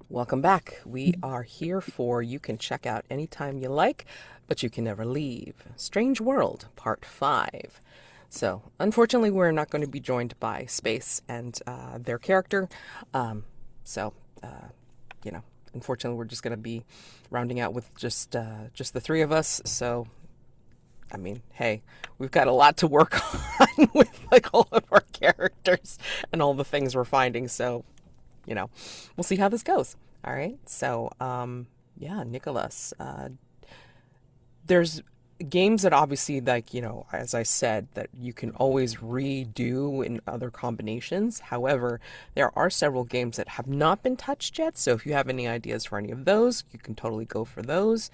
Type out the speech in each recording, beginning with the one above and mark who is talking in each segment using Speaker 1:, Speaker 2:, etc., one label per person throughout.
Speaker 1: Welcome back. We are here for You Can Check Out Anytime You Like, but You Can Never Leave. Strange World, Part 5. So, unfortunately, we're not going to be joined by Space and their character. Um, so, uh, you know, unfortunately, we're just going to be rounding out with just the three of us. So, I mean, hey, we've got a lot to work on with like all of our characters and all the things we're finding. So, we'll see how this goes. All right. So, yeah, Nicholas, there's games that obviously, like, as I said, that you can always redo in other combinations. However, there are several games that have not been touched yet. So if you have any ideas for any of those, you can totally go for those.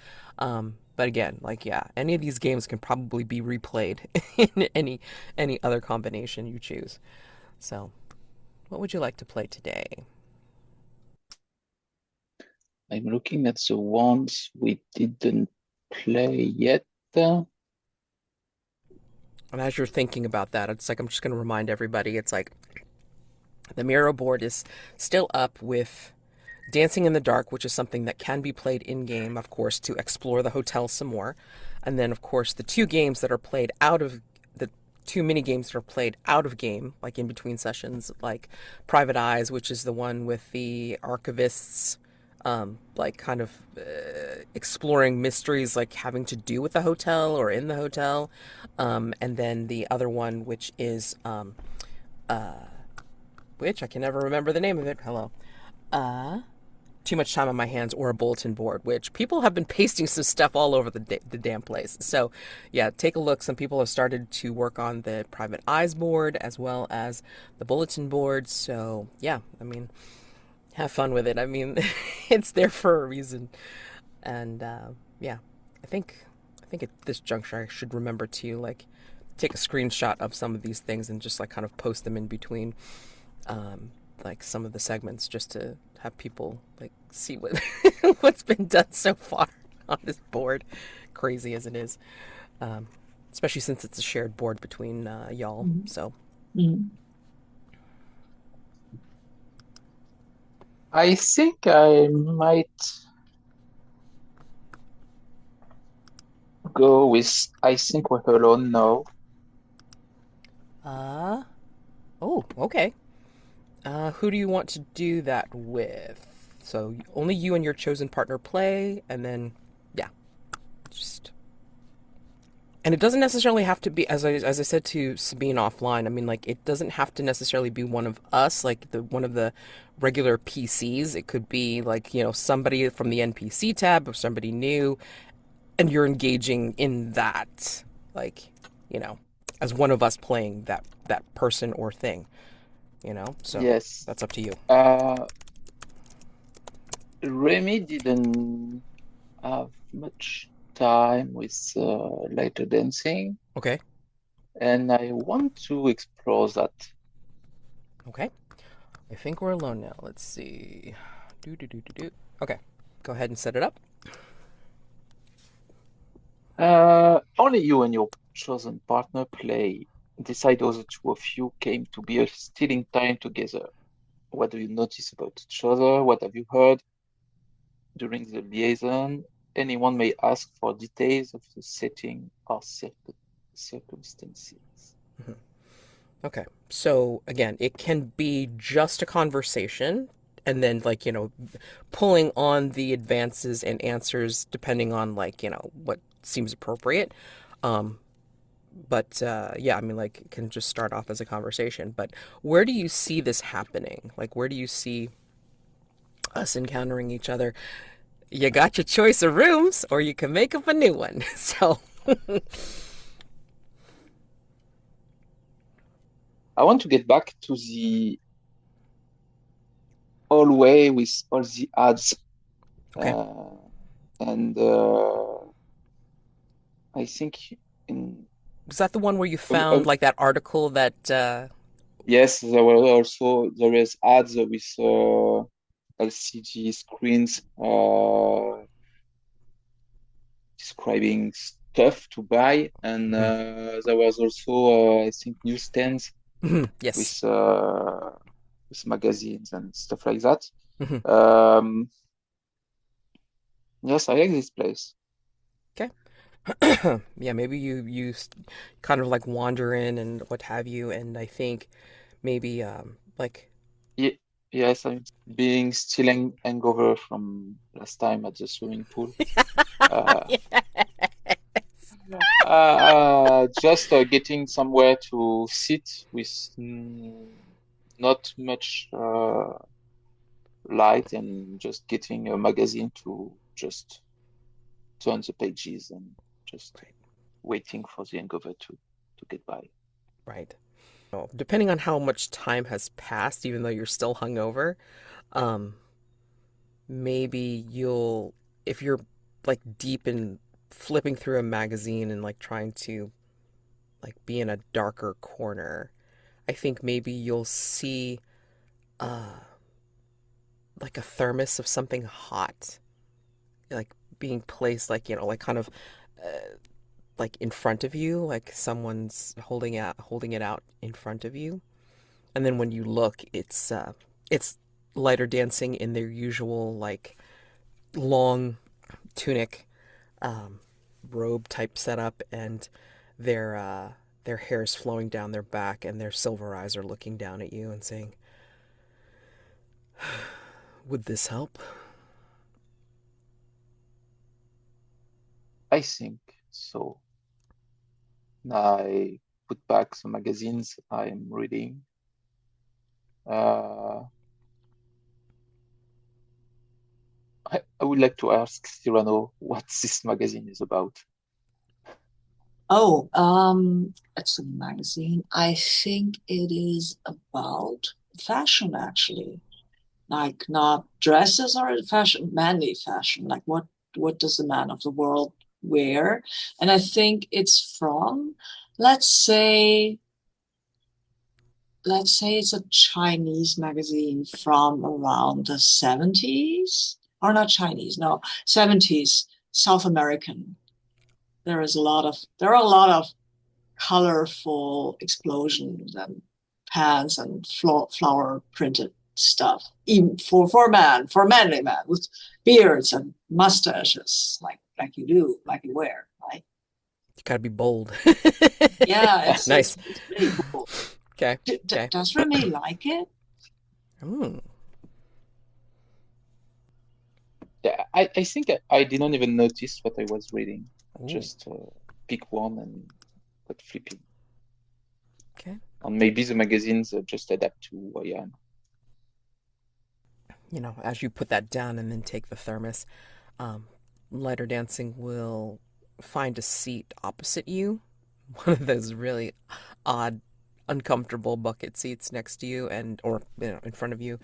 Speaker 1: But again, like, yeah, any of these games can probably be replayed in any other combination you choose. So, what would you like to play today?
Speaker 2: I'm looking at the ones we didn't play yet. Uh,
Speaker 1: And as you're thinking about that, it's like I'm just going to remind everybody it's like the Miro board is still up with Dancing in the Dark, which is something that can be played in game, of course, to explore the hotel some more. And then, of course, the two games that are played out of the two mini games that are played out of game, like in between sessions, like Private Eyes, which is the one with the archivists, like kind of exploring mysteries, like having to do with the hotel or in the hotel. And then the other one, which I can never remember the name of it. Hello. Too much time on my hands or a bulletin board, which people have been pasting some stuff all over the damn place. So, yeah, take a look. Some people have started to work on the Private Eyes board as well as the bulletin board. So, yeah, I mean, have fun with it. I mean, it's there for a reason. And yeah, I think I think at this juncture I should remember to like take a screenshot of some of these things and just like kind of post them in between like some of the segments just to have people like see what what's been done so far on this board, crazy as it is, um, especially since it's a shared board between y'all.
Speaker 2: Mhm.
Speaker 1: So
Speaker 2: Mhm. I think I might go with I think we're alone now.
Speaker 1: uh oh, okay. Who do you want to do that with? So only you and your chosen partner play, and then yeah, just and it doesn't necessarily have to be as I said to Sabine offline. I mean, like it doesn't have to necessarily be one of us, like the one of the regular PCs. It could be like somebody from the NPC tab or somebody new, and you're engaging in that, like you know, as one of us playing that person or thing. So
Speaker 2: Yes.
Speaker 1: that's up to you.
Speaker 2: Uh, Remi didn't have much time with Lyterdansing,
Speaker 1: Okay.
Speaker 2: and I want to explore that.
Speaker 1: Okay. I think we're alone now. Let's see. Do do do do do. Okay. Go ahead and set it up.
Speaker 2: Only you and your chosen partner play. Decide how the two of you came to be still in time together. What do you notice about each other? What have you heard during the liaison? Anyone may ask for details of the setting or circumstances.
Speaker 1: Mhm. Okay. So again, it can be just a conversation and then like, pulling on the advances and answers depending on like, what seems appropriate. Um, but yeah, I mean like it can just start off as a conversation. But where do you see this happening? Like where do you see us encountering each other? You got your choice of rooms or you can make up a new one. So,
Speaker 2: I want to get back to the hallway with all the ads.
Speaker 1: okay.
Speaker 2: Uh, and I think in
Speaker 1: Was that the one where you
Speaker 2: um, um,
Speaker 1: found like that article that
Speaker 2: yes, there is ads with LCD screens describing stuff to buy, and there was also I think newsstands
Speaker 1: yes.
Speaker 2: with magazines and stuff like that.
Speaker 1: Mhm.
Speaker 2: Um, yes, I like this place.
Speaker 1: Okay. Yeah, maybe you kind of like wander in and what have you, and I think maybe like
Speaker 2: Ye yes, I'm being still hangover from last time at the swimming pool. Uh, just getting somewhere to sit with not much light and just getting a magazine to just turn the pages and just
Speaker 1: right,
Speaker 2: waiting for the hangover to get by.
Speaker 1: right. Oh, depending on how much time has passed, even though you're still hungover, um, maybe you'll if you're like deep in flipping through a magazine and like trying to like be in a darker corner, I think maybe you'll see uh like a thermos of something hot like being placed like like kind of like in front of you, like someone's holding it out in front of you. And then when you look, it's Lyterdansing in their usual like long tunic, um, robe type setup, and their uh, their hair is flowing down their back, and their silver eyes are looking down at you and saying, "Would this help?"
Speaker 2: I think so. I put back some magazines I'm reading. Uh, I would like to ask Cyrano what this magazine is about.
Speaker 3: Oh, it's a magazine. I think it is about fashion, actually. Like not dresses or fashion, manly fashion. Like what does the man of the world wear? And I think it's from, let's say, let's say it's a Chinese magazine from around the 70s. Or not Chinese, no, 70s, South American. There are a lot of colorful explosions and pants and flower printed stuff. Even for manly man with beards and mustaches, like you wear, right?
Speaker 1: You gotta be bold.
Speaker 3: Yeah,
Speaker 1: Nice.
Speaker 3: it's really cool.
Speaker 1: Okay. Okay.
Speaker 3: Does Remy like it?
Speaker 1: Mm.
Speaker 2: Yeah, I think I didn't even notice what I was reading.
Speaker 1: Ooh.
Speaker 2: Just pick one and got flipping.
Speaker 1: Okay.
Speaker 2: And maybe the magazines just adapt to who I am.
Speaker 1: As you put that down and then take the thermos, um, Lyterdansing will find a seat opposite you, one of those really odd, uncomfortable bucket seats next to you, and or in front of you,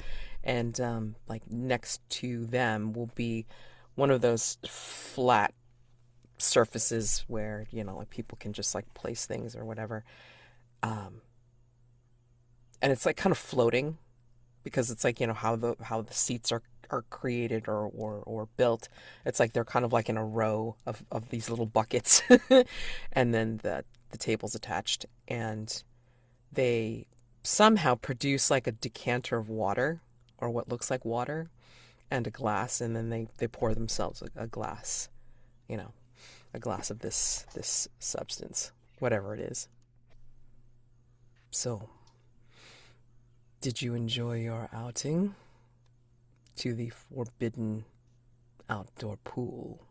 Speaker 1: and like next to them will be one of those flat surfaces where like people can just like place things or whatever, um, and it's like kind of floating because it's like how the seats are created or built. It's like they're kind of like in a row of these little buckets, and then the table's attached, and they somehow produce like a decanter of water or what looks like water and a glass, and then they pour themselves a glass, you know, a glass of this substance, whatever it is. So, did you enjoy your outing to the forbidden outdoor pool?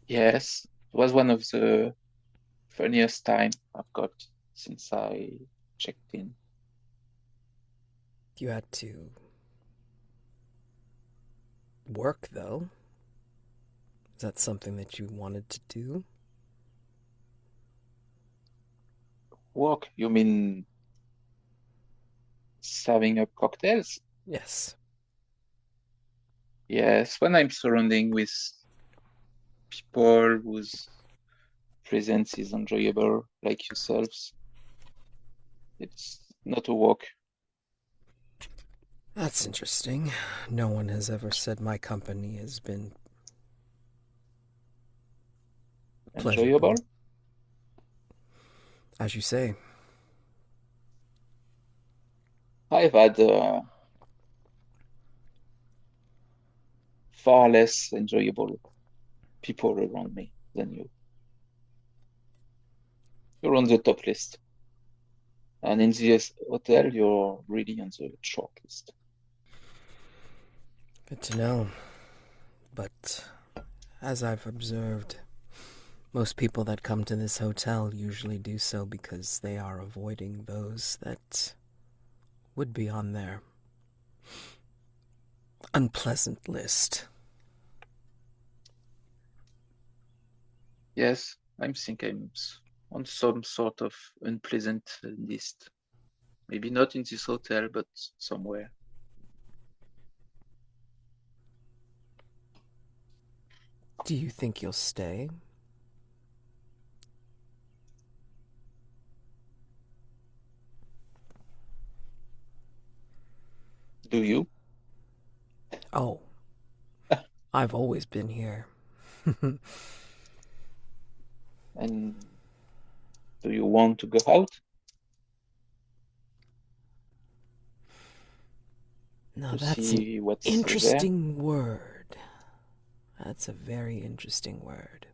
Speaker 2: Yes, it was one of the funniest time I've got since I checked in.
Speaker 1: You had to work, though. Is that something that you wanted to do?
Speaker 2: Work, you mean serving up cocktails?
Speaker 1: Yes.
Speaker 2: Yes, when I'm surrounding with people whose presence is enjoyable, like yourselves, it's not a work.
Speaker 1: That's interesting. No one has ever said my company has been pleasurable.
Speaker 2: Enjoyable?
Speaker 1: As you say,
Speaker 2: I've had far less enjoyable people around me than you. You're on the top list. And in this hotel, you're really on the short list.
Speaker 1: Good to know. But as I've observed, most people that come to this hotel usually do so because they are avoiding those that would be on their unpleasant list.
Speaker 2: Yes, I think on some sort of unpleasant list. Maybe not in this hotel, but somewhere.
Speaker 1: Do you think you'll stay?
Speaker 2: Do you?
Speaker 1: Oh, I've always been here.
Speaker 2: And do you want to go out?
Speaker 1: Now
Speaker 2: To
Speaker 1: that's an
Speaker 2: see what's there?
Speaker 1: interesting word. That's a very interesting word.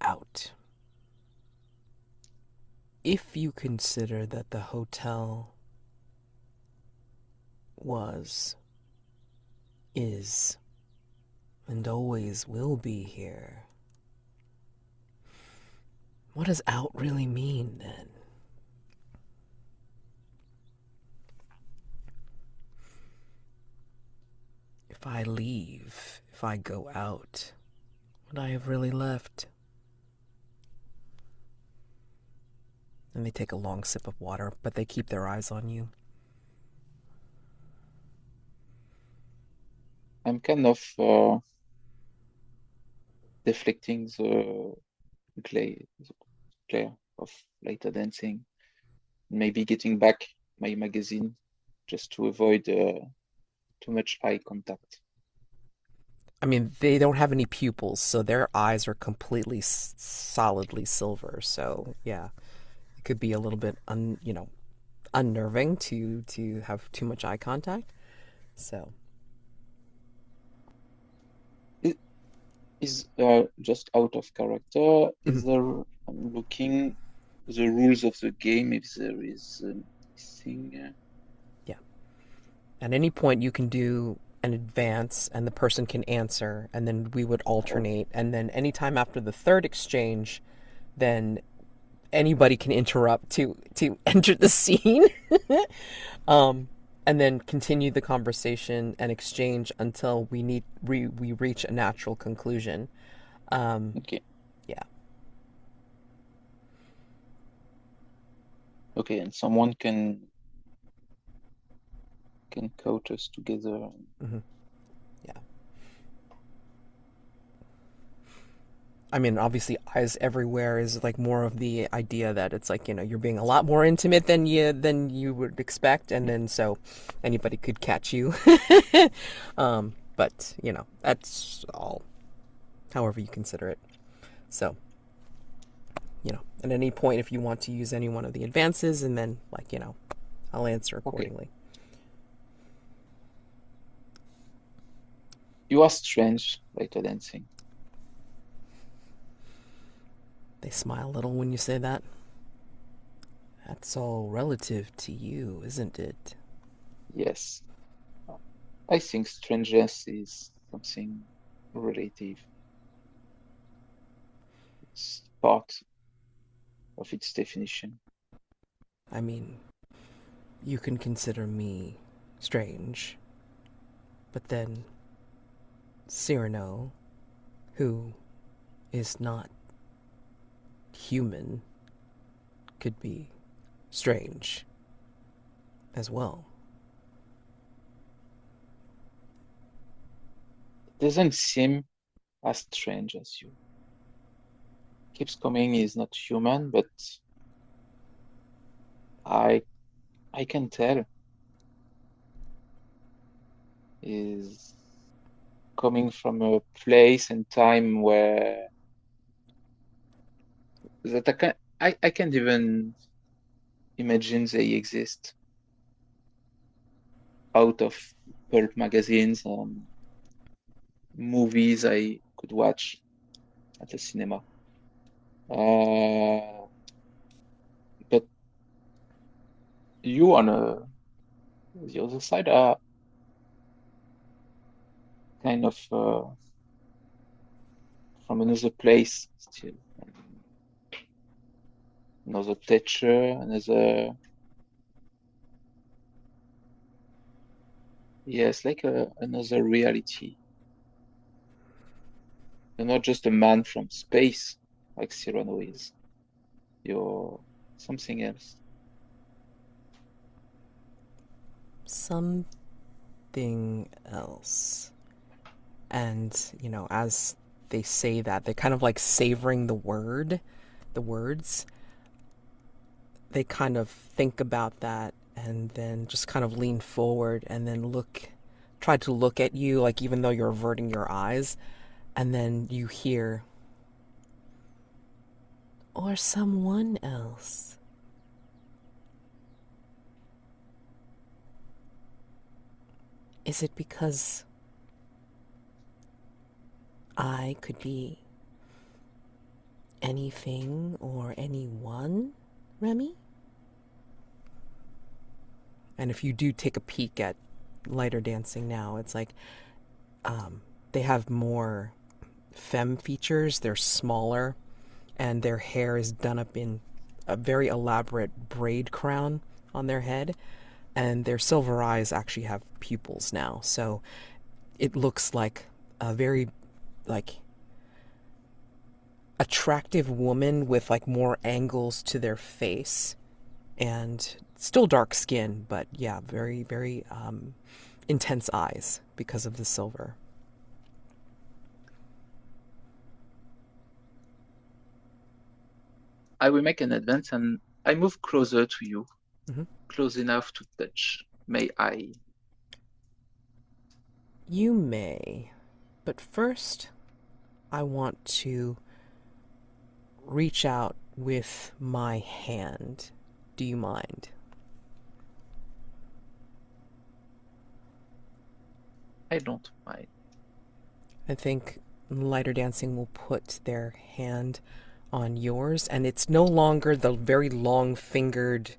Speaker 1: Out. If you consider that the hotel was, is, and always will be here, what does out really mean then? If I leave, if I go out, would I have really left? And they take a long sip of water, but they keep their eyes on you.
Speaker 2: I'm kind of deflecting the glare of Lyterdansing. Maybe getting back my magazine just to avoid too much eye contact.
Speaker 1: I mean, they don't have any pupils, so their eyes are completely solidly silver. So yeah, it could be a little bit unnerving to have too much eye contact. So
Speaker 2: It is just out of character.
Speaker 1: mhm,
Speaker 2: Is there, I'm looking the rules of the game if there is anything.
Speaker 1: yeah, at any point you can do an advance, and the person can answer, and then we would
Speaker 2: Oh,
Speaker 1: alternate, and then anytime after the third exchange, then anybody can interrupt to enter the scene. um, and then continue the conversation and exchange until we reach a natural conclusion. Um,
Speaker 2: okay.
Speaker 1: yeah,
Speaker 2: Okay, and someone can coach us together.
Speaker 1: hmm yeah. I mean, obviously, eyes everywhere is like more of the idea that it's like you're being a lot more intimate than you would expect, and then so anybody could catch you. But that's all, however you consider it. So at any point, if you want to use any one of the advances, and then I'll answer
Speaker 2: Okay.
Speaker 1: accordingly.
Speaker 2: You are strange, Lyterdansing.
Speaker 1: They smile a little when you say that. That's all relative to you, isn't it?
Speaker 2: Yes. I think strangeness is something relative. It's part of its definition.
Speaker 1: I mean, you can consider me strange, but then Cyrano, who is not human, could be strange as well.
Speaker 2: It doesn't seem as strange as you. Keeps coming is not human, but I I can tell is coming from a place and time where that I can't even imagine they exist. out of pulp magazines and movies I could watch at the cinema. Uh, but you on the other side are kind of from another place still, another texture, another yes, like another reality. You're not just a man from space like Sirano is. You're something else.
Speaker 1: Something else. And, as they say that, they're kind of like savoring the words. They kind of think about that and then just kind of lean forward and then try to look at you, like even though you're averting your eyes. And then you hear, or someone else. Is it because I could be anything or anyone, Remi? And if you do take a peek at Lyterdansing now, it's like they have more femme features. They're smaller, and their hair is done up in a very elaborate braid crown on their head, and their silver eyes actually have pupils now. So it looks like a very like attractive woman with like more angles to their face, and still dark skin, but yeah, very very intense eyes because of the silver.
Speaker 2: I will make an advance and I move closer to you,
Speaker 1: Mm-hmm.
Speaker 2: close enough to touch. May I?
Speaker 1: You may, but first I want to reach out with my hand. Do you mind?
Speaker 2: I don't mind.
Speaker 1: I think Lyterdansing will put their hand on yours, and it's no longer the very long fingered,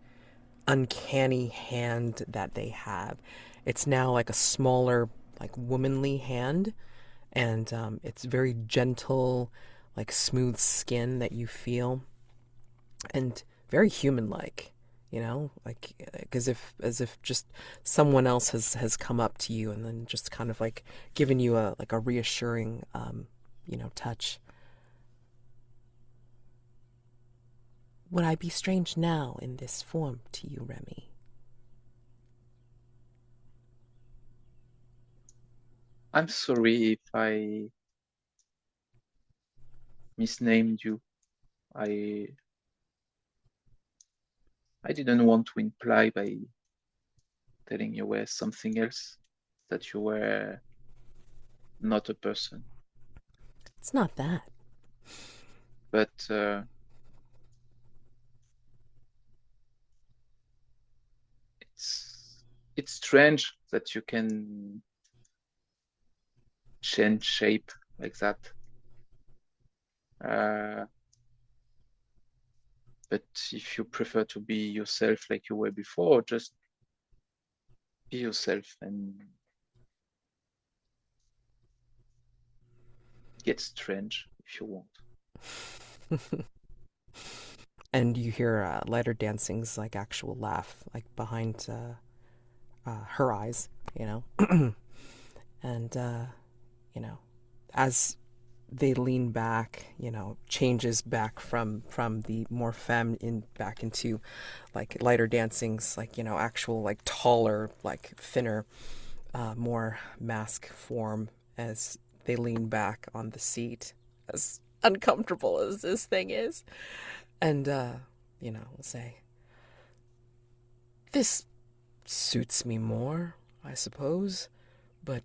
Speaker 1: uncanny hand that they have. It's now like a smaller, like womanly hand, and it's very gentle, like smooth skin that you feel, and very human-like. Like as if just someone else has come up to you and then just kind of like given you a reassuring touch. Would I be strange now in this form to you, Remi?
Speaker 2: I'm sorry if I misnamed you. I I didn't want to imply by telling you were something else that you were not a person.
Speaker 1: It's not that.
Speaker 2: But it's strange that you can change shape like that. But if you prefer to be yourself like you were before, just be yourself and get strange if you want.
Speaker 1: And you hear Lyterdansing's like actual laugh, like behind her eyes, and as they lean back, changes back from the more femme in back into like Lyterdansing's like actual like taller, like thinner, more mask form as they lean back on the seat, as uncomfortable as this thing is, and we'll say, "This suits me more, I suppose, but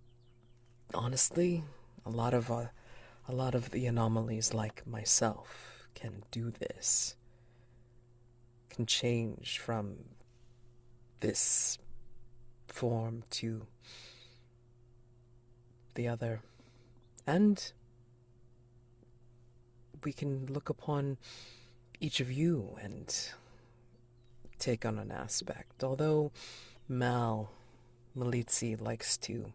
Speaker 1: honestly, a lot of the anomalies like myself can do this, can change from this form to the other. And we can look upon each of you and take on an aspect. Although Malitzi likes to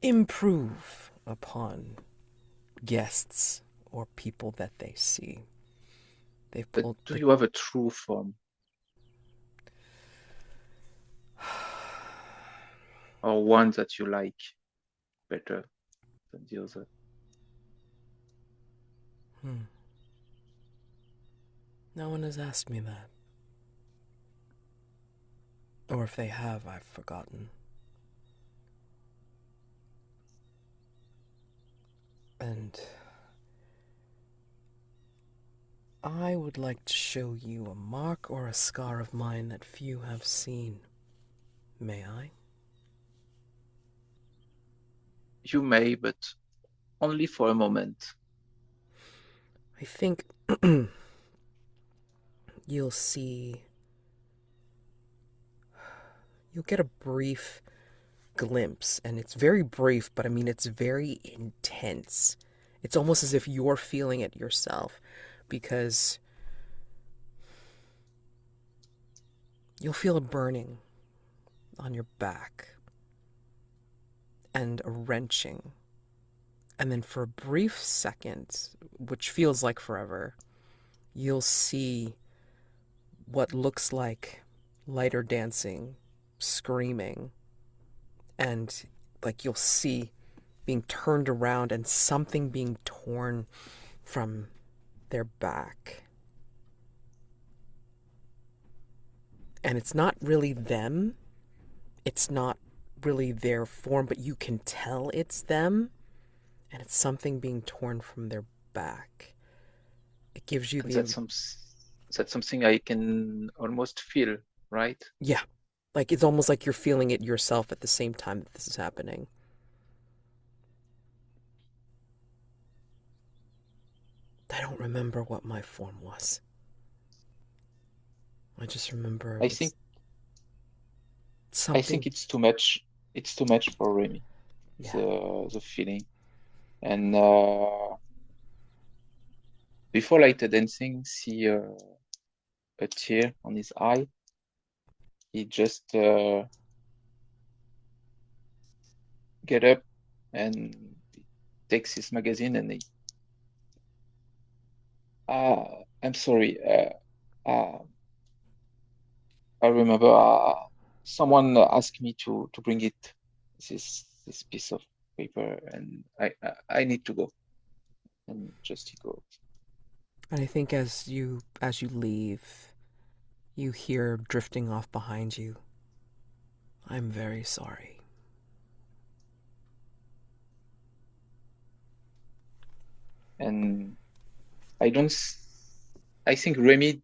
Speaker 1: improve upon guests or people that they see. They've
Speaker 2: But
Speaker 1: pulled
Speaker 2: do you have a true form? Or one that you like better than the other?
Speaker 1: No one has asked me that. Or if they have, I've forgotten. And I would like to show you a mark or a scar of mine that few have seen. May I?
Speaker 2: You may, but only for a moment.
Speaker 1: I think you'll see... You'll get a brief glimpse, and it's very brief, but I mean, it's very intense. It's almost as if you're feeling it yourself, because you'll feel a burning on your back and a wrenching. And then for a brief second, which feels like forever, you'll see what looks like Lyterdansing, screaming, and like you'll see being turned around and something being torn from their back. And it's not really them. It's not really their form, but you can tell it's them. And it's something being torn from their back. It gives you
Speaker 2: That's something I can almost feel, right?
Speaker 1: Yeah. Like it's almost like you're feeling it yourself at the same time that this is happening. I don't remember what my form was. I just remember
Speaker 2: I
Speaker 1: it was
Speaker 2: think
Speaker 1: something.
Speaker 2: it's too much. It's too much for Remi.
Speaker 1: Yeah.
Speaker 2: The feeling. And before Lyterdansing, see a tear on his eye. He just get up and takes his magazine and he, I'm sorry. I remember someone asked me to bring it this piece of paper, and I need to go. And just he goes.
Speaker 1: And I think as you leave, you hear drifting off behind you, I'm very sorry.
Speaker 2: And I think Remi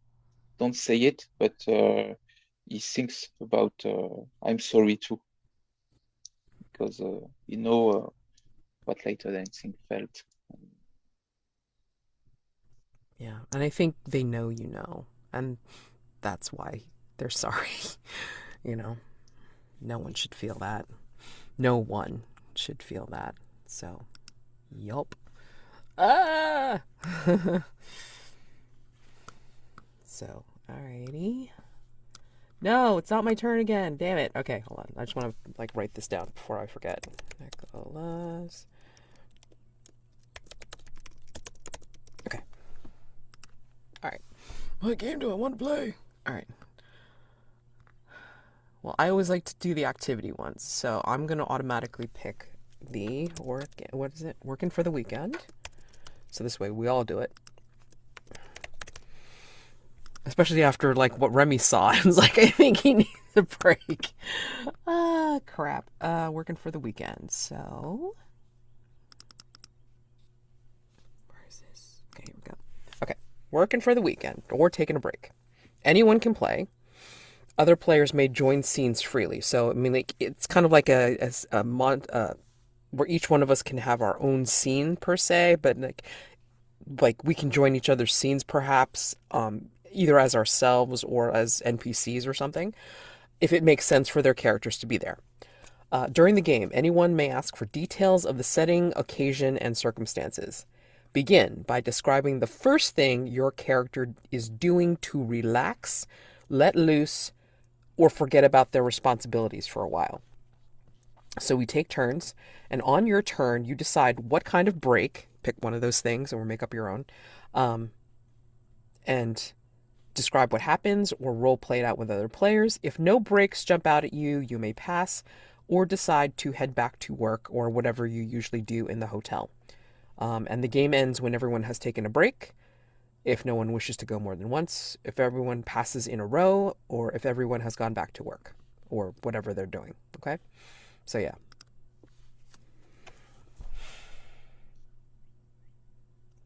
Speaker 2: don't say it, but he thinks about I'm sorry too, because you know what Lyterdansing felt.
Speaker 1: Yeah, and I think they know you know, and that's why they're sorry. You know, no one should feel that. No one should feel that. So, yup. Ah! So, alrighty. No, it's not my turn again. Damn it. Okay, hold on. I just want to like write this down before I forget. Nicolas. Okay. All right. What game do I want to play? All right. Well, I always like to do the activity ones, so I'm gonna automatically pick the working for the weekend. So this way we all do it. Especially after like what Remi saw. I was like, I think he needs a break. Crap. Working for the weekend. So where is this? Okay, here we go. Okay. Working for the weekend or taking a break. Anyone can play. Other players may join scenes freely. So I mean, like it's kind of like where each one of us can have our own scene per se, but like we can join each other's scenes perhaps, either as ourselves or as NPCs or something. if it makes sense for their characters to be there. During the game, anyone may ask for details of the setting, occasion, and circumstances. Begin by describing the first thing your character is doing to relax, let loose, or forget about their responsibilities for a while. So we take turns, and on your turn, you decide what kind of break, pick one of those things, or make up your own, and describe what happens or role play it out with other players. If no breaks jump out at you, you may pass or decide to head back to work or whatever you usually do in the hotel. And the game ends when everyone has taken a break, if no one wishes to go more than once, if everyone passes in a row, or if everyone has gone back to work or whatever they're doing. Okay? So, yeah.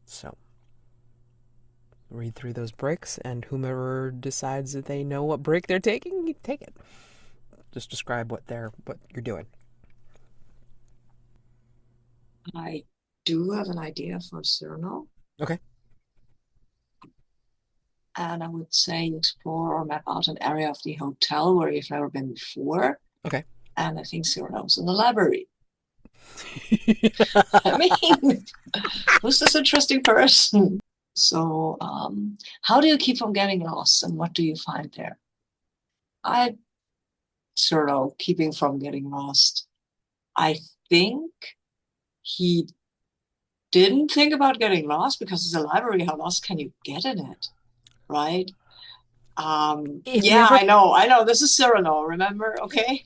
Speaker 1: So, read through those breaks, and whomever decides that they know what break they're taking, you take it. Just describe what you're doing.
Speaker 3: I do have an idea for Sirano.
Speaker 1: Okay.
Speaker 3: And I would say explore or map out an area of the hotel where you've never been before.
Speaker 1: Okay.
Speaker 3: And I think Sirano's in the library. I mean, who's this interesting person? So, how do you keep from getting lost, and what do you find there? I sort of keeping from getting lost. I think he didn't think about getting lost because it's a library. How lost can you get in it, right? Yeah,
Speaker 1: never...
Speaker 3: I know. This is Sirano, remember? Okay.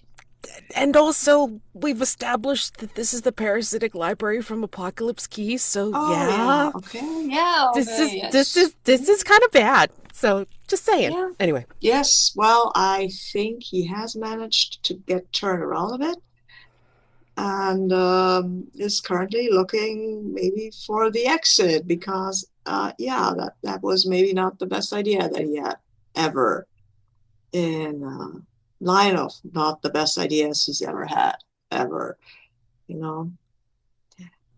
Speaker 1: And also, we've established that this is the parasitic library from Apocalypse Key, so yeah.
Speaker 3: Okay, yeah. Okay,
Speaker 1: this is kind of bad. So just saying.
Speaker 3: Yeah.
Speaker 1: Anyway.
Speaker 3: Yes. Well, I think he has managed to get turned around a bit, and is currently looking maybe for the exit because, that was maybe not the best idea that he had ever in line of not the best ideas he's ever had, ever, you know.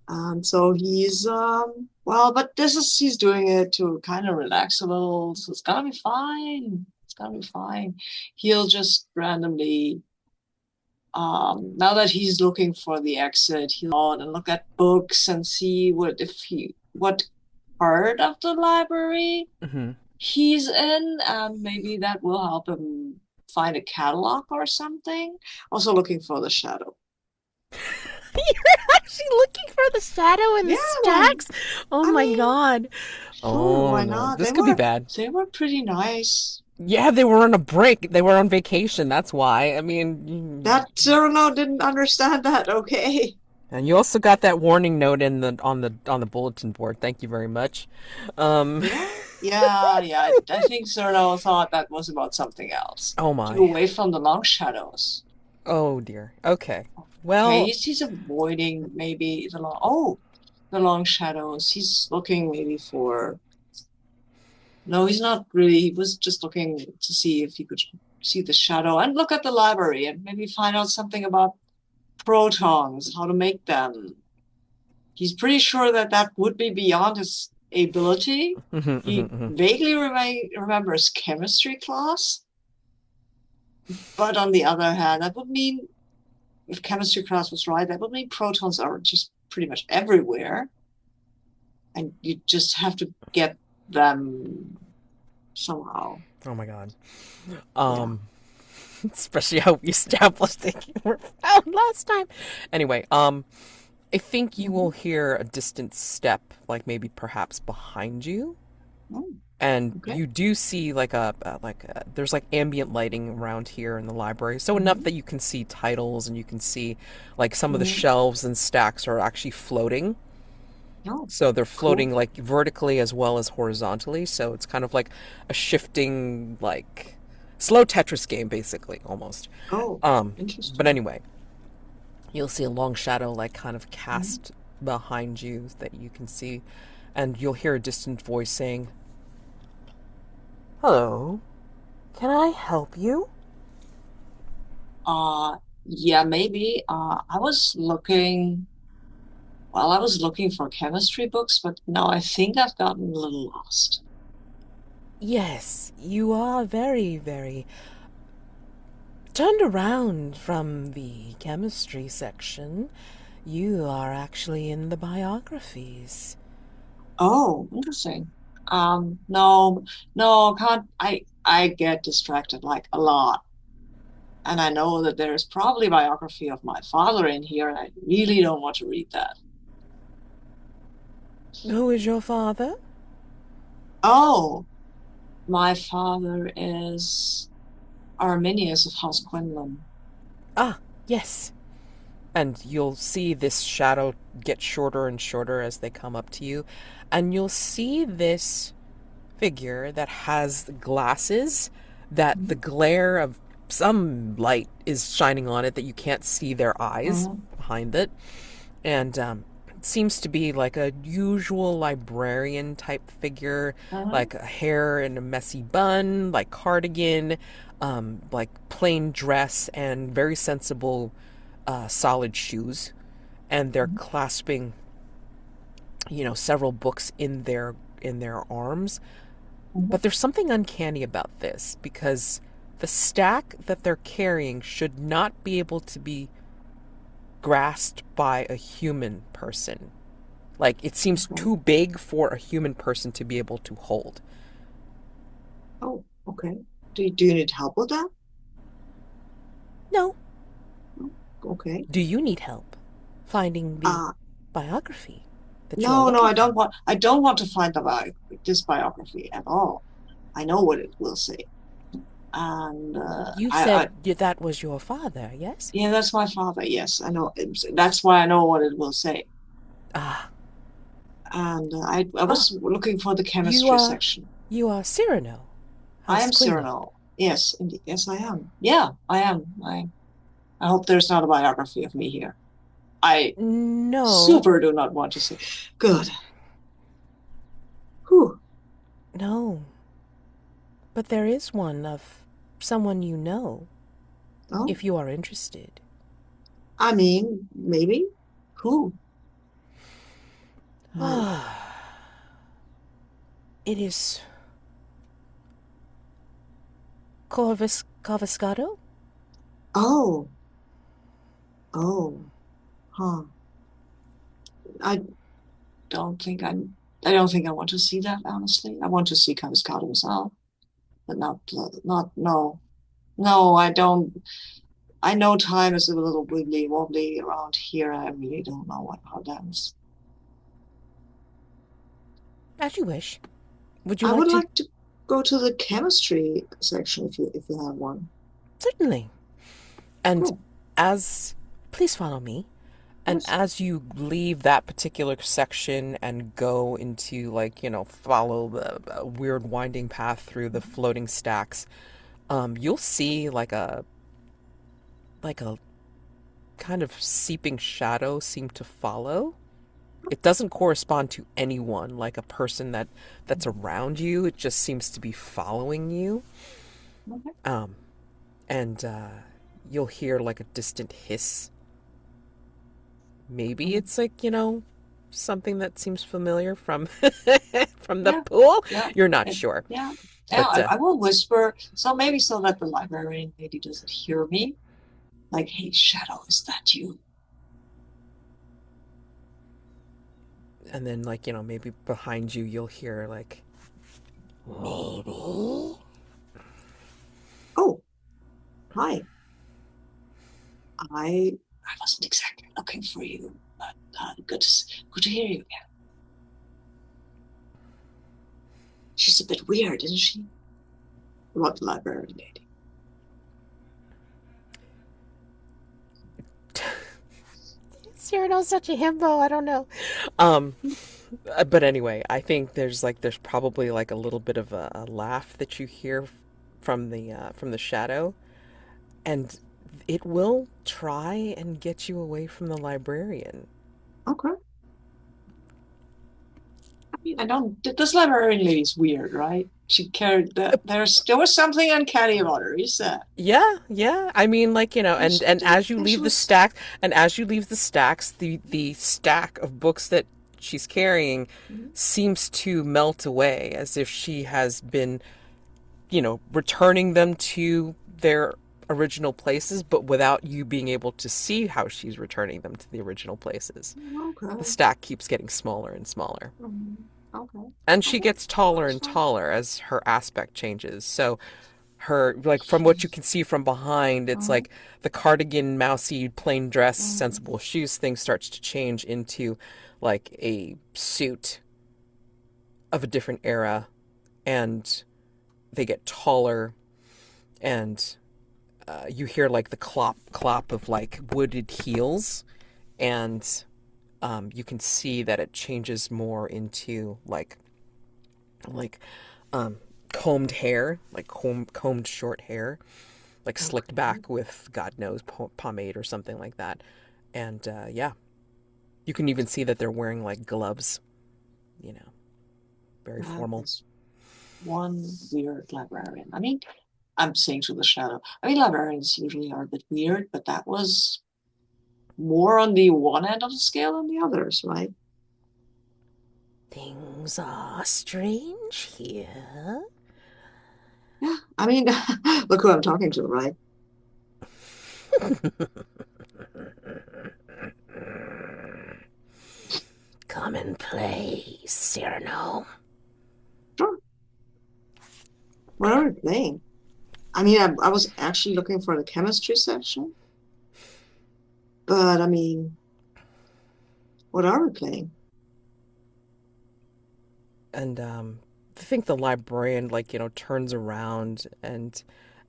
Speaker 3: And so he's but he's doing it to kind of relax a little, so it's gonna be fine. It's gonna be fine. He'll just randomly now that he's looking for the exit, he'll go out and look at books and see what part of the library he's in, and maybe that will help him find a catalog or something. Also looking for the shadow.
Speaker 1: You're actually looking for the shadow in the stacks? Oh my god. Oh,
Speaker 3: why not?
Speaker 1: This could be bad.
Speaker 3: They were pretty nice.
Speaker 1: Yeah, they were on a break. They were on vacation. That's why. I mean,
Speaker 3: that Sirano didn't understand that. Okay.
Speaker 1: And you also got that warning note on the bulletin board. Thank you very much.
Speaker 3: Yeah. I think Sirano thought that was about something else.
Speaker 1: Oh my!
Speaker 3: Keep away from the long shadows.
Speaker 1: Oh dear. Okay. Well,
Speaker 3: he's avoiding maybe the long shadows. He's looking maybe for. No, he's not really. He was just looking to see if he could see the shadow and look at the library and maybe find out something about protons, how to make them. He's pretty sure that would be beyond his ability. He vaguely remembers chemistry class. But on the other hand, that would mean, if chemistry class was right, that would mean protons are just pretty much everywhere. And you just have to get them somehow.
Speaker 1: Oh my god. Especially how we established that you were found last time. Anyway, I think you will hear a distant step, like maybe perhaps behind you. And you do see there's like ambient lighting around here in the library, so enough that you can see titles and you can see like some of the shelves and stacks are actually floating. So they're floating like vertically as well as horizontally. So it's kind of like a shifting, like slow Tetris game, basically, almost.
Speaker 3: Interesting.
Speaker 1: But anyway, you'll see a long shadow like kind of cast behind you that you can see, and you'll hear a distant voice saying, "Hello, can I help you?"
Speaker 3: Yeah, maybe. I was looking for chemistry books, but now I think I've gotten a little lost.
Speaker 1: Yes, you are very, very... turned around from the chemistry section. You are actually in the biographies.
Speaker 3: Oh, interesting. No, no, can't. I get distracted like a lot. And I know that there's probably a biography of my father in here, and I really don't want to read that.
Speaker 1: Who is your father?
Speaker 3: Oh, my father is Arminius of House Quinlan.
Speaker 1: Ah, yes. And you'll see this shadow get shorter and shorter as they come up to you. And you'll see this figure that has glasses that the glare of some light is shining on it that you can't see their eyes
Speaker 3: Mhm.
Speaker 1: behind it. And it seems to be like a usual librarian type figure,
Speaker 3: Mhm.
Speaker 1: like a hair in a messy bun, like cardigan, like plain dress, and very sensible, solid shoes. And they're
Speaker 3: Mhm.
Speaker 1: clasping, several books in their arms.
Speaker 3: Mhm.
Speaker 1: But there's something uncanny about this because the stack that they're carrying should not be able to be grasped by a human person. Like, it seems
Speaker 3: Okay.
Speaker 1: too big for a human person to be able to hold.
Speaker 3: Oh, okay. Do you need help with that?
Speaker 1: No.
Speaker 3: Oh, okay.
Speaker 1: Do you need help finding the
Speaker 3: Uh,
Speaker 1: biography that you are
Speaker 3: no, no,
Speaker 1: looking for?
Speaker 3: I don't want to find the this biography at all. I know what it will say. And
Speaker 1: You
Speaker 3: I
Speaker 1: said that was your father, yes?
Speaker 3: yeah, that's my father. Yes, I know. That's why I know what it will say.
Speaker 1: Ah,
Speaker 3: And I
Speaker 1: ah,
Speaker 3: was looking for the
Speaker 1: you
Speaker 3: chemistry
Speaker 1: are,
Speaker 3: section.
Speaker 1: you are Cyrano,
Speaker 3: I
Speaker 1: House
Speaker 3: am
Speaker 1: Quinlan.
Speaker 3: Sirano. Yes, indeed. Yes, I am. Yeah, I am. I hope there's not a biography of me here. I
Speaker 1: No,
Speaker 3: super do not want to see. Good. Whew.
Speaker 1: no, but there is one of someone you know,
Speaker 3: Oh,
Speaker 1: if you are interested.
Speaker 3: I mean, maybe. Who? Oh,
Speaker 1: It is Corvuscado?
Speaker 3: oh, oh, huh. I don't think I'm. I don't think I want to see that. Honestly, I want to see Cavuscato himself, but not. No, no. I don't. I know time is a little wibbly wobbly around here. I really don't know how that is.
Speaker 1: As you wish. Would you
Speaker 3: I
Speaker 1: like
Speaker 3: would
Speaker 1: to?
Speaker 3: like to go to the chemistry section if you have one.
Speaker 1: Certainly. And
Speaker 3: Cool.
Speaker 1: as. Please follow me. And
Speaker 3: Yes.
Speaker 1: as you leave that particular section and go into, like, follow the weird winding path through the floating stacks, you'll see like a kind of seeping shadow seem to follow. It doesn't correspond to anyone, like a person that's around you. It just seems to be following you.
Speaker 3: Okay.
Speaker 1: Um, and you'll hear like a distant hiss. Maybe
Speaker 3: Mm.
Speaker 1: it's like, something that seems familiar from from the
Speaker 3: Yeah.
Speaker 1: pool.
Speaker 3: Yeah.
Speaker 1: You're not sure.
Speaker 3: Yeah. Yeah.
Speaker 1: But
Speaker 3: I will whisper. So maybe so that the librarian lady doesn't hear me. Like, hey, Shadow, is that you?
Speaker 1: and then, like, maybe behind you you'll hear like, maybe.
Speaker 3: Oh, hi. I wasn't exactly looking for you, but good to hear you again. She's a bit weird, isn't she? About the library lady.
Speaker 1: Cyrano's such a himbo, I don't know. Um but anyway, I think there's probably like a little bit of a laugh that you hear from the shadow, and it will try and get you away from the librarian.
Speaker 3: Okay. I mean, I don't. This librarian lady's weird, right? She cared that there was something uncanny about her. You said.
Speaker 1: Yeah, yeah. I mean, like,
Speaker 3: And
Speaker 1: and as you
Speaker 3: she
Speaker 1: leave the
Speaker 3: was.
Speaker 1: stack, and as you leave the stacks, the stack of books that she's carrying seems to melt away as if she has been, returning them to their original places, but without you being able to see how she's returning them to the original places. The
Speaker 3: Okay.
Speaker 1: stack keeps getting smaller and smaller.
Speaker 3: Okay.
Speaker 1: And she
Speaker 3: Okay.
Speaker 1: gets taller
Speaker 3: That's
Speaker 1: and
Speaker 3: fine.
Speaker 1: taller as her aspect changes. So her, like, from what you can see from behind, it's
Speaker 3: Uh-huh.
Speaker 1: like the cardigan, mousy, plain dress,
Speaker 3: Um,
Speaker 1: sensible shoes thing starts to change into like a suit of a different era, and they get taller, and you hear like the clop clop of like wooded heels, and you can see that it changes more into like um, combed hair, like combed short hair, like slicked
Speaker 3: okay.
Speaker 1: back with God knows pomade or something like that. And yeah, you can even see that they're wearing like gloves, you know, very
Speaker 3: That
Speaker 1: formal.
Speaker 3: is one weird librarian. I mean, I'm saying to the shadow. I mean, librarians usually are a bit weird, but that was more on the one end of the scale than the others, right?
Speaker 1: Things are strange here.
Speaker 3: Yeah. I mean, look who I'm talking to, right?
Speaker 1: Come and play, Sirano.
Speaker 3: Sure. What are we playing? I mean, I was actually looking for the chemistry section, but I mean, what are we playing?
Speaker 1: And I think the librarian, like, turns around and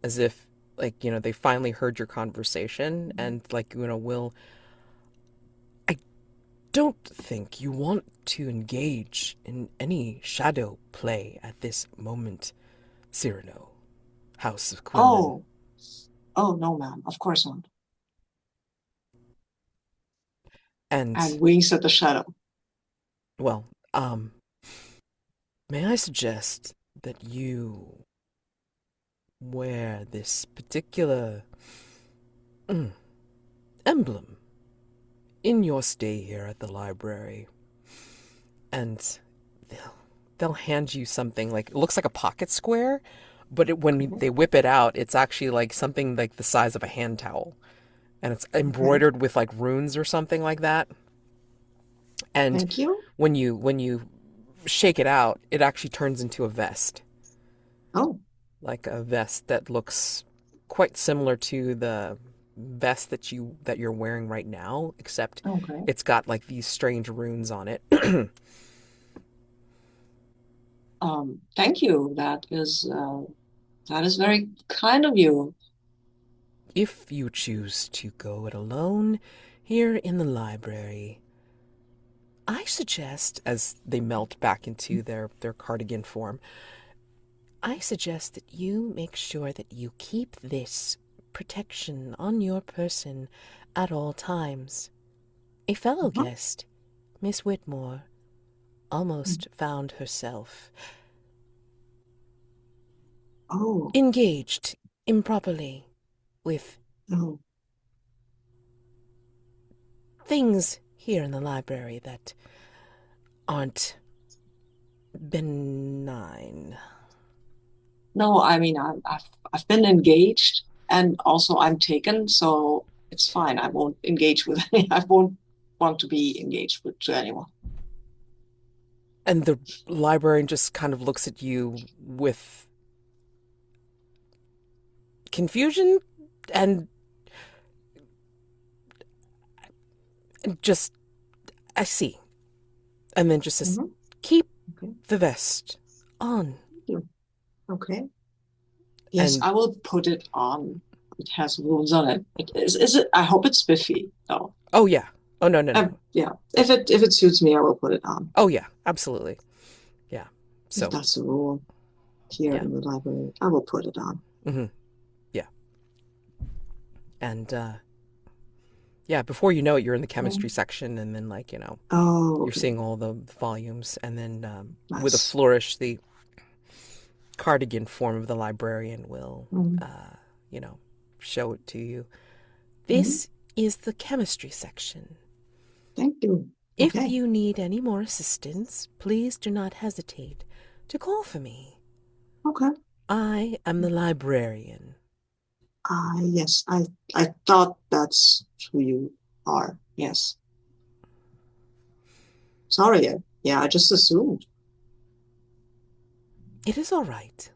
Speaker 1: as if, like, they finally heard your conversation and, like, will, I don't think you want to engage in any shadow play at this moment, Cyrano, House of Quinlan.
Speaker 3: Oh, oh no, ma'am. Of course not.
Speaker 1: And,
Speaker 3: And winks at the shadow.
Speaker 1: well, may I suggest that you wear this particular emblem in your stay here at the library, and they'll hand you something like, it looks like a pocket square, but when
Speaker 3: Okay.
Speaker 1: they whip it out, it's actually like something like the size of a hand towel, and it's
Speaker 3: Okay.
Speaker 1: embroidered with like runes or something like that. And
Speaker 3: Thank you.
Speaker 1: when you shake it out, it actually turns into a vest,
Speaker 3: Oh,
Speaker 1: like a vest that looks quite similar to the vest that you're wearing right now, except
Speaker 3: okay.
Speaker 1: it's got like these strange runes on it.
Speaker 3: Thank you. That is very kind of you.
Speaker 1: If you choose to go it alone here in the library, I suggest, as they melt back into their cardigan form, I suggest that you make sure that you keep this protection on your person at all times. A fellow
Speaker 3: Uh-huh.
Speaker 1: guest, Miss Whitmore, almost found herself
Speaker 3: Oh,
Speaker 1: engaged improperly with
Speaker 3: no.
Speaker 1: things here in the library that aren't benign.
Speaker 3: No, I mean, I've been engaged and also I'm taken, so it's fine. I won't engage with any, I won't want to be engaged with to anyone.
Speaker 1: And the librarian just kind of looks at you with confusion and just, I see. And then just says,
Speaker 3: Mhm.
Speaker 1: keep
Speaker 3: Okay.
Speaker 1: the vest on.
Speaker 3: Thank you. Okay. Yes,
Speaker 1: And,
Speaker 3: I will put it on. It has rules on it. Is it, I hope it's spiffy though.
Speaker 1: oh yeah. Oh, no, no, no.
Speaker 3: Yeah. If it suits me, I will put it on.
Speaker 1: Oh yeah, absolutely. Yeah.
Speaker 3: If
Speaker 1: So,
Speaker 3: that's the rule here
Speaker 1: yeah.
Speaker 3: in the library, I will put it on.
Speaker 1: Hmm. Yeah. And, yeah, before you know it, you're in the
Speaker 3: Okay.
Speaker 1: chemistry section, and then, like,
Speaker 3: Oh,
Speaker 1: you're
Speaker 3: okay.
Speaker 1: seeing all the volumes, and then with a
Speaker 3: Nice.
Speaker 1: flourish, the cardigan form of the librarian will,
Speaker 3: Mm-hmm.
Speaker 1: uh, you know, show it to you.
Speaker 3: Mm-hmm.
Speaker 1: This is the chemistry section.
Speaker 3: Thank you.
Speaker 1: If
Speaker 3: Okay.
Speaker 1: you need any more assistance, please do not hesitate to call for me.
Speaker 3: Okay.
Speaker 1: I am the librarian.
Speaker 3: Yes, I thought that's who you are. Yes. Sorry. Yeah, I just assumed.
Speaker 1: It is all right.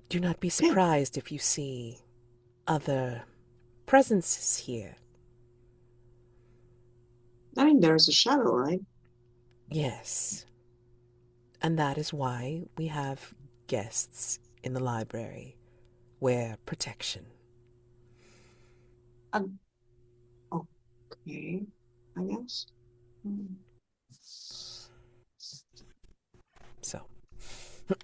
Speaker 1: Do not be
Speaker 3: Okay.
Speaker 1: surprised if you see other presences here.
Speaker 3: I mean, there's a shadow, right?
Speaker 1: Yes, and that is why we have guests in the library. Wear protection.
Speaker 3: Um, okay, I guess. Hmm.
Speaker 1: So,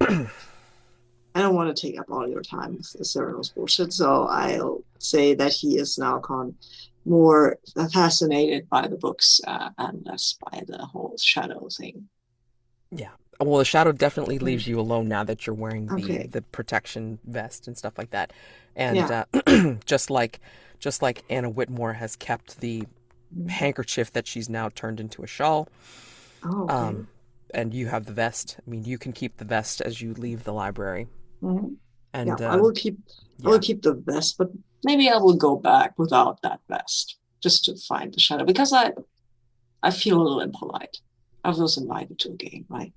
Speaker 3: I don't want to take up all your time with the Cyrano's bullshit, so I'll say that he is now more fascinated by the books and less by the whole shadow thing.
Speaker 1: yeah. Well, the shadow definitely
Speaker 3: Hmm.
Speaker 1: leaves you alone now that you're wearing the
Speaker 3: Okay.
Speaker 1: the protection vest and stuff like that. And
Speaker 3: Yeah.
Speaker 1: just like Anna Whitmore has kept the
Speaker 3: Mhm.
Speaker 1: handkerchief that she's now turned into a shawl,
Speaker 3: Oh, okay.
Speaker 1: um, and you have the vest. I mean, you can keep the vest as you leave the library.
Speaker 3: Hmm. Yeah,
Speaker 1: And
Speaker 3: I will
Speaker 1: yeah,
Speaker 3: keep the vest, but maybe I will go back without that vest just to find the shadow because I feel a little impolite. I was invited to a game, right?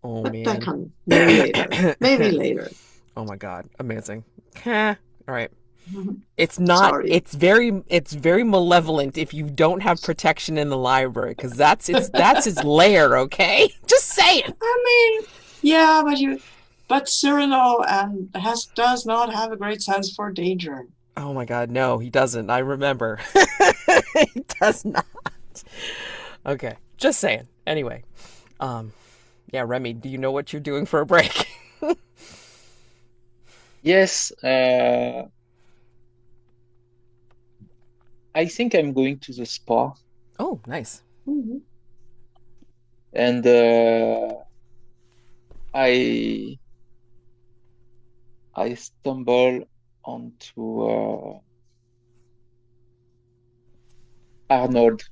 Speaker 1: oh
Speaker 3: But that
Speaker 1: man.
Speaker 3: can maybe later. Maybe later.
Speaker 1: Oh my god, amazing. All right.
Speaker 3: Mhm.
Speaker 1: It's not.
Speaker 3: Sorry.
Speaker 1: It's very malevolent if you don't have protection in the library because that's his lair. Okay, just saying.
Speaker 3: I mean, yeah, but Cyrano does not have a great sense for danger.
Speaker 1: Oh my god, no, he doesn't. I remember. He does not. Okay, just saying. Anyway, um, yeah, Remy, do you know what you're doing for a break?
Speaker 2: Yes, I think I'm going to the spa,
Speaker 1: Oh, nice.
Speaker 3: Mhm.
Speaker 2: and I I stumble onto Arnold,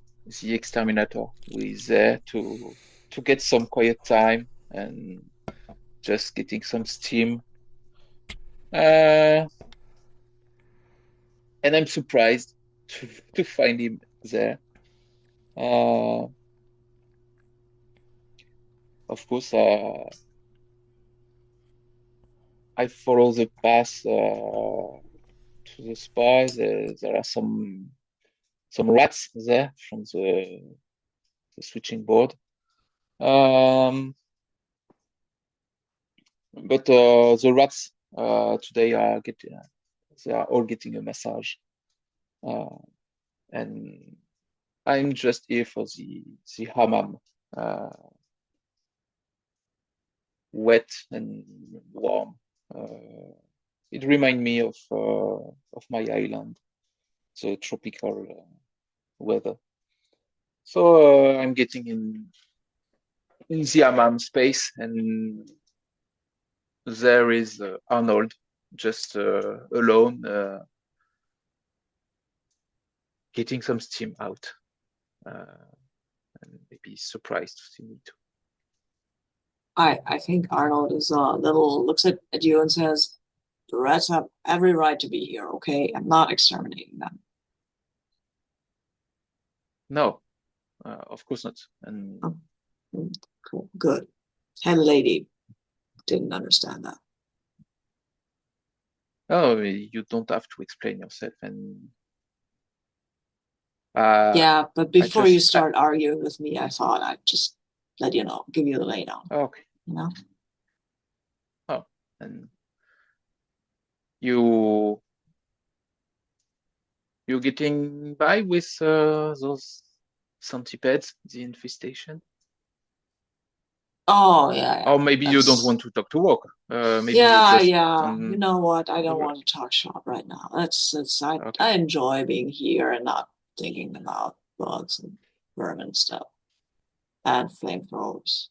Speaker 2: the exterminator, who is there to get some quiet time and just getting some steam. Uh, and I'm surprised to find him there. Uh, of course, I follow the path to the spa. There are some rats there from the switching board. Um, but the rats today are getting they are all getting a massage, uh, and I'm just here for the hammam, uh, wet and warm. It reminds me of my island, the tropical weather. So I'm getting in the hammam space, and there is Arnold just alone, getting some steam out, uh, and maybe surprised to see me too.
Speaker 3: I think Arnold is a little looks at you and says, "The rats have every right to be here. Okay, I'm not exterminating them."
Speaker 2: No, of course not. And
Speaker 3: Oh, cool, good. Hen lady didn't understand that.
Speaker 2: oh, you don't have to explain yourself. And uh,
Speaker 3: Yeah, but
Speaker 2: I
Speaker 3: before you
Speaker 2: just
Speaker 3: start arguing with me, I thought I'd just let you know, give you the laydown.
Speaker 2: okay.
Speaker 3: You know?
Speaker 2: Oh, and you you getting by with those centipedes, the infestation?
Speaker 3: Oh yeah, yeah.
Speaker 2: Or maybe you don't
Speaker 3: That's
Speaker 2: want to talk to work. Maybe you
Speaker 3: yeah,
Speaker 2: just
Speaker 3: yeah. You
Speaker 2: on
Speaker 3: know what? I
Speaker 2: the
Speaker 3: don't
Speaker 2: work.
Speaker 3: want to talk shop right now. That's
Speaker 2: Okay,
Speaker 3: I enjoy being here and not thinking about bugs and vermin stuff and flamethrowers.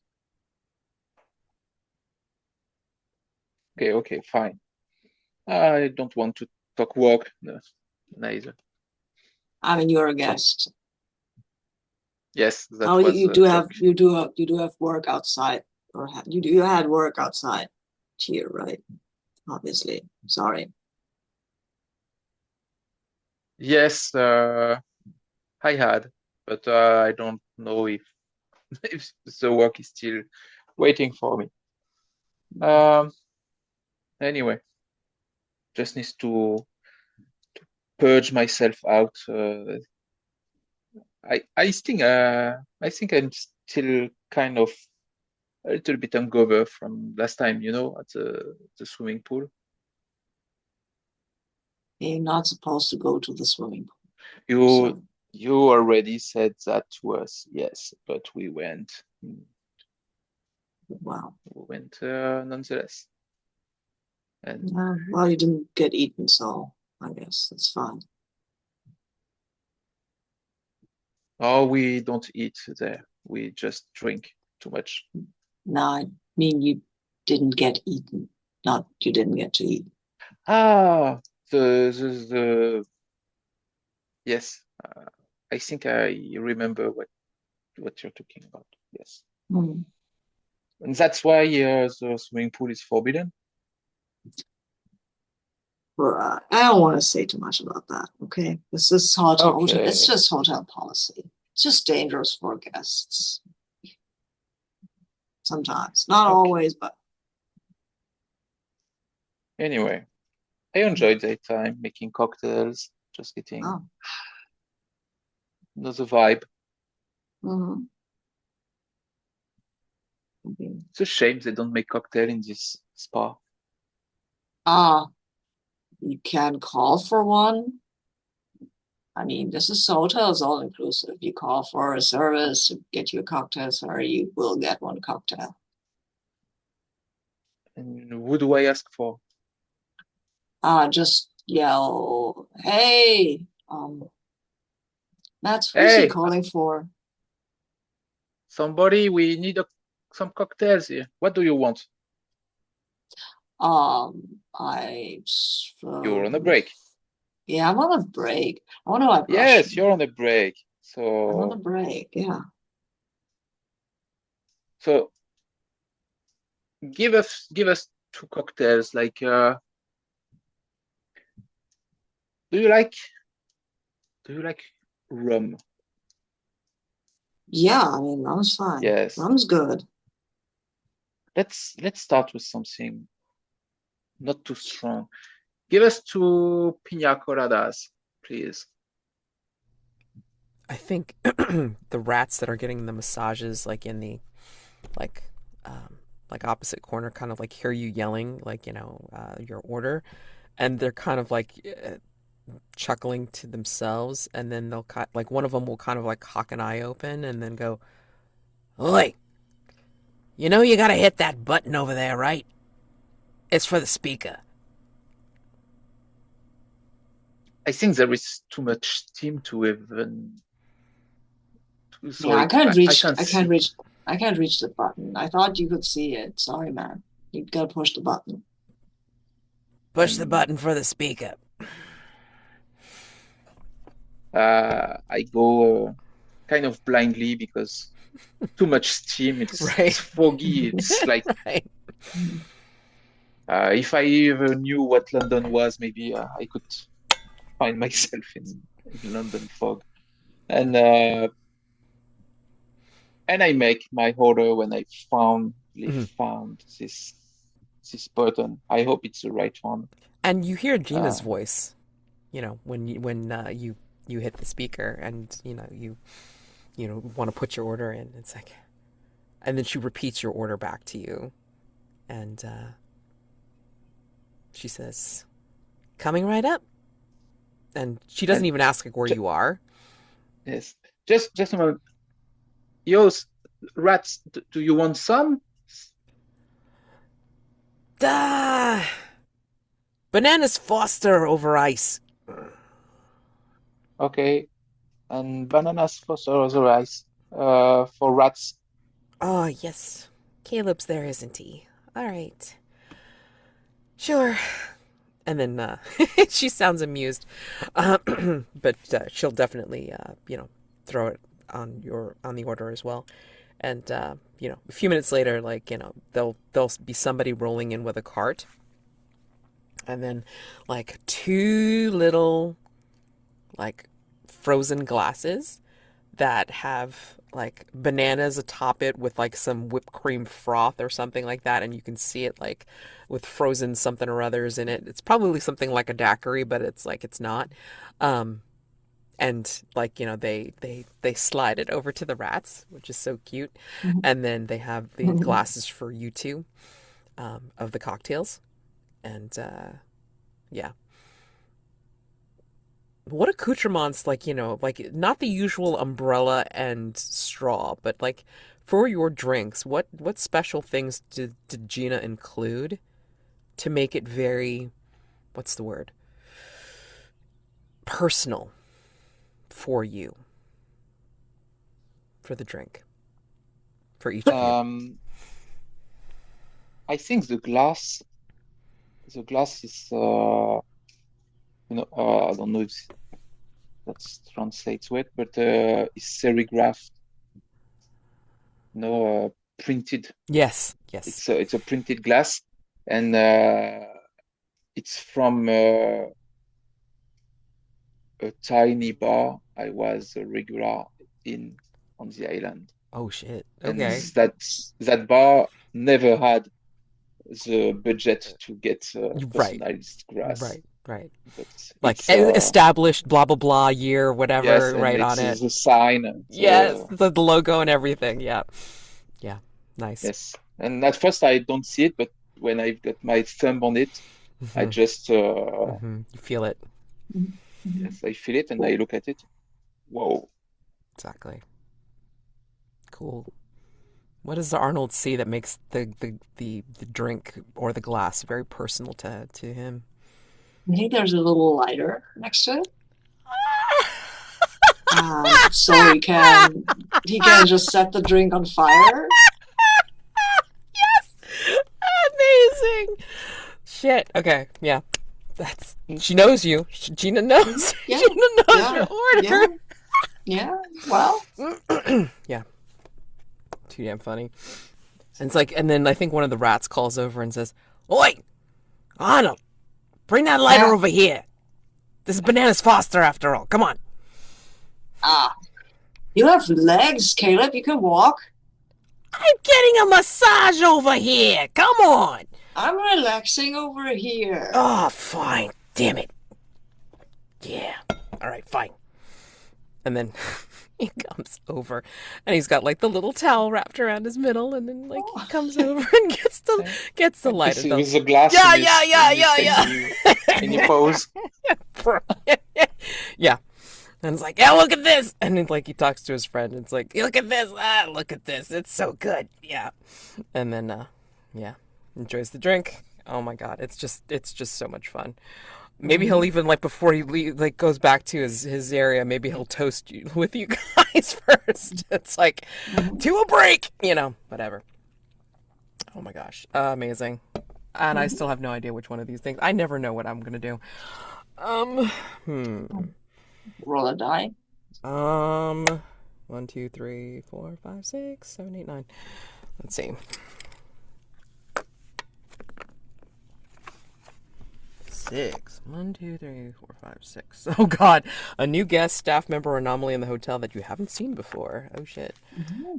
Speaker 2: okay, fine. I don't want to talk work, no, neither.
Speaker 3: I mean, you're a
Speaker 2: So
Speaker 3: guest.
Speaker 2: yes,
Speaker 3: Oh,
Speaker 2: that was
Speaker 3: you
Speaker 2: a
Speaker 3: do
Speaker 2: joke.
Speaker 3: you do have work outside, or you had work outside here, right? obviously. Sorry.
Speaker 2: Yes, I had, but I don't know if if the work is still waiting for me. Um, anyway, just needs to purge myself out. I think I'm still kind of a little bit hungover from last time, at the swimming pool.
Speaker 3: You're not supposed to go to the swimming pool.
Speaker 2: You
Speaker 3: So,
Speaker 2: you already said that to us, yes, but we went.
Speaker 3: wow.
Speaker 2: We went nonetheless. And
Speaker 3: Well, you didn't get eaten, so I guess that's fine.
Speaker 2: oh, we don't eat there. We just drink too much.
Speaker 3: No, I mean you didn't get eaten, not you didn't get to eat.
Speaker 2: Ah, the yes. I think I remember what you're talking about. Yes.
Speaker 3: Hmm.
Speaker 2: And that's why the swimming pool is forbidden.
Speaker 3: Well, I don't want to say too much about that, okay? This is hotel. It's
Speaker 2: Okay.
Speaker 3: just hotel policy. It's just dangerous for guests sometimes. Not
Speaker 2: Okay.
Speaker 3: always, but
Speaker 2: Anyway, I enjoyed that time making cocktails, just getting
Speaker 3: oh.
Speaker 2: another vibe.
Speaker 3: Mhm. Okay.
Speaker 2: It's a shame they don't make cocktail in this spa.
Speaker 3: Ah, you can call for one. I mean, this is hotel is all inclusive. You call for a service to get you a cocktail, sorry, you will get one cocktail.
Speaker 2: And who do I ask for?
Speaker 3: Just yell, hey, Matt, who's he
Speaker 2: Hey,
Speaker 3: calling for?
Speaker 2: somebody, we need some cocktails here. What do you want?
Speaker 3: I,
Speaker 2: You're on a break.
Speaker 3: yeah, I'm on a break. I want to like brush.
Speaker 2: Yes, you're on a break.
Speaker 3: I'm on a
Speaker 2: So,
Speaker 3: break. Yeah.
Speaker 2: so give us two cocktails. Like, do you like do you like rum?
Speaker 3: Yeah, I mean, rum's fine.
Speaker 2: Yes.
Speaker 3: Rum's good.
Speaker 2: Let's start with something not too strong. Give us two piña coladas, please.
Speaker 1: I think the rats that are getting the massages, like in the like like opposite corner, kind of like hear you yelling, like your order, and they're kind of like chuckling to themselves, and then they'll like one of them will kind of like cock an eye open and then go, "Oi, you gotta hit that button over there, right? It's for the speaker."
Speaker 2: I think there is too much steam to even,
Speaker 3: Yeah,
Speaker 2: so I can't see.
Speaker 3: I can't reach the button. I thought you could see it. Sorry, man. You gotta push the button.
Speaker 1: Push the
Speaker 2: And
Speaker 1: button for the speaker.
Speaker 2: I go kind of blindly because too much steam. It's
Speaker 1: Right.
Speaker 2: foggy. It's like
Speaker 1: Right.
Speaker 2: if I ever knew what London was, maybe I could find myself in London fog. And and I make my order when I finally
Speaker 1: Mhm.
Speaker 2: found this button. I hope it's the right one.
Speaker 1: And you hear Gina's
Speaker 2: Uh,
Speaker 1: voice, when you hit the speaker, and you want to put your order in. It's like, and then she repeats your order back to you, and she says, "Coming right up." And she doesn't
Speaker 2: and
Speaker 1: even ask like where
Speaker 2: ju-
Speaker 1: you are.
Speaker 2: yes, just a moment. Yo, rats, do you want some?
Speaker 1: Ah, bananas Foster over ice.
Speaker 2: Okay, and bananas for the rice. For rats.
Speaker 1: Oh yes, Caleb's there, isn't he? All right, sure. And then she sounds amused, but she'll definitely throw it on the order as well. And a few minutes later, like there'll be somebody rolling in with a cart, And then like two little like frozen glasses that have like bananas atop it with like some whipped cream froth or something like that, and you can see it like with frozen something or others in it. It's probably something like a daiquiri, but it's like it's not. Um, and like they slide it over to the rats, which is so cute. And then they have the glasses for you two, of the cocktails, and yeah. What accoutrements, like, like not the usual umbrella and straw, but like for your drinks, what special things did Gina include to make it very, what's the word? Personal for you, for the drink, for each of you.
Speaker 2: I think the glass is I don't know if that translates to it, but it's serigraphed, printed.
Speaker 1: Yes, yes.
Speaker 2: It's a printed glass, and it's from a tiny bar I was a regular in on the island,
Speaker 1: Oh shit.
Speaker 2: and
Speaker 1: Okay.
Speaker 2: that bar never had the budget to get
Speaker 1: Right,
Speaker 2: personalized grass,
Speaker 1: right, right.
Speaker 2: but
Speaker 1: Like
Speaker 2: it's
Speaker 1: established blah blah blah year,
Speaker 2: yes,
Speaker 1: whatever,
Speaker 2: and
Speaker 1: right
Speaker 2: it's
Speaker 1: on it.
Speaker 2: the sign,
Speaker 1: Yes, the logo and everything. Yeah, yeah. Nice.
Speaker 2: yes. And at first I don't see it, but when I've got my thumb on it, I
Speaker 1: Hmm.
Speaker 2: just
Speaker 1: You feel it.
Speaker 2: yes, I feel it and I look at it. Whoa.
Speaker 1: Exactly. Cool. What does Arnold see that makes the drink or the glass very personal to him?
Speaker 3: I think there's a little lighter next to it. So he can just set the drink on fire.
Speaker 1: Amazing. Shit. Okay. Yeah. She knows you. Gina knows.
Speaker 3: Yeah,
Speaker 1: Gina knows
Speaker 3: yeah,
Speaker 1: your
Speaker 3: yeah,
Speaker 1: order.
Speaker 3: yeah. Well,
Speaker 1: Yeah. Too damn funny. And it's like, and then I think one of the rats calls over and says, "Oi, Arnold, bring that lighter
Speaker 3: yeah.
Speaker 1: over here. This is Bananas Foster after all. Come on."
Speaker 3: Ah, you have legs, Caleb. You can walk.
Speaker 1: I'm getting a massage over here. Come on.
Speaker 3: I'm relaxing over here.
Speaker 1: Oh, fine. Damn it. Yeah. All right, fine. And then he comes over and he's got like the little towel wrapped around his middle, and then like he comes over and gets the lighter.
Speaker 2: With the glass
Speaker 1: Yeah,
Speaker 2: in
Speaker 1: yeah,
Speaker 2: his
Speaker 1: yeah,
Speaker 2: in his
Speaker 1: yeah,
Speaker 2: tiny tiny paws.
Speaker 1: yeah. Yeah. And it's like, yeah, look at this. And then like he talks to his friend and it's like, look at this. Look at this. It's so good. Yeah. And then yeah, enjoys the drink. Oh my god, it's just so much fun. Maybe he'll even like before like goes back to his area, maybe he'll toast you with you guys first. It's like to a break, whatever. Oh my gosh, amazing. And I still have no idea which one of these things. I never know what I'm gonna do. Hmm.
Speaker 3: Roll a die.
Speaker 1: 1, 2, 3, 4, 5, 6, 7, 8, 9. Let's see. 6. 1, 2, 3, 4, 5, 6. Oh God, a new guest, staff member, Anomaly in the hotel that you haven't seen before. Oh shit.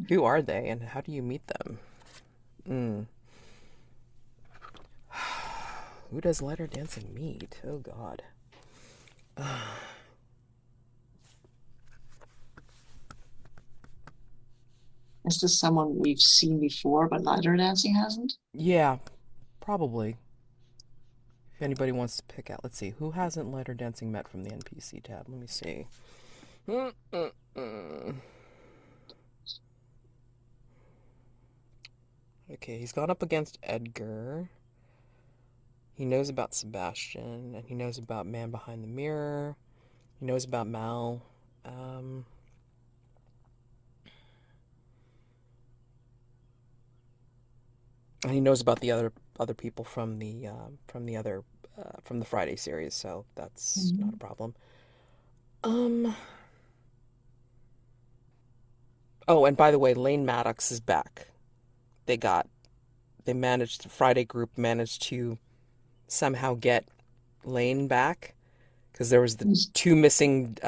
Speaker 1: Who are they, and how do you meet them? Who does Lyterdansing meet? Oh God.
Speaker 3: Is this someone we've seen before, but Lyterdansing hasn't?
Speaker 1: Yeah, probably. If anybody wants to pick out, let's see, who hasn't Lyterdansing met from the NPC tab? Let me see. Okay, he's gone up against Edgar. He knows about Sebastian, and he knows about Man Behind the Mirror. He knows about Mal. And he knows about the other people from the from the Friday series, so that's not a problem. Oh, and by the way, Lane Maddox is back. The Friday group managed to somehow get lane back because there was the two missing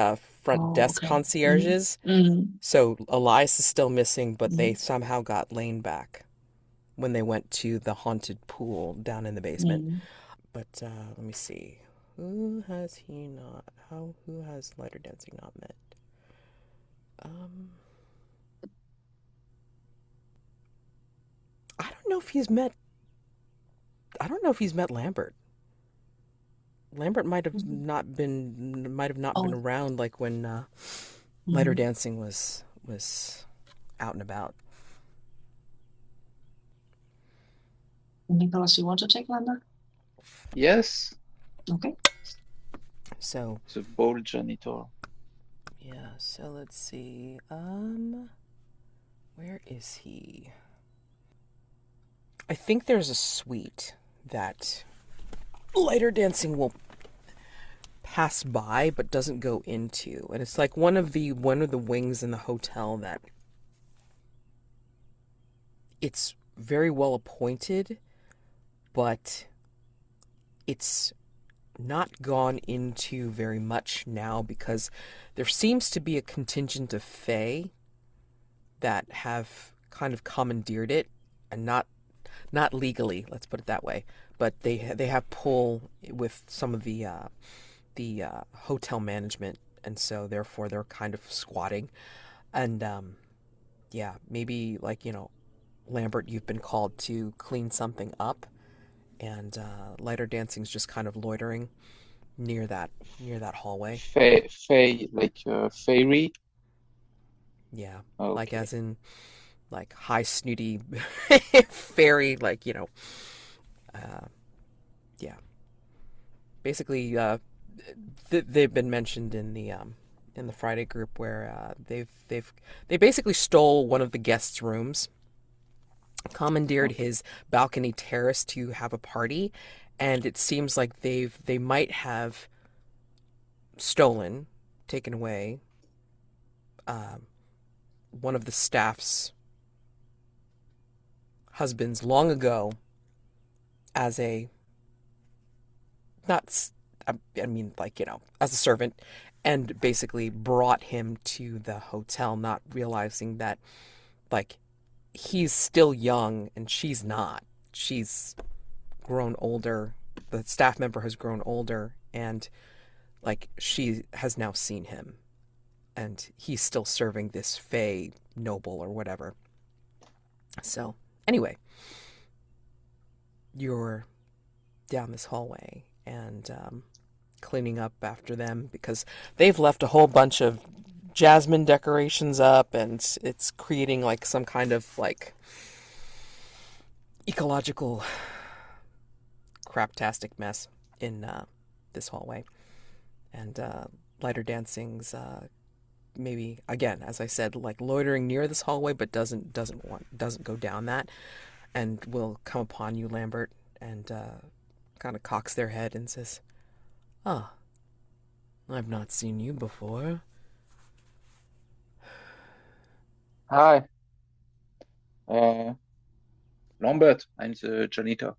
Speaker 1: front
Speaker 3: Oh,
Speaker 1: desk
Speaker 3: okay. Mm-hmm.
Speaker 1: concierges.
Speaker 3: Mm-hmm.
Speaker 1: So Elias is still missing, but they
Speaker 3: Mm-hmm.
Speaker 1: somehow got Lane back when they went to the haunted pool down in the basement.
Speaker 3: Mm-hmm.
Speaker 1: But let me see. Who has he not? Who has Lyterdansing not met? Um, I don't know if he's met. I don't know if he's met Lambert. Lambert might have not been
Speaker 3: Oh,
Speaker 1: around like when
Speaker 3: mm-hmm.
Speaker 1: Lyterdansing was out and about.
Speaker 3: Nicolas, you want to take Lambert?
Speaker 2: Yes,
Speaker 3: Okay.
Speaker 1: So
Speaker 2: the bold janitor.
Speaker 1: yeah. So let's see. Where is he? I think there's a suite that Lyterdansing will pass by but doesn't go into, and it's like one of the wings in the hotel that it's very well appointed, but it's not gone into very much now because there seems to be a contingent of Fae that have kind of commandeered it, and not legally, let's put it that way, but they have pull with some of the hotel management, and so therefore they're kind of squatting. And yeah, maybe like Lambert, you've been called to clean something up, and Lyterdansing's just kind of loitering near that hallway.
Speaker 2: Like fairy.
Speaker 1: Yeah, like
Speaker 2: Okay.
Speaker 1: as in like high snooty fairy, like uh, yeah. Basically, they've been mentioned in the Friday group where they basically stole one of the guests' rooms, commandeered
Speaker 2: Okay.
Speaker 1: his balcony terrace to have a party, and it seems like they might have stolen, taken away one of the staff's husbands long ago as a not I mean like as a servant, and basically brought him to the hotel, not realizing that like he's still young and she's not. She's grown older. The staff member has grown older, and like she has now seen him, and he's still serving this Fey noble or whatever. So anyway, you're down this hallway and cleaning up after them because they've left a whole bunch of jasmine decorations up, and it's creating like some kind of like ecological craptastic mess in this hallway. And Lyterdansing's maybe again, as I said, like loitering near this hallway, but doesn't go down that, and will come upon you, Lambert, and kind of cocks their head and says, "Ah, I've not seen you before.
Speaker 2: Hi, uh, Lambert. I'm the janitor.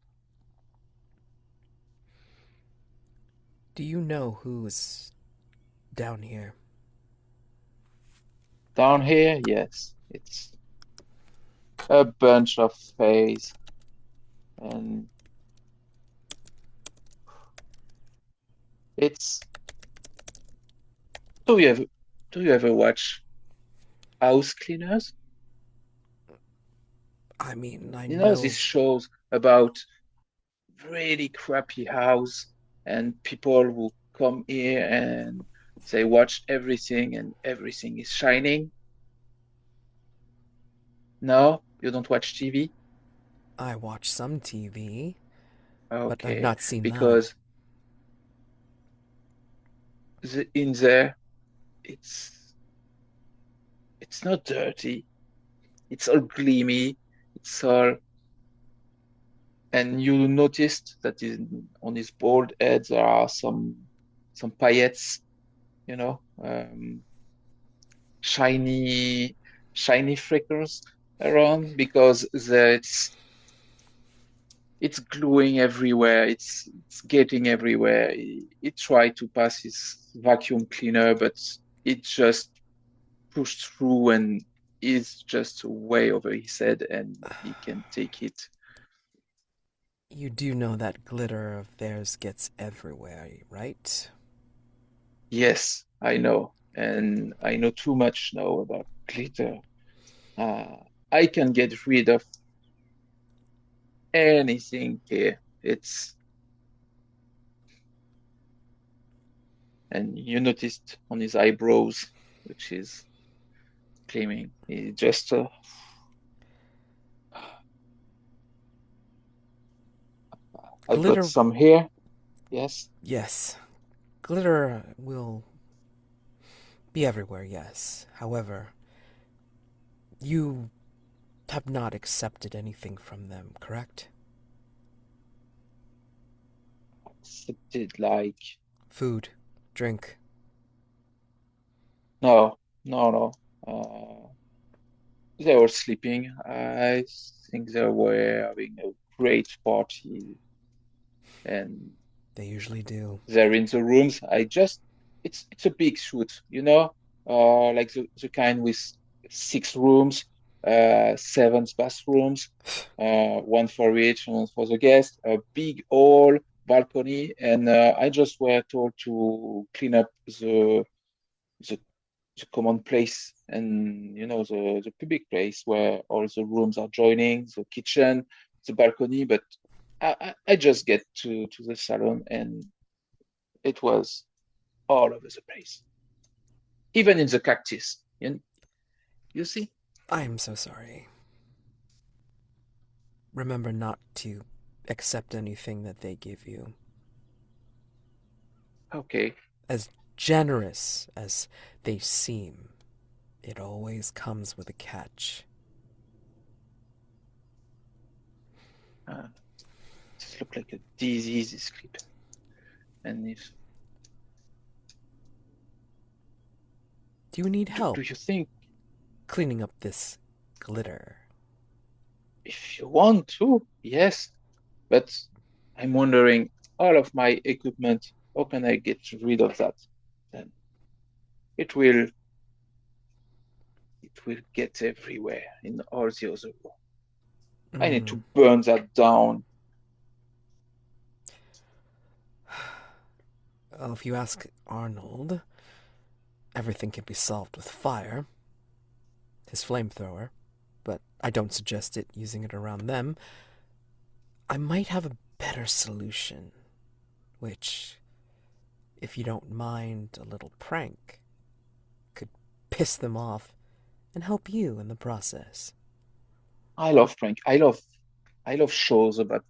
Speaker 1: Do you know who's down here?"
Speaker 2: Down here, yes, it's a bunch of fays, and it's. Do you ever do you ever watch House Cleaners?
Speaker 1: I mean, I
Speaker 2: You know these
Speaker 1: know.
Speaker 2: shows about really crappy house and people who come here and they watch everything and everything is shining. No, you don't watch TV?
Speaker 1: I watch some TV, but I've
Speaker 2: Okay,
Speaker 1: not seen that.
Speaker 2: because in there it's it's not dirty. It's all gleamy. It's all, and you noticed that on his bald head there are some paillettes, you know, shiny shiny flickers around because that's it's gluing everywhere. It's getting everywhere. He tried to pass his vacuum cleaner, but it just pushed through and is just way over his head, and he can take it.
Speaker 1: You do know that glitter of theirs gets everywhere, right?
Speaker 2: Yes, I know, and I know too much now about glitter. Uh, I can get rid of anything here. It's and you noticed on his eyebrows, which is claiming he just I've got
Speaker 1: Glitter,
Speaker 2: some here. Yes.
Speaker 1: yes. Glitter will be everywhere, yes. However, you have not accepted anything from them, correct?
Speaker 2: Accepted like
Speaker 1: Food, drink.
Speaker 2: no, no, no. They were sleeping. I think they were having a great party, and
Speaker 1: They usually do.
Speaker 2: they're in the rooms. It's a big suite, like the kind with 6 rooms, 7 bathrooms, one for each, one for the guest, a big hall, balcony, and I just were told to clean up the the common place and the public place where all the rooms are joining, the kitchen, the balcony, but I just get to the salon and it was all over the place, even in the cactus. You see?
Speaker 1: I am so sorry. Remember not to accept anything that they give you.
Speaker 2: Okay.
Speaker 1: As generous as they seem, it always comes with a catch.
Speaker 2: Uh, this look like a disease, this clip. And if
Speaker 1: Do you need help
Speaker 2: do you think
Speaker 1: cleaning up this glitter?
Speaker 2: if you want to, yes, but I'm wondering all of my equipment, how can I get rid of that? Then it will it will get everywhere in all the other room. I need
Speaker 1: Mm.
Speaker 2: to burn that down.
Speaker 1: Well, if you ask Arnold, everything can be solved with fire, his flamethrower, but I don't suggest using it around them. I might have a better solution, which, if you don't mind a little prank, could piss them off and help you in the process.
Speaker 2: I love prank. I love shows about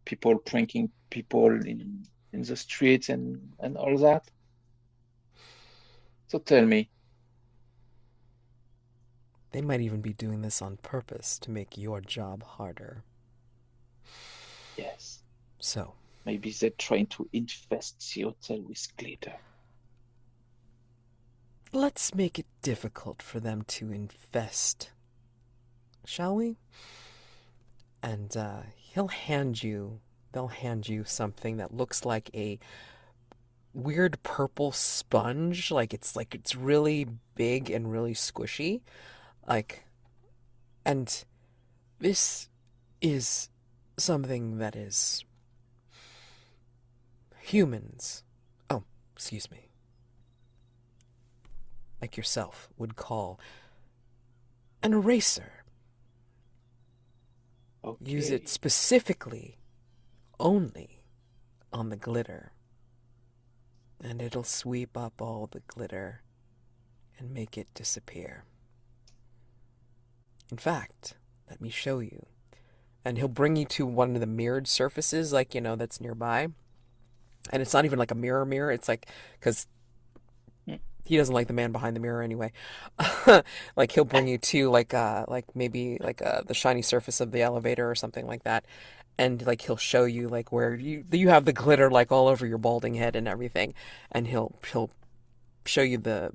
Speaker 2: people pranking people in the streets and all that. So tell me,
Speaker 1: They might even be doing this on purpose to make your job harder.
Speaker 2: yes,
Speaker 1: So,
Speaker 2: maybe they're trying to infest the hotel with glitter.
Speaker 1: let's make it difficult for them to infest, shall we? And they'll hand you something that looks like a weird purple sponge. Like it's really big and really squishy. Like, and this is something that is humans. Oh, excuse me. Like yourself would call an eraser. Use it
Speaker 2: Okay.
Speaker 1: specifically only on the glitter, and it'll sweep up all the glitter and make it disappear. In fact, let me show you. And he'll bring you to one of the mirrored surfaces, like, that's nearby. And it's not even like a mirror. It's like, because
Speaker 2: Hmm.
Speaker 1: he doesn't like the man behind the mirror anyway. Like he'll bring you to like maybe like the shiny surface of the elevator or something like that, and like he'll show you like where you have the glitter like all over your balding head and everything, and he'll show you the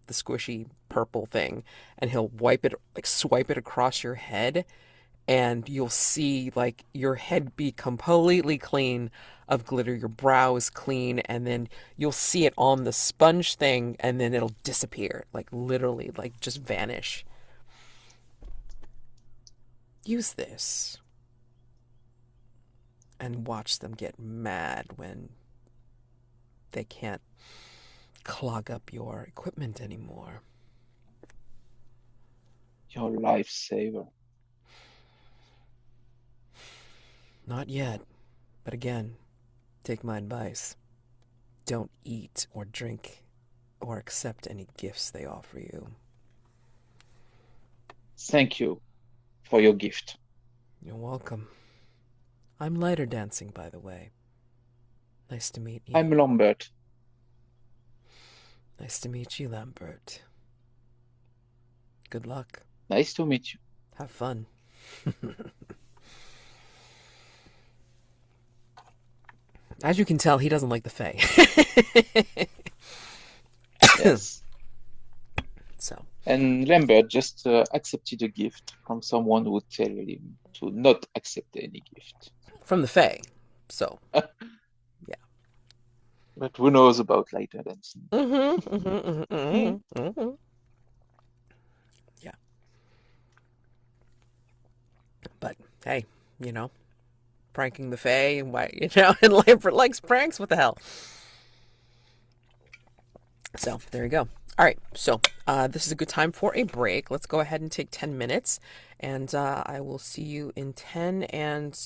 Speaker 1: squishy purple thing, and he'll wipe it like swipe it across your head, and you'll see like your head be completely clean of glitter, your brow is clean, and then you'll see it on the sponge thing, and then it'll disappear, like literally, like just vanish. Use this and watch them get mad when they can't clog up your equipment anymore.
Speaker 2: Your lifesaver.
Speaker 1: Not yet, but again, take my advice. Don't eat or drink or accept any gifts they offer you.
Speaker 2: Thank you for your gift.
Speaker 1: You're welcome. I'm Lyterdansing, by the way. Nice to meet you.
Speaker 2: I'm Lambert.
Speaker 1: Nice to meet you, Lambert. Good luck.
Speaker 2: Nice to meet you.
Speaker 1: Have fun. As you can tell, he doesn't like the Fae.
Speaker 2: Yes.
Speaker 1: So.
Speaker 2: And Lambert just accepted a gift from someone who tell him to not accept any gift.
Speaker 1: From the Fae. So. Yeah.
Speaker 2: But who knows about Lyterdansing?
Speaker 1: Yeah. But hey, you know, pranking the Fae, why, you know, and Lambert likes pranks. What the hell? So there you go. All right, so this is a good time for a break. Let's go ahead and take 10 minutes, and I will see you in 10, and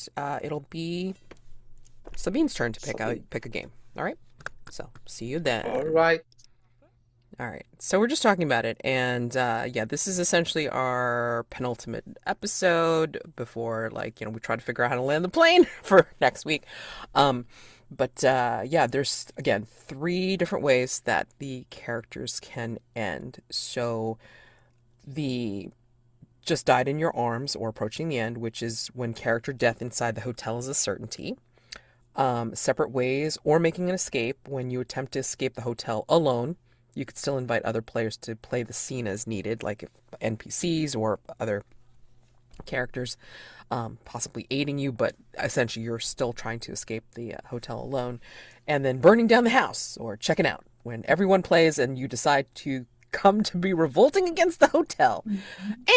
Speaker 1: it'll be Sabine's turn to pick a game. All right, so see you then.
Speaker 2: All right.
Speaker 1: All right, so we're just talking about it, and yeah, this is essentially our penultimate episode before, like, you know, we try to figure out how to land the plane for next week. But yeah, there's, again, 3 different ways that the characters can end. So the just died in your arms or approaching the end, which is when character death inside the hotel is a certainty. Separate ways or making an escape when you attempt to escape the hotel alone. You could still invite other players to play the scene as needed, like if NPCs or other characters possibly aiding you, but essentially you're still trying to escape the hotel alone. And then burning down the house or checking out when everyone plays and you decide to come to be revolting against the hotel.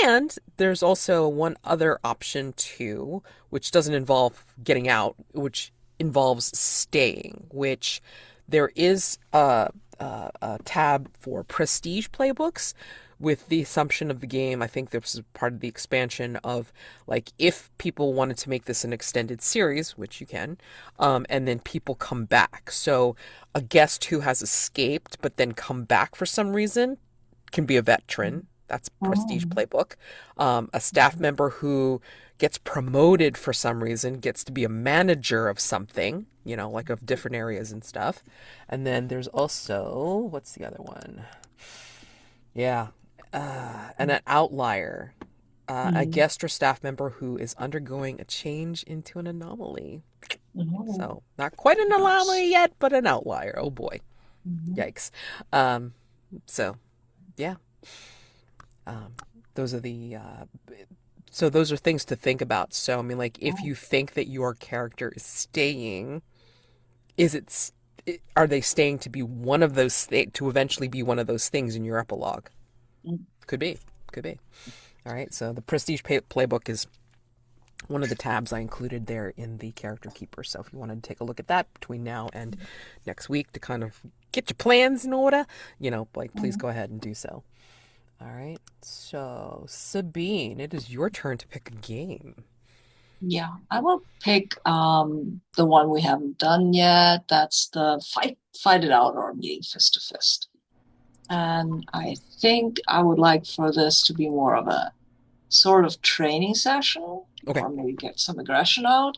Speaker 1: And there's also one other option too, which doesn't involve getting out, which involves staying, which there is a tab for prestige playbooks, with the assumption of the game. I think this is part of the expansion of, like, if people wanted to make this an extended series, which you can, and then people come back. So a guest who has escaped but then come back for some reason can be a veteran. That's prestige playbook. A staff member who gets promoted for some reason gets to be a manager of something, you know, like of different areas and stuff. And then there's also, what's the other one? Yeah. And an outlier, a guest or staff member who is undergoing a change into an anomaly. So not quite an anomaly yet, but an outlier. Oh boy. Yikes. So yeah. Those are the so those are things to think about. So I mean, like, if you think that your character is staying, are they staying to be one of those to eventually be one of those things in your epilogue? Could be. All right, so the prestige playbook is one of the tabs I included there in the character keeper. So if you wanted to take a look at that between now and next week to kind of get your plans in order, you know, like, please go ahead and do so. All right, so Sabine, it is your turn to pick a game.
Speaker 3: Yeah, I will pick the one we haven't done yet. That's the fight it out or meeting fist to fist. And I think I would like for this to be more of a sort of training session,
Speaker 1: Okay.
Speaker 3: or maybe get some aggression out.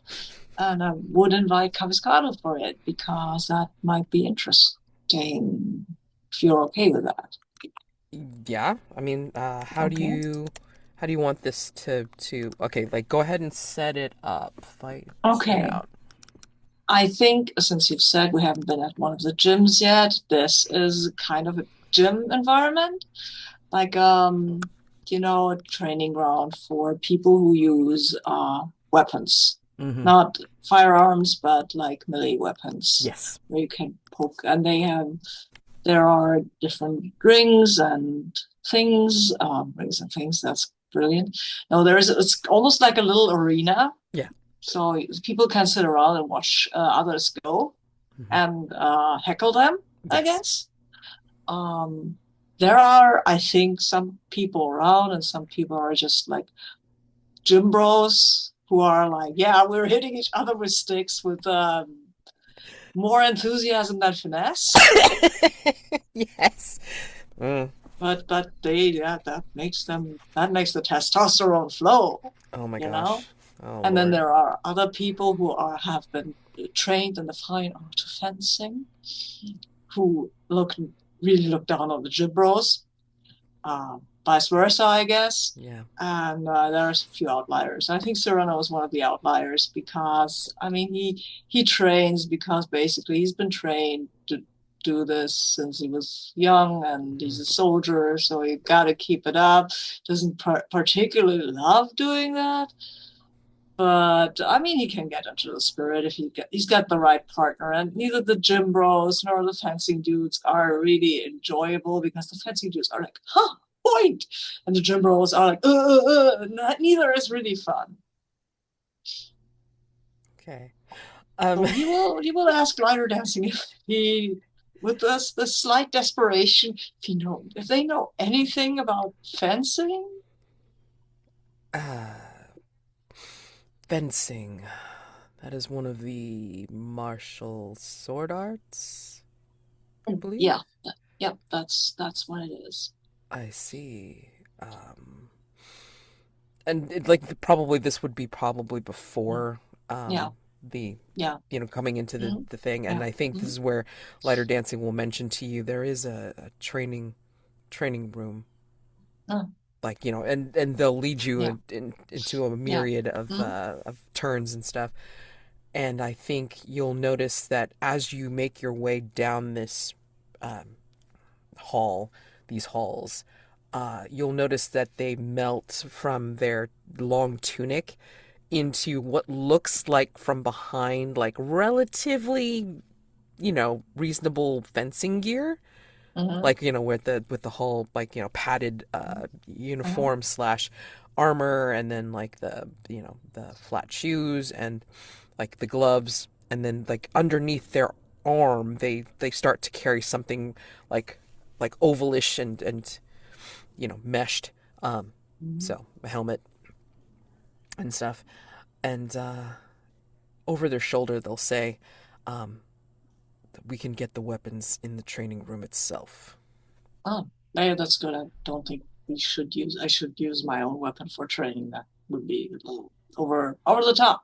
Speaker 3: And I would invite Caviscado for it because that might be interesting if you're okay with that.
Speaker 1: Yeah, I mean, how do you want this to okay, like, go ahead and set it up. Fight it out.
Speaker 3: I think since you've said we haven't been at one of the gyms yet, this is kind of a gym environment. Like a training ground for people who use weapons,
Speaker 1: Mm-hmm.
Speaker 3: not firearms, but like melee weapons,
Speaker 1: Yes.
Speaker 3: where you can poke. And there are different rings and things, That's brilliant. No, it's almost like a little arena.
Speaker 1: Yeah.
Speaker 3: So people can sit around and watch others go
Speaker 1: Mm-hmm.
Speaker 3: and heckle them, I
Speaker 1: Yes.
Speaker 3: guess. Um, there are, I think, some people around, and some people are just like gym bros who are like, yeah, we're hitting each other with sticks with more enthusiasm than finesse.
Speaker 1: Yes. Mm.
Speaker 3: But that makes the testosterone flow,
Speaker 1: Oh my
Speaker 3: you know.
Speaker 1: gosh. Oh
Speaker 3: And then
Speaker 1: Lord.
Speaker 3: there are other people who have been trained in the fine art of fencing, who really look down on the gym bros, vice versa, I guess.
Speaker 1: Yeah.
Speaker 3: And there's a few outliers. I think Sirano is one of the outliers because, I mean, he trains because basically he's been trained to do this since he was young, and he's a soldier, so you got to keep it up. Doesn't particularly love doing that, but I mean, he can get into the spirit if he's got the right partner. And neither the gym bros nor the fencing dudes are really enjoyable, because the fencing dudes are like, huh, point, and the gym bros are like, neither is really fun.
Speaker 1: Okay.
Speaker 3: So he will ask Lyterdansing if he, with the slight desperation, if they know anything about fencing.
Speaker 1: uh, Fencing. That is one of the martial sword arts, I believe.
Speaker 3: Yeah, yep, that's what it is.
Speaker 1: I see. And like probably this would be probably before
Speaker 3: Yeah,
Speaker 1: the
Speaker 3: yeah,
Speaker 1: coming into
Speaker 3: mm-hmm,
Speaker 1: the thing, and
Speaker 3: yeah.
Speaker 1: I think this
Speaker 3: Mm-hmm.
Speaker 1: is where Lyterdansing will mention to you there is a training room,
Speaker 3: Oh,
Speaker 1: like and they'll lead you
Speaker 3: yeah,
Speaker 1: into a
Speaker 3: yeah.
Speaker 1: myriad
Speaker 3: Mm-hmm.
Speaker 1: of turns and stuff. And I think you'll notice that as you make your way down this um, hall, these halls, you'll notice that they melt from their long tunic into what looks like from behind, like relatively, reasonable fencing gear.
Speaker 3: Mm-hmm.
Speaker 1: Like, with the whole like, padded
Speaker 3: Mm-hmm.
Speaker 1: uniform slash armor, and then like the flat shoes and like the gloves, and then like underneath their arm they start to carry something like ovalish and meshed, um
Speaker 3: Mm-hmm.
Speaker 1: so a helmet and stuff, and over their shoulder they'll say, um we can get the weapons in the training room itself.
Speaker 3: Oh, yeah, that's good. I don't think I should use my own weapon for training. That would be a little over the top.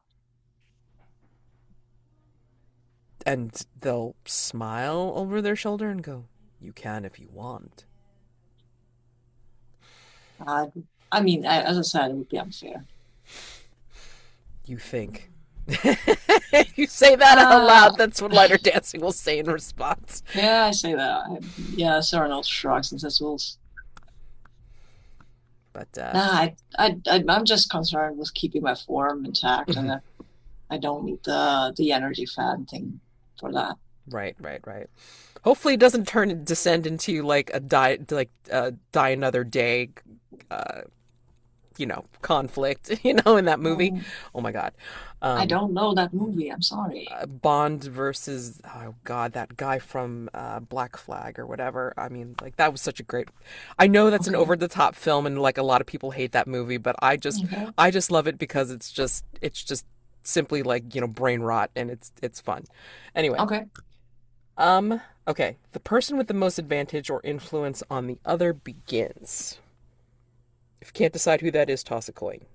Speaker 1: And they'll smile over their shoulder and go, you can if you want.
Speaker 3: I I mean, as I said, it would be unfair.
Speaker 1: You think. You say that out
Speaker 3: Uh,
Speaker 1: loud, that's what Lyterdansing will say in response.
Speaker 3: yeah, I say that. Yeah, Sirano shrugs and says, "Well,
Speaker 1: But
Speaker 3: nah, I'm just concerned with keeping my form intact, and I don't need the energy fan thing for that."
Speaker 1: right, right, right. Hopefully it doesn't descend into like a die another day uh conflict, in that movie.
Speaker 3: Um,
Speaker 1: Oh my god.
Speaker 3: I
Speaker 1: Um
Speaker 3: don't know that movie. I'm sorry.
Speaker 1: Bond versus, oh god, that guy from Black Flag or whatever. I mean, like that was such a great. I know that's an
Speaker 3: Okay.
Speaker 1: over the top film, and like a lot of people hate that movie, but
Speaker 3: Okay.
Speaker 1: I just love it because it's just simply like brain rot, and it's fun. Anyway,
Speaker 3: Okay.
Speaker 1: okay, the person with the most advantage or influence on the other begins. If you can't decide who that is, toss a coin.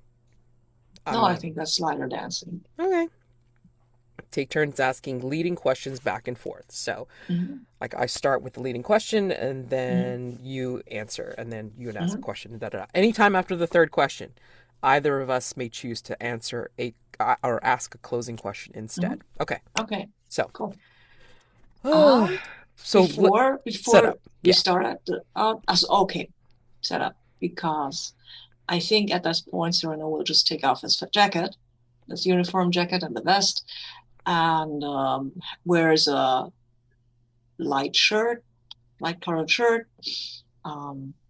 Speaker 1: I'm
Speaker 3: No, I
Speaker 1: gonna.
Speaker 3: think that's Lyterdansing.
Speaker 1: Okay. Take turns asking leading questions back and forth. So,
Speaker 3: Mm-hmm.
Speaker 1: like, I start with the leading question, and
Speaker 3: Mm-hmm.
Speaker 1: then you answer, and then you would ask a
Speaker 3: Mm-hmm.
Speaker 1: question. Da, da, da. Anytime after the third question, either of us may choose to answer or ask a closing question
Speaker 3: Mm-hmm.
Speaker 1: instead. Okay.
Speaker 3: Okay.
Speaker 1: So,
Speaker 3: Cool.
Speaker 1: so
Speaker 3: Before
Speaker 1: set up.
Speaker 3: we
Speaker 1: Yeah.
Speaker 3: start at the okay, set up. because I think at this point Sirano will just take off his jacket, his uniform jacket and the vest, and wears a light shirt, light colored shirt.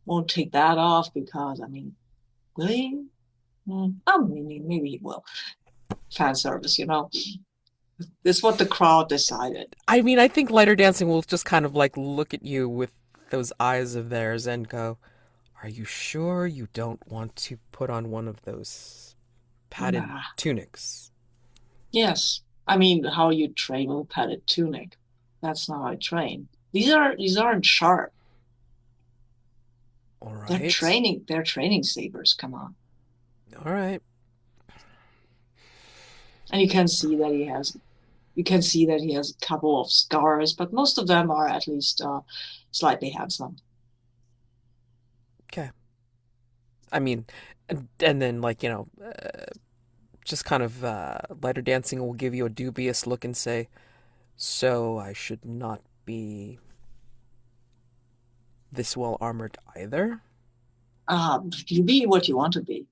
Speaker 3: Won't take that off because I mean, will he? Maybe he will. Fan service, you know. This is what the crowd decided.
Speaker 1: I mean, I think Lyterdansing will just kind of like look at you with those eyes of theirs and go, "Are you sure you don't want to put on one of those padded
Speaker 3: Nah.
Speaker 1: tunics?"
Speaker 3: Yes. I mean, how you train with a padded tunic. That's not how I train. These aren't sharp.
Speaker 1: All
Speaker 3: They're
Speaker 1: right.
Speaker 3: training sabers, come on.
Speaker 1: All right.
Speaker 3: And you can see that he has a couple of scars, but most of them are at least slightly handsome.
Speaker 1: Okay. I mean, and then like, just kind of Lyterdansing will give you a dubious look and say, "So I should not be this well armored either?"
Speaker 3: You be what you want to be.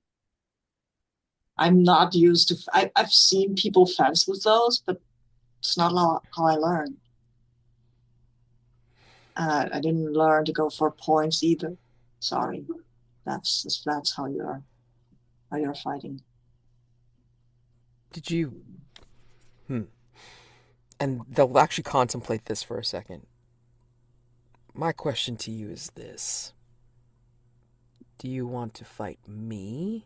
Speaker 3: I'm not used to. I've seen people fence with those, but it's not how I learn. I didn't learn to go for points either. Sorry, that's how you're fighting.
Speaker 1: Did you? Hmm. And they'll actually contemplate this for a second. My question to you is this: do you want to fight me?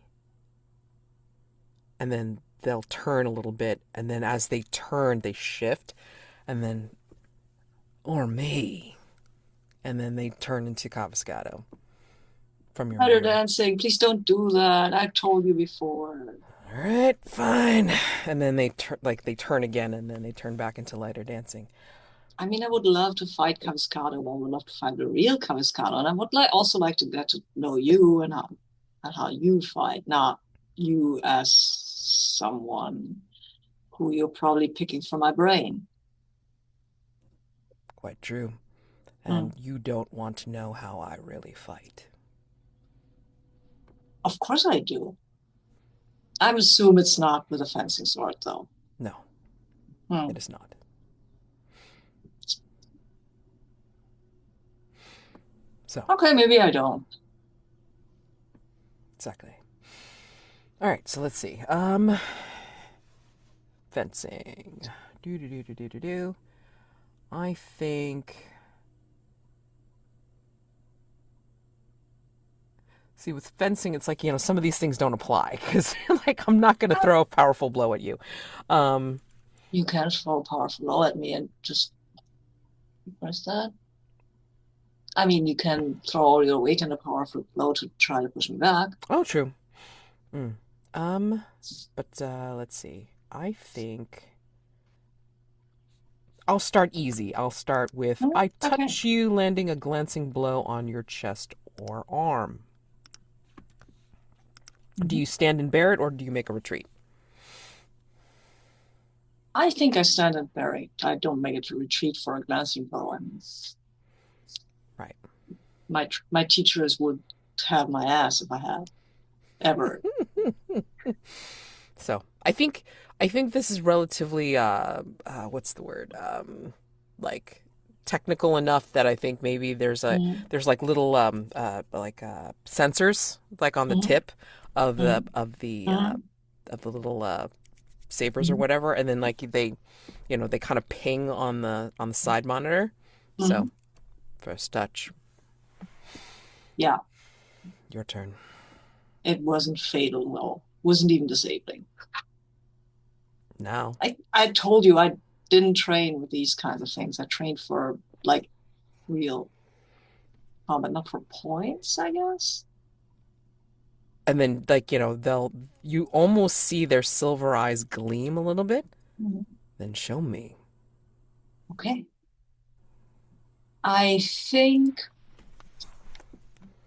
Speaker 1: And then they'll turn a little bit, and then as they turn, they shift, and then, or me. And then they turn into Cavascato from your memory.
Speaker 3: Lyterdansing, please don't do that. I've told you before.
Speaker 1: All right, fine. And then they turn again, and then they turn back into Lyterdansing.
Speaker 3: I mean, I would love to fight Cavascato. I would love to fight the real Cavascato, and I would also like to get to know you and how you fight, not you as someone who you're probably picking from my brain.
Speaker 1: Quite true.
Speaker 3: Hmm.
Speaker 1: And you don't want to know how I really fight.
Speaker 3: Of course I do. I assume it's not with a fencing sword, though.
Speaker 1: No,
Speaker 3: Hmm.
Speaker 1: it is not. So,
Speaker 3: Okay, maybe I don't.
Speaker 1: exactly. All right, so let's see. Fencing. Do do do do do do do. I think. See, with fencing, it's like, some of these things don't apply because, like, I'm not going to throw a powerful blow at you. Um,
Speaker 3: You can throw a powerful blow at me and just press that. I mean, you can throw all your weight in a powerful blow to try to push me back.
Speaker 1: oh, true. Mm. Um, but let's see. I think I'll start easy. I'll start with I
Speaker 3: Okay.
Speaker 1: touch you, landing a glancing blow on your chest or arm. Do
Speaker 3: Mhm.
Speaker 1: you stand and bear it, or do you make a retreat?
Speaker 3: I think I stand and bury. I don't make it to retreat for a glancing blow. I mean,
Speaker 1: Right.
Speaker 3: my teachers would have my ass if I had ever.
Speaker 1: So I think this is relatively what's the word like technical enough that I think maybe
Speaker 3: Mm-hmm.
Speaker 1: there's like little sensors like on the
Speaker 3: Mm-hmm.
Speaker 1: tip of the
Speaker 3: Mm-hmm.
Speaker 1: of the uh,
Speaker 3: Mm-hmm.
Speaker 1: of the little sabers or
Speaker 3: Mm-hmm.
Speaker 1: whatever, and then like they kind of ping on the side monitor. So
Speaker 3: Mm-hmm.
Speaker 1: first touch,
Speaker 3: Yeah,
Speaker 1: your turn.
Speaker 3: it wasn't fatal though. Wasn't even disabling.
Speaker 1: Now.
Speaker 3: I told you I didn't train with these kinds of things. I trained for like real combat, not for points, I guess.
Speaker 1: And then like you almost see their silver eyes gleam a little bit.
Speaker 3: Mhm.
Speaker 1: Then show me.
Speaker 3: Okay. I think,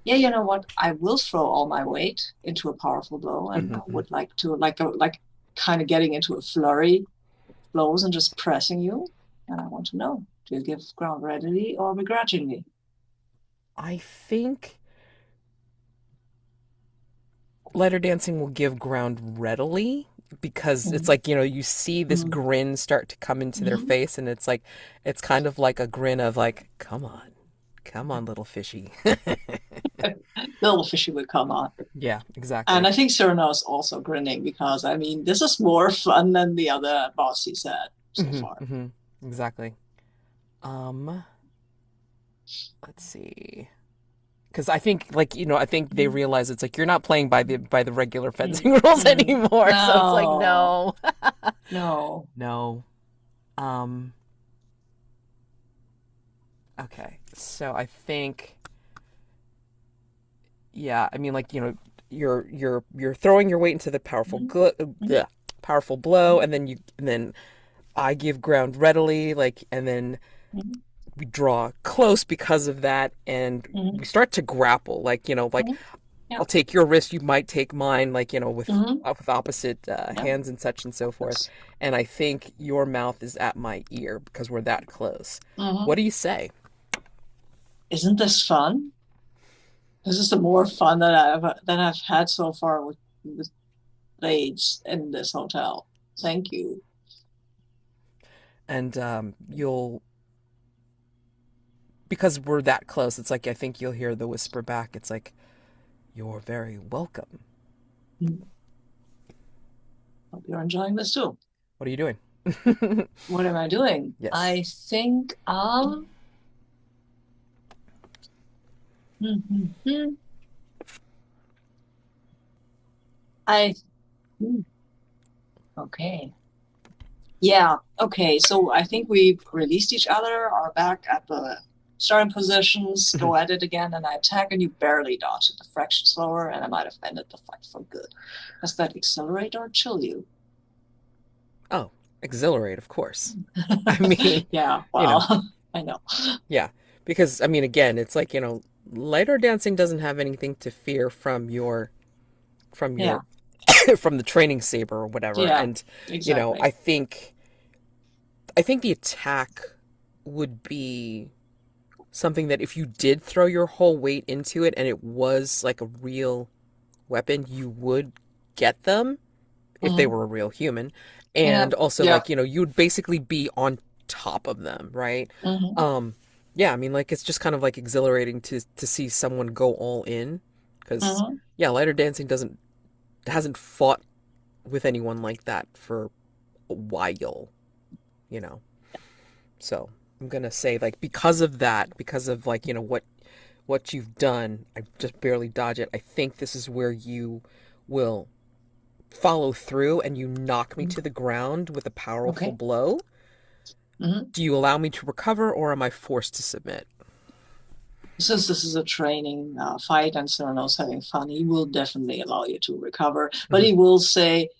Speaker 3: yeah, you know what? I will throw all my weight into a powerful blow, and I
Speaker 1: Mm-hmm.
Speaker 3: would like to like kind of getting into a flurry of blows and just pressing you. And I want to know, do you give ground readily or begrudgingly?
Speaker 1: I think Lyterdansing will give ground readily because it's
Speaker 3: Mhm.
Speaker 1: like, you see this
Speaker 3: Mhm.
Speaker 1: grin start to come into their
Speaker 3: Mhm.
Speaker 1: face, and it's like, it's kind of like a grin of like, come on, little fishy.
Speaker 3: Little fishy would come on.
Speaker 1: Yeah,
Speaker 3: And
Speaker 1: exactly.
Speaker 3: I think Sirano is also grinning because, I mean, this is more fun than the other boss he's had so
Speaker 1: Hmm
Speaker 3: far.
Speaker 1: hmm Exactly. Um, let's see. Because I think, like, I think they
Speaker 3: Mhm.
Speaker 1: realize it's like you're not playing by the regular fencing
Speaker 3: Mhm.
Speaker 1: rules
Speaker 3: Mhm.
Speaker 1: anymore. So it's like,
Speaker 3: No,
Speaker 1: no,
Speaker 3: no.
Speaker 1: no. Um, okay. So I think, yeah. I mean, like, you're throwing your weight into the
Speaker 3: Mhm. Mhm.
Speaker 1: powerful blow, and then I give ground readily, like, and then
Speaker 3: Mhm.
Speaker 1: we draw close because of that, and we
Speaker 3: Mhm.
Speaker 1: start to grapple. Like, like
Speaker 3: Mhm. Yeah.
Speaker 1: I'll take your wrist, you might take mine, like,
Speaker 3: Mhm.
Speaker 1: with opposite
Speaker 3: Yeah.
Speaker 1: hands and such and so forth.
Speaker 3: Yes.
Speaker 1: And I think your mouth is at my ear because we're that close. What
Speaker 3: Mhm.
Speaker 1: do you say?
Speaker 3: Isn't this fun? This is the more fun that I've had so far with blades in this hotel. Thank you.
Speaker 1: And you'll, because we're that close, it's like I think you'll hear the whisper back. It's like, you're very welcome.
Speaker 3: Mm. Hope you're enjoying this too.
Speaker 1: What are you doing?
Speaker 3: What am I doing?
Speaker 1: Yes.
Speaker 3: I think hmm, hmm. I hmm, okay. Yeah, okay. So I think we've released each other, are back at the starting positions,
Speaker 1: Mhm.
Speaker 3: go at it again, and I attack, and you barely dodge it a fraction slower, and I might have ended the fight for good. Does that accelerate or chill you?
Speaker 1: Oh, exhilarate, of course. I mean,
Speaker 3: Yeah,
Speaker 1: you know,
Speaker 3: well, I know.
Speaker 1: yeah. Because, I mean, again, it's like, lighter dancing doesn't have anything to fear from
Speaker 3: Yeah,
Speaker 1: your, from the training saber or whatever.
Speaker 3: yeah,
Speaker 1: And,
Speaker 3: exactly.
Speaker 1: I think the attack would be something that if you did throw your whole weight into it and it was like a real weapon, you would get them if they
Speaker 3: Hmm.
Speaker 1: were a real human.
Speaker 3: Yeah,
Speaker 1: And also,
Speaker 3: yeah.
Speaker 1: like, you'd basically be on top of them, right?
Speaker 3: Hmm.
Speaker 1: Um, yeah, I mean, like, it's just kind of like exhilarating to see someone go all in. Because,
Speaker 3: Hmm.
Speaker 1: yeah, lighter dancing hasn't fought with anyone like that for a while, you know? So I'm gonna say, like, because of that, because of, like, what you've done, I just barely dodge it. I think this is where you will follow through and you knock me to the ground with a powerful
Speaker 3: Okay.
Speaker 1: blow.
Speaker 3: Hmm.
Speaker 1: Do you allow me to recover or am I forced to submit?
Speaker 3: Since this is a training fight and Cyrano's having fun, he will definitely allow you to recover, but
Speaker 1: Mhm.
Speaker 3: he will say,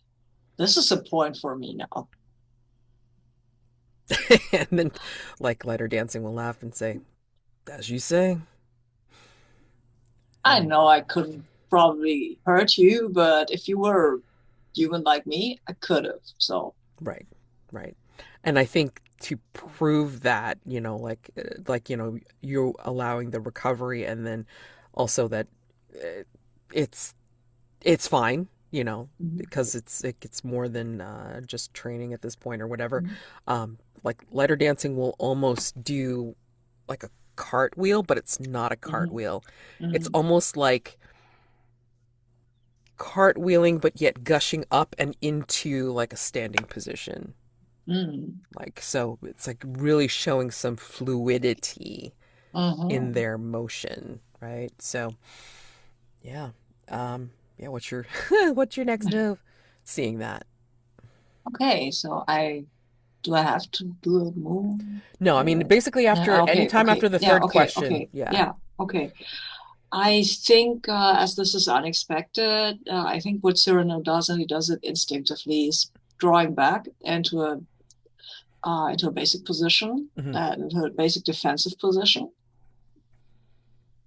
Speaker 3: "This is a point for me now."
Speaker 1: And then, like, lighter dancing will laugh and say, as you say.
Speaker 3: I
Speaker 1: And
Speaker 3: know I couldn't probably hurt you, but if you were human like me, I could have. So,
Speaker 1: right, right. And I think to prove that, you're allowing the recovery, and then also that uh, it's it's fine,
Speaker 3: mhm,
Speaker 1: because it's more than just training at this point or whatever.
Speaker 3: mhm,
Speaker 1: Like, lighter dancing will almost do like a cartwheel, but it's not a
Speaker 3: mhm,
Speaker 1: cartwheel. It's
Speaker 3: mhm,
Speaker 1: almost like cartwheeling, but yet gushing up and into like a standing position.
Speaker 3: mhm,
Speaker 1: Like, so it's like really showing some fluidity in
Speaker 3: mhm.
Speaker 1: their motion, right? So, yeah. Yeah, what's your what's your next move? Seeing that.
Speaker 3: Okay, so I have to do a move?
Speaker 1: No, I mean, basically
Speaker 3: No,
Speaker 1: after any
Speaker 3: okay,
Speaker 1: time
Speaker 3: okay,
Speaker 1: after the
Speaker 3: yeah,
Speaker 1: third
Speaker 3: okay,
Speaker 1: question,
Speaker 3: okay,
Speaker 1: yeah.
Speaker 3: yeah, okay. I think as this is unexpected, I think what Cyrano does, and he does it instinctively, is drawing back into a basic position,
Speaker 1: Hmm
Speaker 3: into a basic defensive position.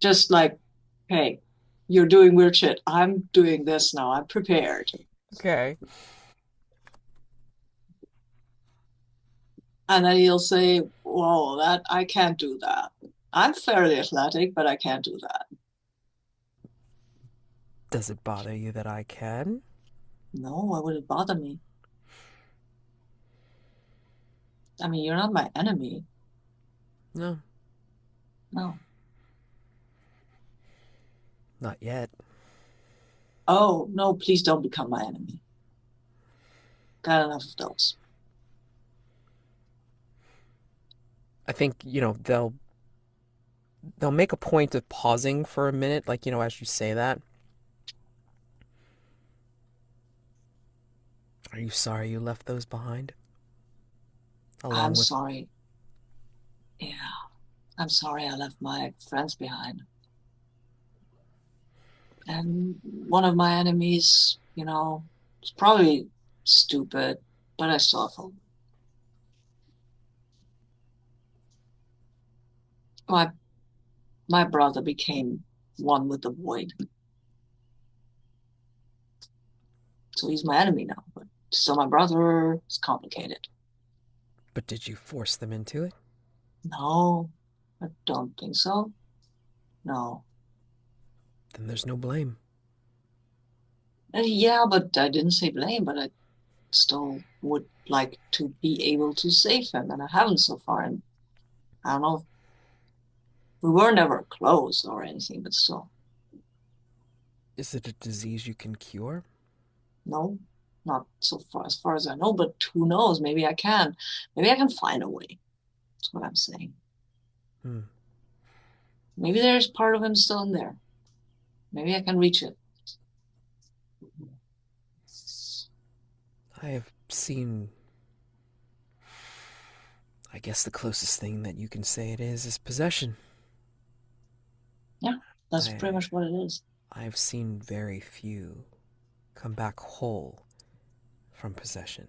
Speaker 3: Just like, hey, you're doing weird shit. I'm doing this now. I'm prepared.
Speaker 1: Okay.
Speaker 3: And then he'll say, whoa, that I can't do that. I'm fairly athletic, but I can't do that.
Speaker 1: Does it bother you that I can?
Speaker 3: No, why would it bother me? I mean, you're not my enemy.
Speaker 1: No,
Speaker 3: No.
Speaker 1: not yet.
Speaker 3: Oh, no, please don't become my enemy. Got enough of those.
Speaker 1: I think, they'll make a point of pausing for a minute, like, as you say that. Are you sorry you left those behind?
Speaker 3: I'm
Speaker 1: Along with.
Speaker 3: sorry. Yeah, I'm sorry I left my friends behind. And one of my enemies, it's probably stupid, but I still feel my my brother became one with the void. So he's my enemy now, but still my brother. It's complicated.
Speaker 1: But did you force them into it?
Speaker 3: No, I don't think so. No.
Speaker 1: Then there's no blame.
Speaker 3: Yeah, but I didn't say blame, but I still would like to be able to save him, and I haven't so far. And I don't know, we were never close or anything, but still,
Speaker 1: Is it a disease you can cure?
Speaker 3: no, not so far as I know. But who knows? Maybe I can. Maybe I can find a way. That's what I'm saying.
Speaker 1: Hmm.
Speaker 3: Maybe there's part of him still in there. Maybe I can reach it.
Speaker 1: I have seen. I guess the closest thing that you can say it is possession.
Speaker 3: Yeah, that's pretty
Speaker 1: I
Speaker 3: much what it is.
Speaker 1: I've seen very few come back whole from possession.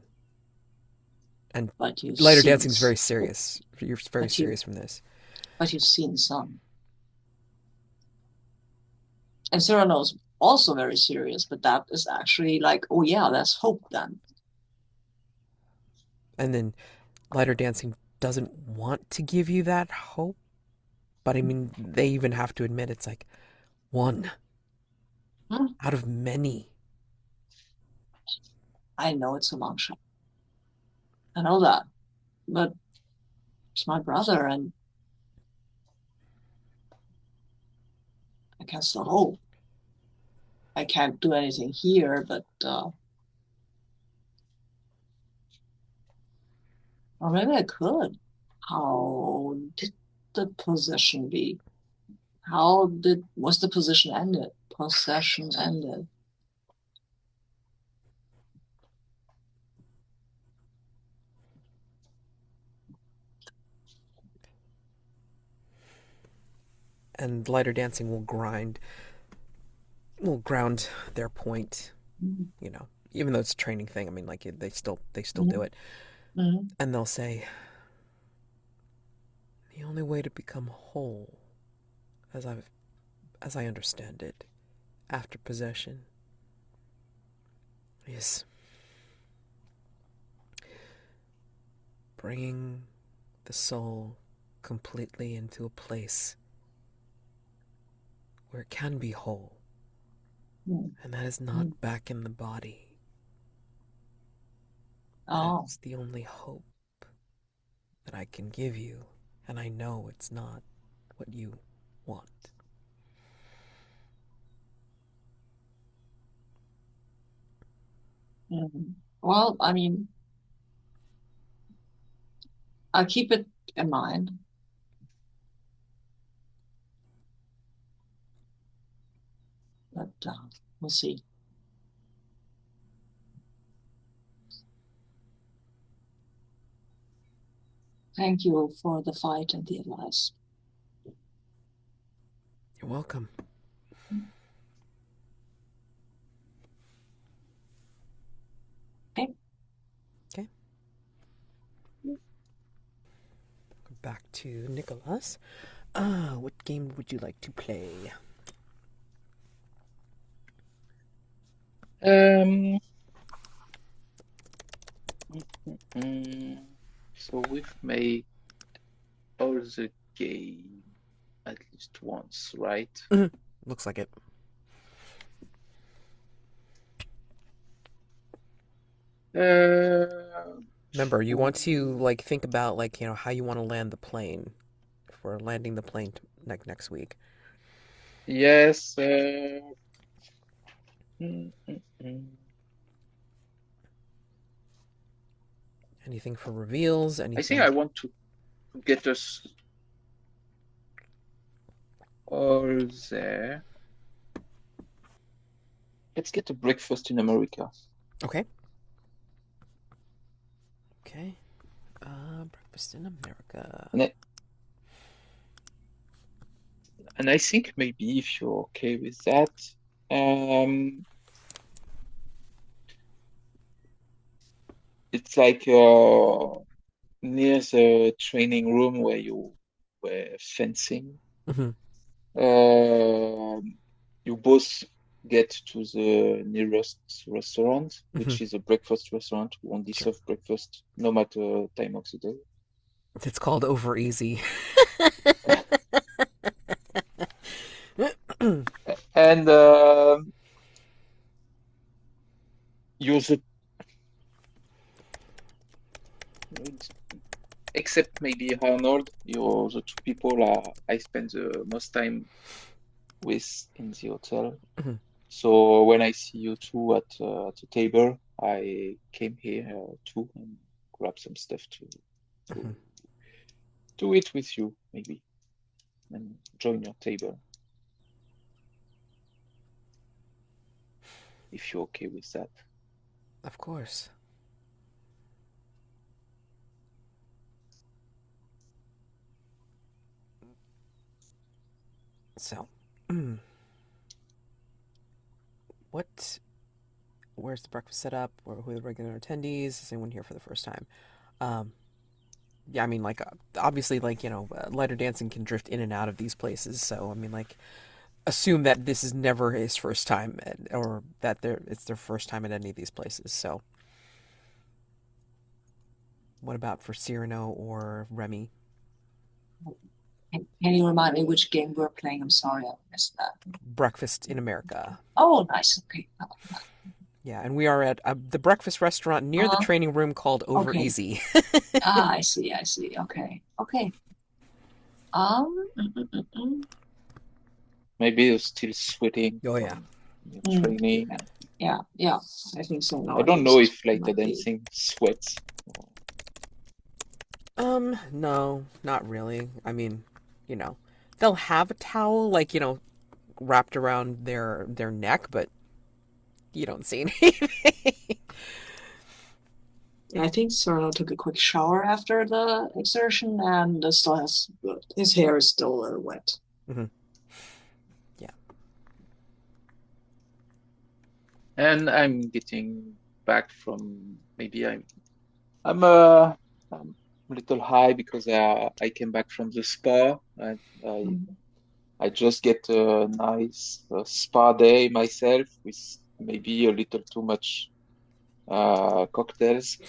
Speaker 1: And
Speaker 3: But you've
Speaker 1: lighter
Speaker 3: seen,
Speaker 1: dancing is very serious. You're very
Speaker 3: but you,
Speaker 1: serious from this.
Speaker 3: but you've seen some. And Sirano is also very serious, but that is actually like, oh yeah, there's hope then.
Speaker 1: And then lighter dancing doesn't want to give you that hope. But I mean, they even have to admit it's like one
Speaker 3: Hmm?
Speaker 1: out of many.
Speaker 3: I know it's a long shot. I know that, but it's my brother, and I can still hope. I can't do anything here, but or maybe I could. How did the possession be? Was the position ended? Possession ended.
Speaker 1: And lighter dancing will ground their point,
Speaker 3: Mm-hmm.
Speaker 1: even though it's a training thing. I mean, like they still do
Speaker 3: Mm-hmm.
Speaker 1: it.
Speaker 3: Mm-hmm.
Speaker 1: And they'll say the only way to become whole, as I understand it, after possession, is bringing the soul completely into a place where it can be whole, and that is
Speaker 3: Mm-hmm.
Speaker 1: not back in the body.
Speaker 3: Oh.
Speaker 1: That's the only hope that I can give you, and I know it's not what you want.
Speaker 3: Mm-hmm. Well, I mean, I'll keep it in mind, but we'll see. Thank you for the fight and the advice.
Speaker 1: You're welcome.
Speaker 3: Okay.
Speaker 1: Okay. Back to Nicolas. What game would you like to play?
Speaker 2: Um, so we've made all the game at least once, right?
Speaker 1: Looks like it.
Speaker 2: Uh,
Speaker 1: Remember, you want to
Speaker 2: phew.
Speaker 1: like think about like, how you want to land the plane for landing the plane next week.
Speaker 2: Yes. Mm, mm, mm.
Speaker 1: Anything for reveals,
Speaker 2: I think
Speaker 1: anything.
Speaker 2: I want to get us all there. Let's get a breakfast in America.
Speaker 1: Okay. Okay. Breakfast in America.
Speaker 2: And I think maybe if you're okay with that, um, it's like near the training room where you were fencing.
Speaker 1: Hmm.
Speaker 2: Um, you both get to the nearest restaurant,
Speaker 1: Hmm.
Speaker 2: which is a breakfast restaurant who only
Speaker 1: Sure.
Speaker 2: serve breakfast no matter time of the day.
Speaker 1: It's called Over Easy.
Speaker 2: And you're the, except maybe Arnold, you're the two people I spend the most time with in the hotel.
Speaker 1: Mhm.
Speaker 2: So when I see you two at the table, I came here too and grab some stuff to
Speaker 1: Mhm.
Speaker 2: to eat with you maybe and join your table if you're okay with that.
Speaker 1: Of course. So, what? Where's the breakfast set up? Or who are the regular attendees? Is anyone here for the first time? Um, yeah, I mean, like, obviously, like, lighter dancing can drift in and out of these places. So, I mean, like, assume that this is never his first time, or that it's their first time at any of these places. So, what about for Cyrano or Remi?
Speaker 3: Can you remind me which game we're playing? I'm sorry, I missed that.
Speaker 1: Breakfast in America.
Speaker 3: Oh, nice. Okay.
Speaker 1: Yeah, and we are at the breakfast restaurant near the
Speaker 3: Uh-huh.
Speaker 1: training room called Over
Speaker 3: Okay.
Speaker 1: Easy.
Speaker 3: Ah, I see. I see. Okay. Okay. Mm, mm, mm, mm.
Speaker 2: Maybe you're still sweating
Speaker 1: Oh yeah.
Speaker 2: from your
Speaker 3: Mm,
Speaker 2: training.
Speaker 3: yeah. Yeah. Yeah. I think so now
Speaker 2: I
Speaker 3: at
Speaker 2: don't know
Speaker 3: least.
Speaker 2: if Lighter
Speaker 3: Might be.
Speaker 2: Dancing sweats.
Speaker 1: No, not really. I mean, you know, they'll have a towel like, wrapped around their neck, but you don't see anything.
Speaker 3: Yeah, I think Sirano took a quick shower after the exertion and still has his hair is still a little wet.
Speaker 1: Hmm. Yeah.
Speaker 2: And I'm getting back from maybe I'm a little high because I came back from the spa and
Speaker 3: Mm.
Speaker 2: I just get a nice spa day myself with maybe a little too much cocktails. And,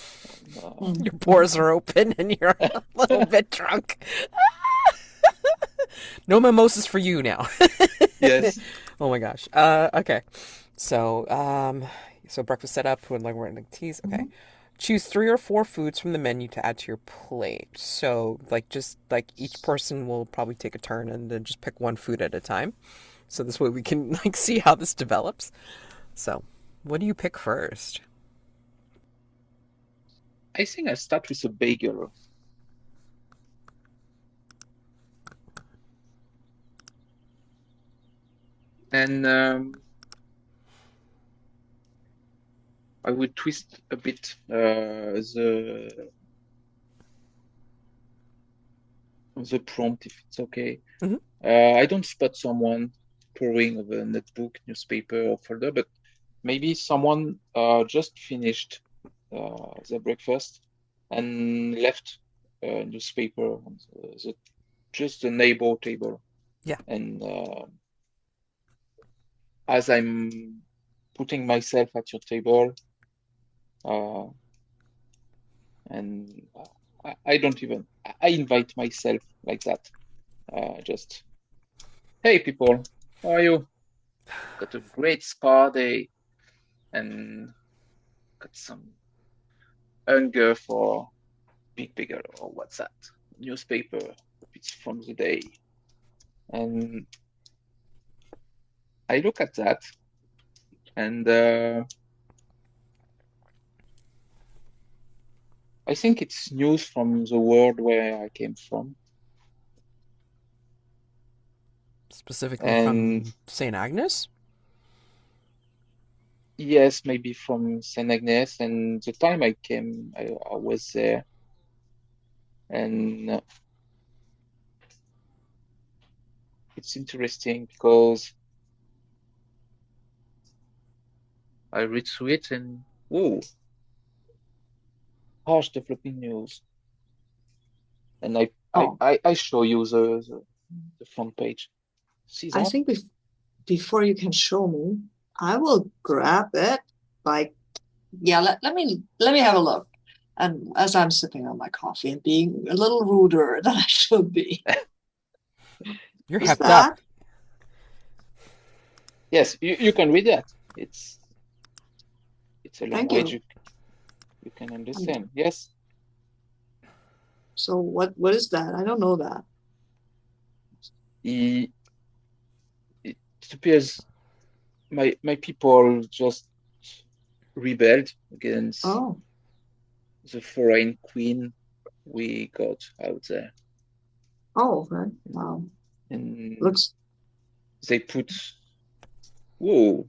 Speaker 3: Mm.
Speaker 1: Your pores are open and you're a little bit drunk. No mimosas for you now.
Speaker 2: yes,
Speaker 1: Oh my gosh. Okay. So, so breakfast set up when like we're in the teas. Okay.
Speaker 3: Mhm.
Speaker 1: Choose 3 or 4 foods from the menu to add to your plate. So, like, just like each person will probably take a turn and then just pick one food at a time. So this way we can like see how this develops. So, what do you pick first?
Speaker 2: I think I start with a bagel. And I will twist a bit the prompt if it's okay.
Speaker 1: Hmm.
Speaker 2: I don't spot someone pouring of a notebook, newspaper, or folder, but maybe someone just finished their breakfast and left a newspaper on just the neighbor table.
Speaker 1: Yeah.
Speaker 2: And as I'm putting myself at your table, uh, and I don't even, I invite myself like that. Just, hey people, how are you? Got a great spa day and got some. hunger for bigger, or what's that? Newspaper. It's from the day. And I look at that, and I think it's news from the world where I came from.
Speaker 1: Specifically
Speaker 2: And
Speaker 1: from St. Agnes?
Speaker 2: yes, maybe from Saint Agnes. And the time I came, I was there. And it's interesting because I read through it and, whoa, harsh developing news. And
Speaker 3: Oh,
Speaker 2: I show you the front page. See
Speaker 3: I
Speaker 2: that?
Speaker 3: think before you can show me, I will grab it. Like, yeah, let me have a look. And as I'm sipping on my coffee and being a little ruder than I should be,
Speaker 1: You're
Speaker 3: is
Speaker 1: hepped up.
Speaker 3: that?
Speaker 2: Yes, you can read that. It's a
Speaker 3: Thank
Speaker 2: language
Speaker 3: you.
Speaker 2: you can
Speaker 3: And
Speaker 2: understand. Yes.
Speaker 3: so what is that? I don't know that.
Speaker 2: It, it appears my people just rebelled against
Speaker 3: Oh,
Speaker 2: the foreign queen we got out there.
Speaker 3: oh, okay.
Speaker 2: And
Speaker 3: Looks
Speaker 2: they put, whoa,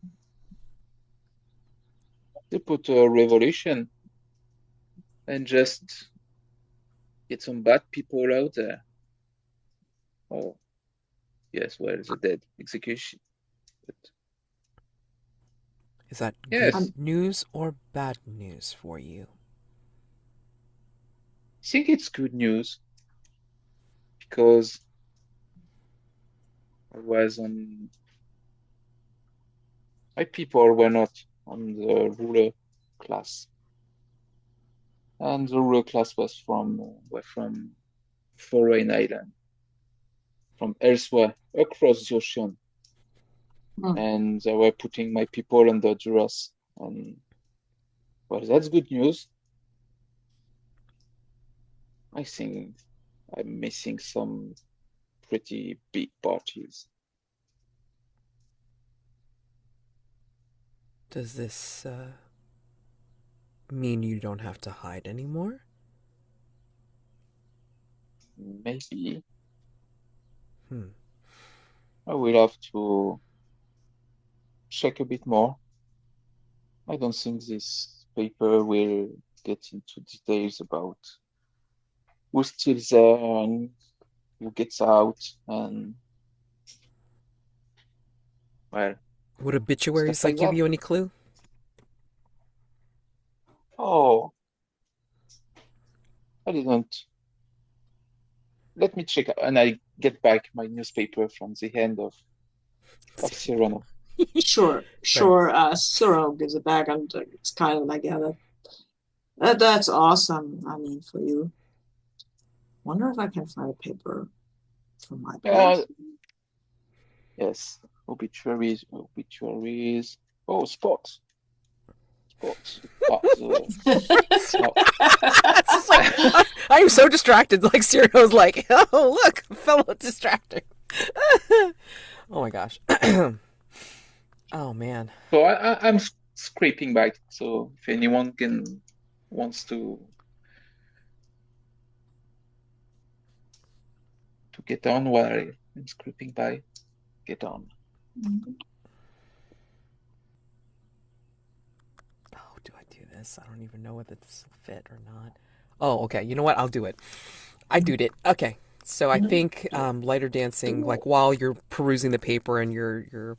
Speaker 2: they put a revolution and just get some bad people out there. Oh, yes, well, the dead execution. But
Speaker 1: Is that good
Speaker 2: yes,
Speaker 3: I'm
Speaker 1: news or bad news for you?
Speaker 2: I think it's good news because I was on, my people were not on the ruler class. And the ruler class were from foreign island, from elsewhere across the ocean.
Speaker 3: hmm.
Speaker 2: And they were putting my people under duress. And well, that's good news. I think I'm missing some pretty big parties.
Speaker 1: Does this mean you don't have to hide anymore?
Speaker 2: Maybe
Speaker 1: Hmm.
Speaker 2: I will have to check a bit more. I don't think this paper will get into details about who's still there and who gets out and, well,
Speaker 1: Would obituaries
Speaker 2: stuff like
Speaker 1: give
Speaker 2: that.
Speaker 1: you any clue?
Speaker 2: Oh, I didn't. Let me check and I get back my newspaper from the end of Sirano.
Speaker 3: Sure,
Speaker 1: Right.
Speaker 3: sure. Sirano gives it back, and it's kind of like, yeah, that's awesome. I mean, for you. Wonder if I can find a paper from my
Speaker 2: Uh,
Speaker 3: past.
Speaker 2: yes, obituaries. Oh, sports. Ah, oh,
Speaker 1: It's just like I'm so distracted. Like Cyril's like, oh look, fellow distracted. Oh my gosh. Oh man.
Speaker 2: so I'm scraping by. So if anyone wants to get on while I'm scraping by, get on.
Speaker 1: Oh, do I do this? I don't even know whether this will fit or not. Oh, okay. You know what? I'll do it. I do it. Okay. So I think
Speaker 2: Yeah.
Speaker 1: lighter dancing, like while you're perusing the paper and you're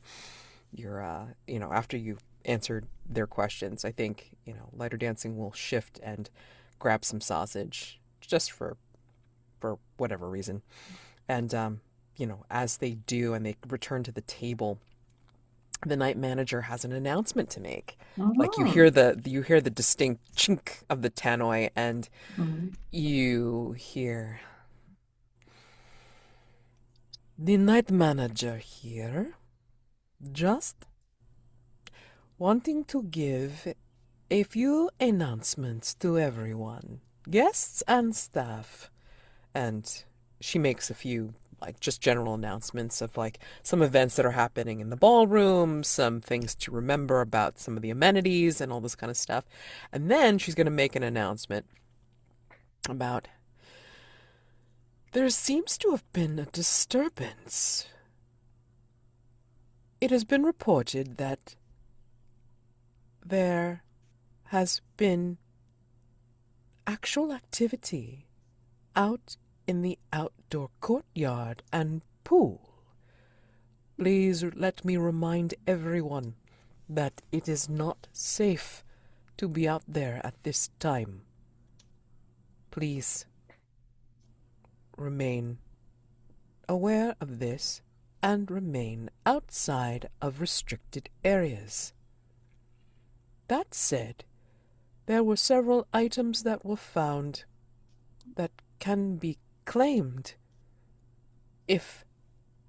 Speaker 1: after you've answered their questions, I think lighter dancing will shift and grab some sausage just for whatever reason, and as they do and they return to the table, the night manager has an announcement to make. Like
Speaker 3: Mhm.
Speaker 1: you hear the distinct chink of the tannoy, and
Speaker 3: Mhm.
Speaker 1: you hear the night manager here, just wanting to give A few announcements to everyone, guests and staff. And she makes a few, like, just general announcements of, like, some events that are happening in the ballroom, some things to remember about some of the amenities and all this kind of stuff. And then she's going to make an announcement about there seems to have been a disturbance. It has been reported that there has been actual activity out in the outdoor courtyard and pool. Please let me remind everyone that it is not safe to be out there at this time. Please remain aware of this and remain outside of restricted areas. That said, there were several items that were found that can be claimed if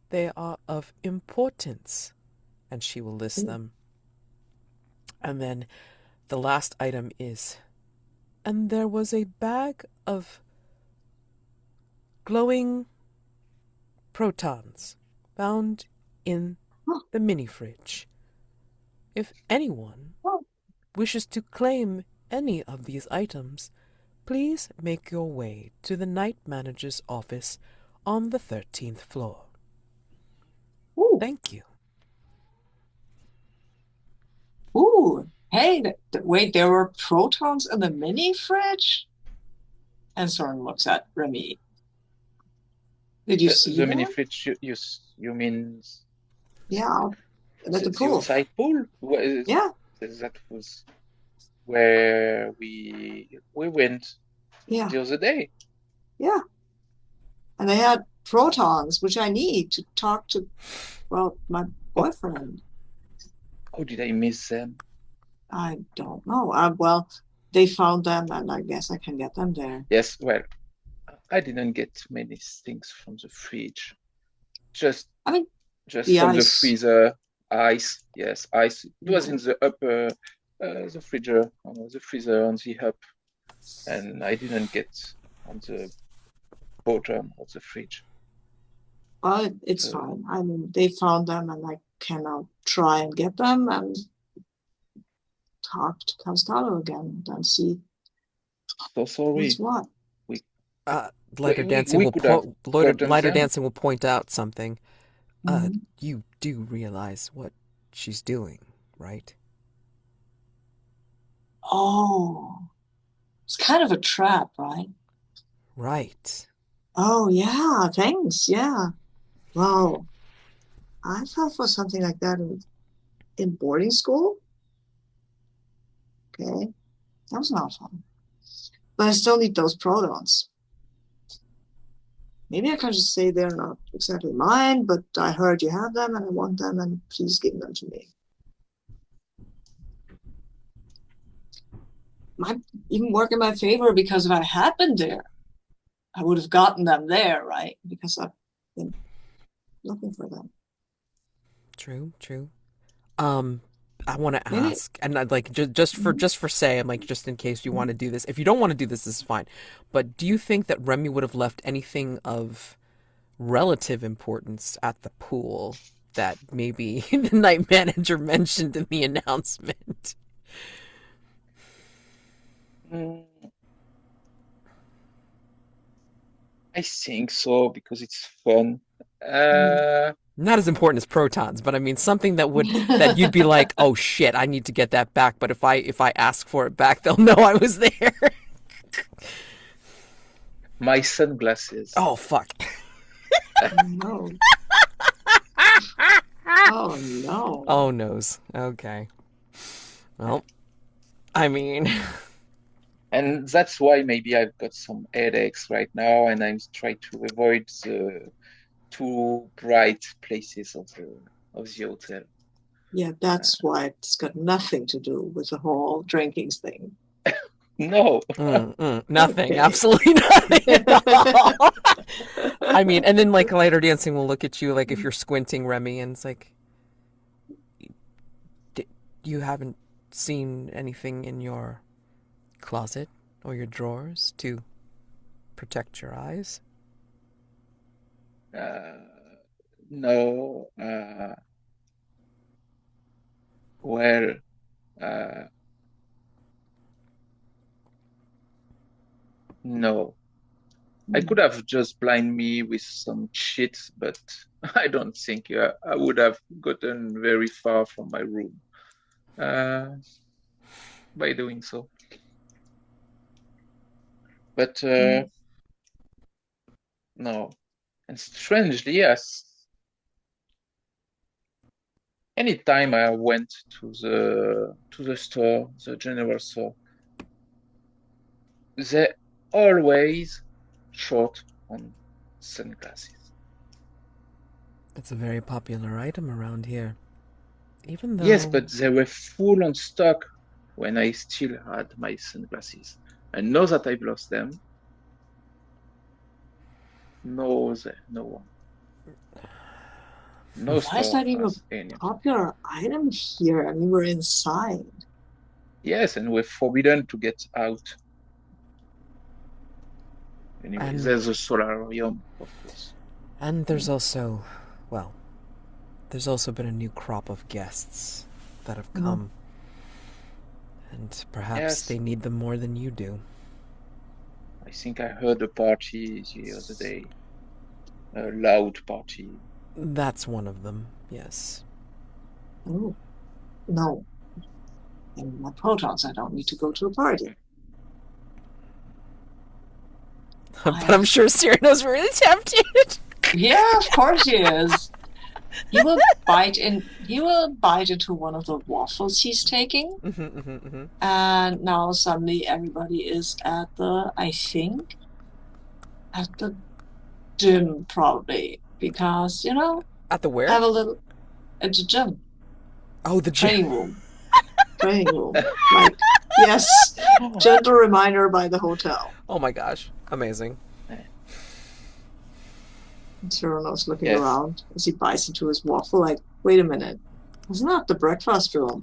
Speaker 1: they are of importance, and she will list them. And then the last item is, and there was a bag of glowing protons found in the mini fridge. If anyone wishes to claim any of these items, please make your way to the night manager's office on the 13th floor.
Speaker 3: Ooh.
Speaker 1: Thank you.
Speaker 3: Ooh, hey, wait, there were protons in the mini fridge? And Soren looks at Remi. Did you see
Speaker 2: the
Speaker 3: that?
Speaker 2: mini fridge? You mean
Speaker 3: Yeah, at the
Speaker 2: the
Speaker 3: pool.
Speaker 2: outside pool?
Speaker 3: Yeah,
Speaker 2: That was where we went
Speaker 3: yeah,
Speaker 2: the other day.
Speaker 3: yeah. And they had protons, which I need to talk to, well, my boyfriend.
Speaker 2: How did I miss them?
Speaker 3: I don't know. Well, they found them, and I guess I can get them there.
Speaker 2: Yes, well, I didn't get many things from the fridge. Just
Speaker 3: the
Speaker 2: from the
Speaker 3: ice.
Speaker 2: freezer, ice. Yes, ice. It was
Speaker 3: Yeah.
Speaker 2: in the upper, the freezer on the up, and I didn't get on the bottom of the fridge.
Speaker 3: Well, it's fine. I mean, they found them, and I can now try and get them and talk to Castaldo again and see
Speaker 2: So sorry.
Speaker 3: what's what.
Speaker 1: Lyterdansing will point out something.
Speaker 3: Mhm.
Speaker 1: You do realize what she's doing, right?
Speaker 3: Oh, it's kind of a trap, right?
Speaker 1: Right.
Speaker 3: Oh, yeah, thanks. Yeah. Well, I fell for something like that in boarding school. Okay. That was not fun. But I still need those protons. Maybe I can just say they're not exactly mine, but I heard you have them and I want them, and please give them to me. Might even work in my favor, because if I had been there, I would have gotten them there, right? Because I've been looking for them.
Speaker 1: True. I want to ask, and I'd like just for say, I'm like, just in case you want to do this. If you don't want to do this, this is fine. But do you think that Remi would have left anything of relative importance at the pool that maybe the night manager mentioned in the announcement?
Speaker 2: I think so, because it's fun.
Speaker 1: Not as important as protons, but I mean something that you'd be like, oh shit, I need to get that back. But if I ask for it back, they'll know I was there.
Speaker 2: My sunglasses.
Speaker 1: Oh fuck.
Speaker 3: No. Oh no.
Speaker 1: Oh noes. Okay. Well, I mean.
Speaker 2: And that's why maybe I've got some headaches right now, and I'm trying to avoid the too bright places of the hotel.
Speaker 3: Yeah, that's why it's got nothing to do with the whole drinking thing.
Speaker 2: No.
Speaker 1: Nothing.
Speaker 3: Okay.
Speaker 1: Absolutely nothing at all. I mean, and then like Lyterdansing will look at you like if you're squinting, Remi, and it's like, you haven't seen anything in your closet or your drawers to protect your eyes?
Speaker 2: No. Well, no. I could have just blind me with some shit, but I don't think I would have gotten very far from my room by doing so. But no. And strangely, yes. Anytime I went to the store, the general store, they always short on sunglasses.
Speaker 1: It's a very popular item around here. Even
Speaker 2: Yes,
Speaker 1: though...
Speaker 2: but they were full on stock when I still had my sunglasses. And now that I've lost them, no one. No
Speaker 3: Why is
Speaker 2: store
Speaker 3: that even
Speaker 2: has
Speaker 3: a
Speaker 2: any.
Speaker 3: popular item here? I mean, we're inside.
Speaker 2: Yes, and we're forbidden to get out. Anyway,
Speaker 1: And
Speaker 2: there's a solarium, of course.
Speaker 1: and there's also, well, there's also been a new crop of guests that have come. And perhaps
Speaker 2: Yes,
Speaker 1: they need them more than you do.
Speaker 2: I think I heard a party the other day, a loud party.
Speaker 1: That's one of them, yes.
Speaker 3: Oh, no. In my protons, I don't need to go to a party.
Speaker 1: But I'm sure Sirano's really tempted.
Speaker 3: Yeah, of course he is. He will bite into one of the waffles he's taking. And now suddenly everybody is at the gym probably. Because,
Speaker 1: At the where?
Speaker 3: have a little at the gym.
Speaker 1: Oh, the gym.
Speaker 3: Training room. Training room. Like, yes. Gentle reminder by the hotel.
Speaker 1: Oh my gosh. Amazing.
Speaker 3: Sirano's looking around as he bites into his waffle like, wait a minute. It's not the breakfast room.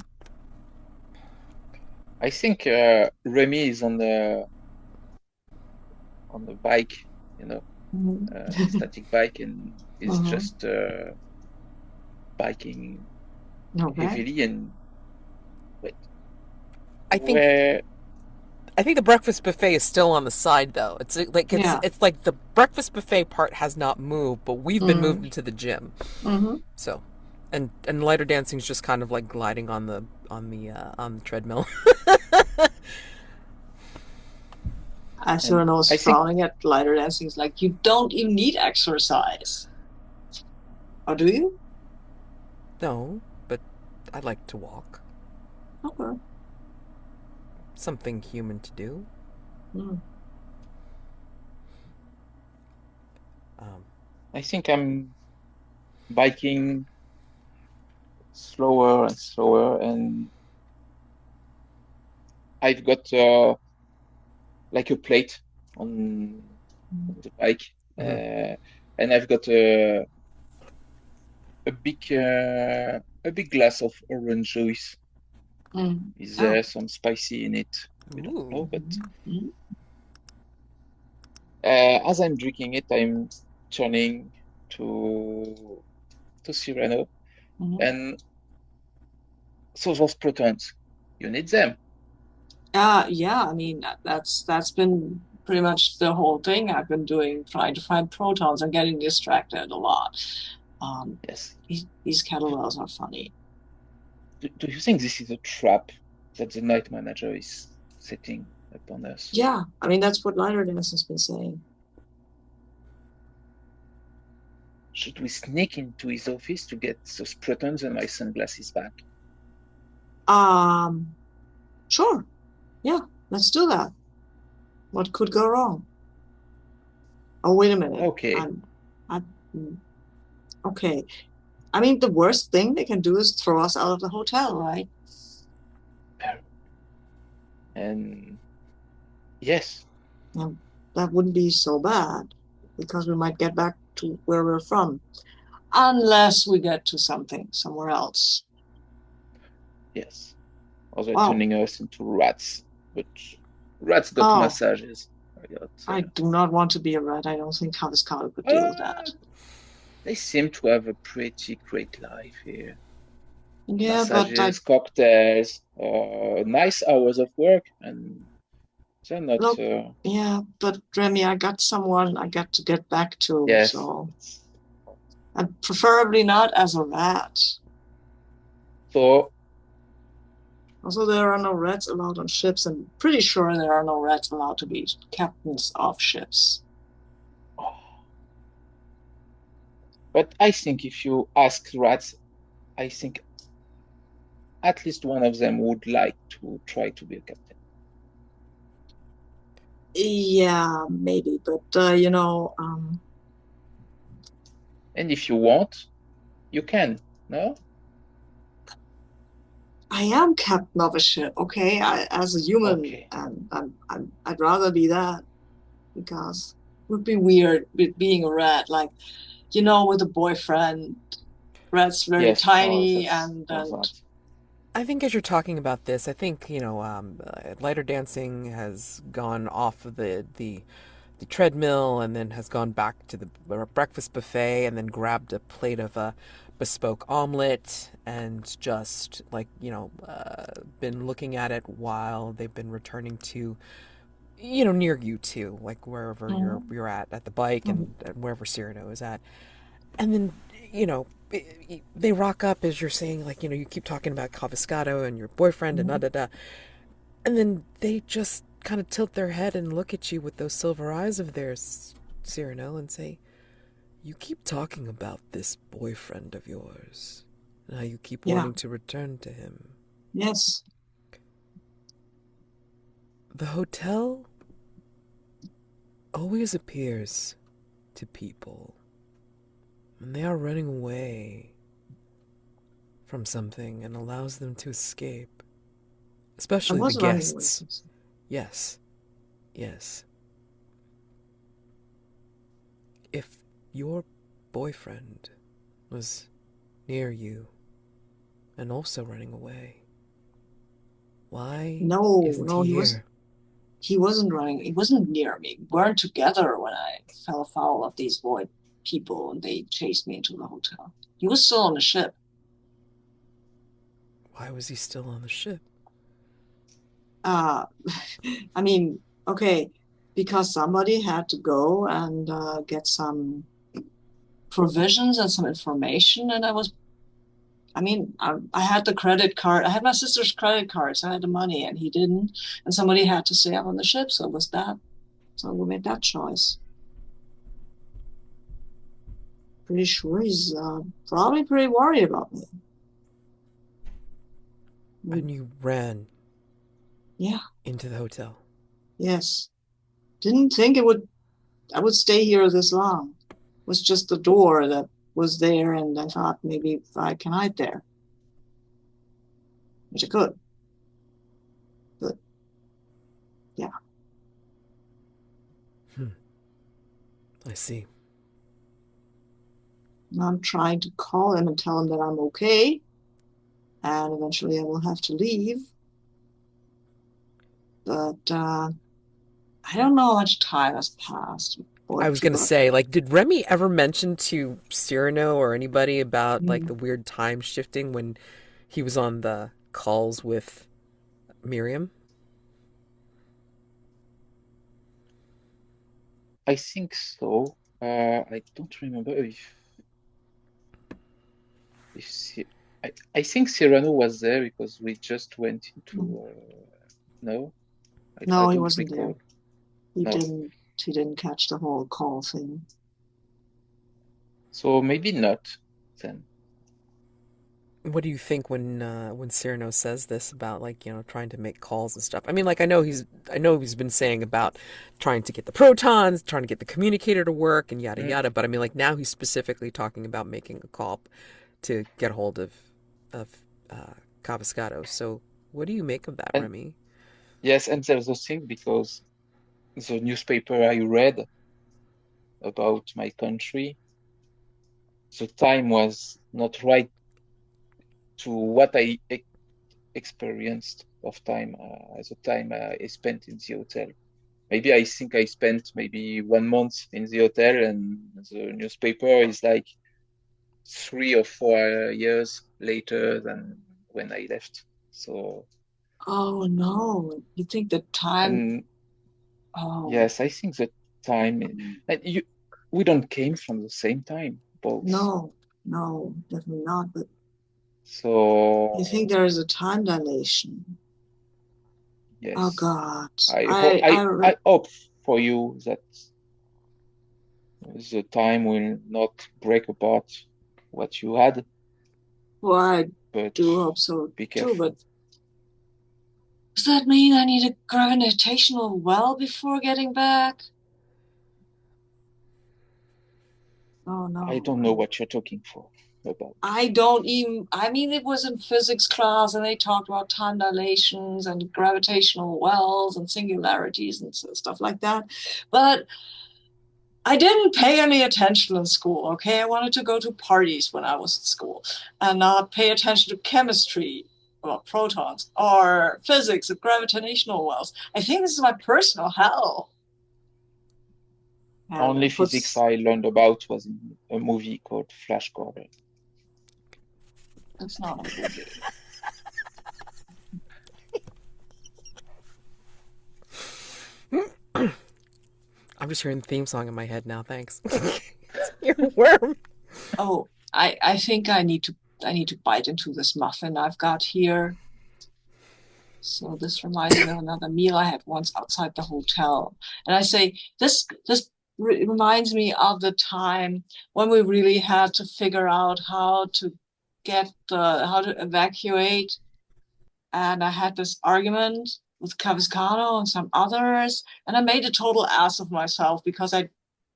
Speaker 2: I think Remi is on the bike, static bike, and is just biking heavily. And wait,
Speaker 1: I think the breakfast buffet is still on the side, though. It's like the breakfast buffet part has not moved, but we've been moved into the gym. So, and Lyterdansing is just kind of like gliding on the treadmill.
Speaker 3: Sirano is frowning at Lyterdansing. He's like, you don't even need exercise. Or do you?
Speaker 1: No, but I like to walk.
Speaker 3: Okay.
Speaker 1: Something human to do.
Speaker 2: I think I'm biking slower and slower, and I've got like a plate on the bike, and I've got a big glass of orange juice. Is there some spicy in it? We don't know, but as I'm drinking it, I'm turning to Sirano, and so those protons, you need them.
Speaker 3: Yeah, I mean that's been pretty much the whole thing I've been doing, trying to find protons and getting distracted a lot.
Speaker 2: Yes.
Speaker 3: These kettlebells are funny.
Speaker 2: Do you think this is a trap that the night manager is setting upon us?
Speaker 3: Yeah, I mean that's what Lyterdansing has been saying.
Speaker 2: Should we sneak into his office to get those protons and my sunglasses back?
Speaker 3: Sure. Yeah, let's do that. What could go wrong? Oh, wait a minute.
Speaker 2: Okay.
Speaker 3: Okay. I mean, the worst thing they can do is throw us out of the hotel, right?
Speaker 2: And yes.
Speaker 3: That wouldn't be so bad because we might get back to where we're from. Unless we get to somewhere else.
Speaker 2: Yes. or they're
Speaker 3: Wow.
Speaker 2: turning us into rats. But rats got
Speaker 3: Oh,
Speaker 2: massages. I got,
Speaker 3: I do not want to be a rat. I don't think Cavascalo could deal with
Speaker 2: uh,
Speaker 3: that.
Speaker 2: they seem to have a pretty great life here.
Speaker 3: Yeah, but I
Speaker 2: Massages, cocktails, nice hours of work, and they're not.
Speaker 3: look, yeah, but Remy, I got someone I got to get back to,
Speaker 2: Yes,
Speaker 3: so and preferably not as a rat.
Speaker 2: so
Speaker 3: Also, there are no rats allowed on ships, and pretty sure there are no rats allowed to be captains of ships.
Speaker 2: but I think if you ask rats, I think at least one of them would like to try to be a captain.
Speaker 3: Yeah, maybe, but
Speaker 2: And if you want, you can. No?
Speaker 3: I am captain of a ship. Okay, as a human,
Speaker 2: Okay.
Speaker 3: and I'd rather be that because it would be weird with being a rat, like with a boyfriend. Rat's very
Speaker 2: Yes. Oh,
Speaker 3: tiny,
Speaker 2: that's
Speaker 3: and
Speaker 2: that.
Speaker 1: I think as you're talking about this, I think Lyterdansing has gone off of the treadmill and then has gone back to the breakfast buffet and then grabbed a plate of a bespoke omelet and just been looking at it while they've been returning to near you two, like wherever
Speaker 3: Mhm.
Speaker 1: you're at the bike and wherever Cyrano is at. And then, they rock up as you're saying, like, you keep talking about Cavascato and your boyfriend and da
Speaker 3: Mhm.
Speaker 1: da da. And then they just kind of tilt their head and look at you with those silver eyes of theirs, Cyrano, and say, "You keep talking about this boyfriend of yours and how you keep
Speaker 3: Yeah.
Speaker 1: wanting to return to him.
Speaker 3: Yes.
Speaker 1: The hotel always appears to people when they are running away from something and allows them to escape,
Speaker 3: I
Speaker 1: especially the
Speaker 3: was running away
Speaker 1: guests.
Speaker 3: from something.
Speaker 1: Yes, yes. If your boyfriend was near you and also running away, why
Speaker 3: No,
Speaker 1: isn't
Speaker 3: no,
Speaker 1: he
Speaker 3: he was
Speaker 1: here?
Speaker 3: he wasn't running. He wasn't near me. We weren't together when I fell foul of these void people and they chased me into the hotel. He was still on the ship.
Speaker 1: Why was he still on the ship?
Speaker 3: Uh, I mean, okay, because somebody had to go and get some provisions and some information, and I had the credit card. I had my sister's credit card, so I had the money, and he didn't. And somebody had to stay up on the ship, so it was that. So we made that choice. Pretty sure he's probably pretty worried about me.
Speaker 1: And you ran
Speaker 3: Yeah,
Speaker 1: into the hotel.
Speaker 3: yes. Didn't think I would stay here this long. It was just the door that was there, and I thought maybe if I can hide there, which I could. But yeah,
Speaker 1: Hmm, I see.
Speaker 3: I'm trying to call him and tell him that I'm okay, and eventually I will have to leave. But I don't know how much time has passed
Speaker 1: I
Speaker 3: or
Speaker 1: was gonna
Speaker 3: people have.
Speaker 1: say, like, did Remy ever mention to Cyrano or anybody about like
Speaker 3: Hmm.
Speaker 1: the weird time shifting when he was on the calls with Miriam?
Speaker 2: I think so. I don't remember if Ci- I think Sirano was there because we just went into no, I
Speaker 3: No, he
Speaker 2: don't
Speaker 3: wasn't there.
Speaker 2: recall.
Speaker 3: He
Speaker 2: No.
Speaker 3: didn't. He didn't catch the whole call thing.
Speaker 2: So maybe not then.
Speaker 1: What do you think when Cyrano says this about like trying to make calls and stuff? I mean, like I know he's been saying about trying to get the protons, trying to get the communicator to work, and yada
Speaker 2: Mm.
Speaker 1: yada. But I mean, like now he's specifically talking about making a call to get a hold of Cavascato. So what do you make of that,
Speaker 2: And
Speaker 1: Remy?
Speaker 2: yes, and there's a thing because the newspaper I read about my country, the time was not right to what I experienced of time as the time I spent in the hotel. Maybe I think I spent maybe 1 month in the hotel, and the newspaper is like 3 or 4 years later than when I left. So,
Speaker 3: Oh no, you think the time?
Speaker 2: and
Speaker 3: Oh
Speaker 2: yes, I think the time, and we don't came from the same time, both.
Speaker 3: no, no, definitely not. But you think
Speaker 2: So,
Speaker 3: there is a time dilation? Oh
Speaker 2: yes,
Speaker 3: God,
Speaker 2: I hope I hope for you that the time will not break apart what you had,
Speaker 3: well, I
Speaker 2: but
Speaker 3: do hope so
Speaker 2: be
Speaker 3: too. But
Speaker 2: careful.
Speaker 3: does that mean I need a gravitational well before getting back? Oh
Speaker 2: I
Speaker 3: no,
Speaker 2: don't know what you're talking for about.
Speaker 3: I don't even, I mean, it was in physics class and they talked about time dilations and gravitational wells and singularities and stuff like that. But I didn't pay any attention in school, okay? I wanted to go to parties when I was at school and not pay attention to chemistry about protons or physics of gravitational wells. I think this is my personal hell. And
Speaker 2: Only
Speaker 3: it
Speaker 2: physics
Speaker 3: puts,
Speaker 2: I learned about was in a movie called Flash Gordon.
Speaker 3: it's not a movie.
Speaker 1: I'm just hearing the theme song in my head now. Thanks. You're a worm.
Speaker 3: Oh, I think I need to bite into this muffin I've got here. So this reminds me of another meal I had once outside the hotel. And I say this reminds me of the time when we really had to figure out how to how to evacuate. And I had this argument with Caviscano and some others, and I made a total ass of myself because I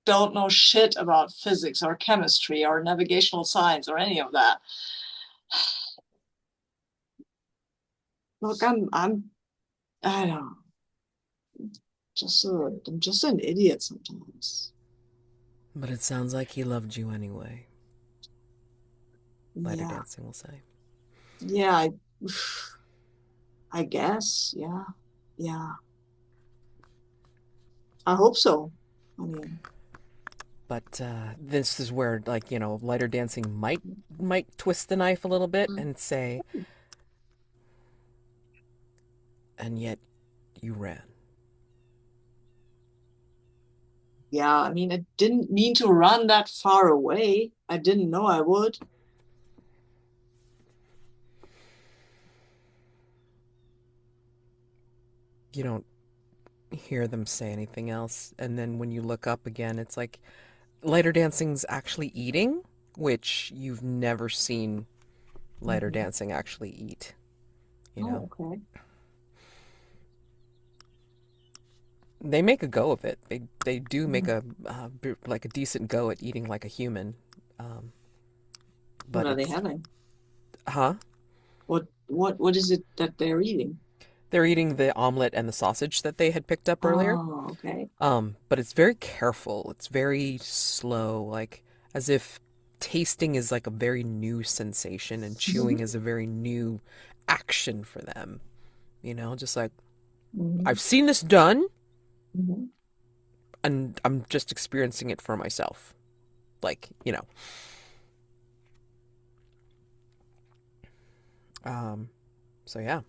Speaker 3: don't know shit about physics or chemistry or navigational science or any of that. Look, I don't know, I'm just an idiot sometimes.
Speaker 1: But it sounds like he loved you anyway. Lighter
Speaker 3: Yeah,
Speaker 1: dancing, we'll say.
Speaker 3: yeah, I guess, yeah, yeah. I hope so. I mean,
Speaker 1: But this is where, like, lighter dancing might twist the knife a little bit and say, and yet you ran.
Speaker 3: yeah, I mean, I didn't mean to run that far away. I didn't know I would.
Speaker 1: You don't hear them say anything else, and then when you look up again, it's like lighter dancing's actually eating, which you've never seen lighter
Speaker 3: Mhm.
Speaker 1: dancing actually eat. You know,
Speaker 3: Oh, okay.
Speaker 1: they make a go of it. They do make
Speaker 3: Mhm.
Speaker 1: like a decent go at eating like a human, um,
Speaker 3: What
Speaker 1: but
Speaker 3: are they
Speaker 1: it's
Speaker 3: having?
Speaker 1: huh.
Speaker 3: What is it that they're eating?
Speaker 1: They're eating the omelet and the sausage that they had picked up earlier.
Speaker 3: Oh, okay.
Speaker 1: But it's very careful. It's very slow, like as if tasting is like a very new sensation and chewing
Speaker 3: Mhm.
Speaker 1: is a very new action for them. Just like
Speaker 3: Mhm.
Speaker 1: I've seen this done
Speaker 3: Mhm.
Speaker 1: and I'm just experiencing it for myself. Like. Um, so yeah.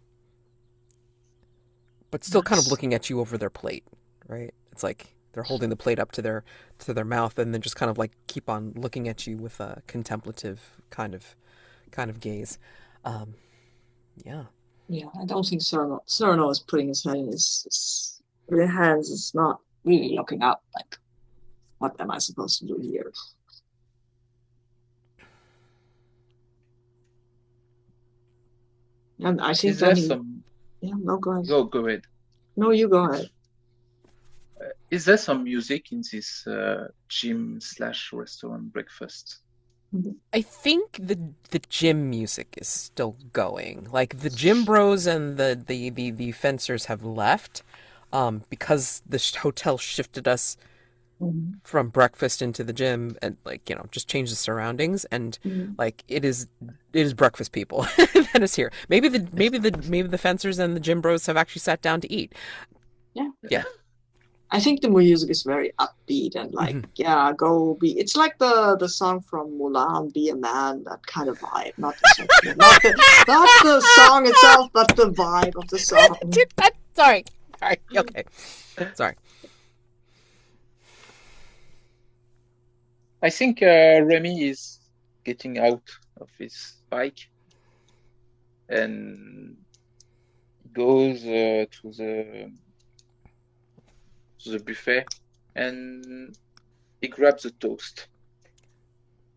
Speaker 1: But still kind of
Speaker 3: Nice.
Speaker 1: looking at you over their plate, right? It's like they're holding the plate up to their mouth and then just kind of like keep on looking at you with a contemplative kind of gaze. Um, yeah.
Speaker 3: Yeah, I don't think Cyrano is putting his head in his hands. It's not really looking up. Like, what am I supposed to do here? And I think
Speaker 2: Is
Speaker 3: then
Speaker 2: there
Speaker 3: he,
Speaker 2: some,
Speaker 3: yeah, no, go ahead.
Speaker 2: go ahead.
Speaker 3: No, you go ahead.
Speaker 2: Is there some music in this gym slash restaurant breakfast?
Speaker 3: Mhm.
Speaker 1: I think the gym music is still going. Like the gym bros and the fencers have left because the hotel shifted us
Speaker 3: Mhm.
Speaker 1: from breakfast into the gym and like, just change the surroundings and
Speaker 3: Mhm.
Speaker 1: like it is breakfast people that is here. Maybe the fencers and the gym bros have actually sat down to eat.
Speaker 3: Yeah.
Speaker 1: Yeah.
Speaker 3: I think the music is very upbeat and like,
Speaker 1: Hmm.
Speaker 3: yeah, go be. It's like the song from Mulan, "Be a Man," that kind of vibe, not the sexual, not the song itself, but the vibe of the song.
Speaker 1: Dude, sorry. Sorry. Okay. Sorry.
Speaker 2: I think Remy is getting out of his bike and goes to the buffet and he grabs a toast.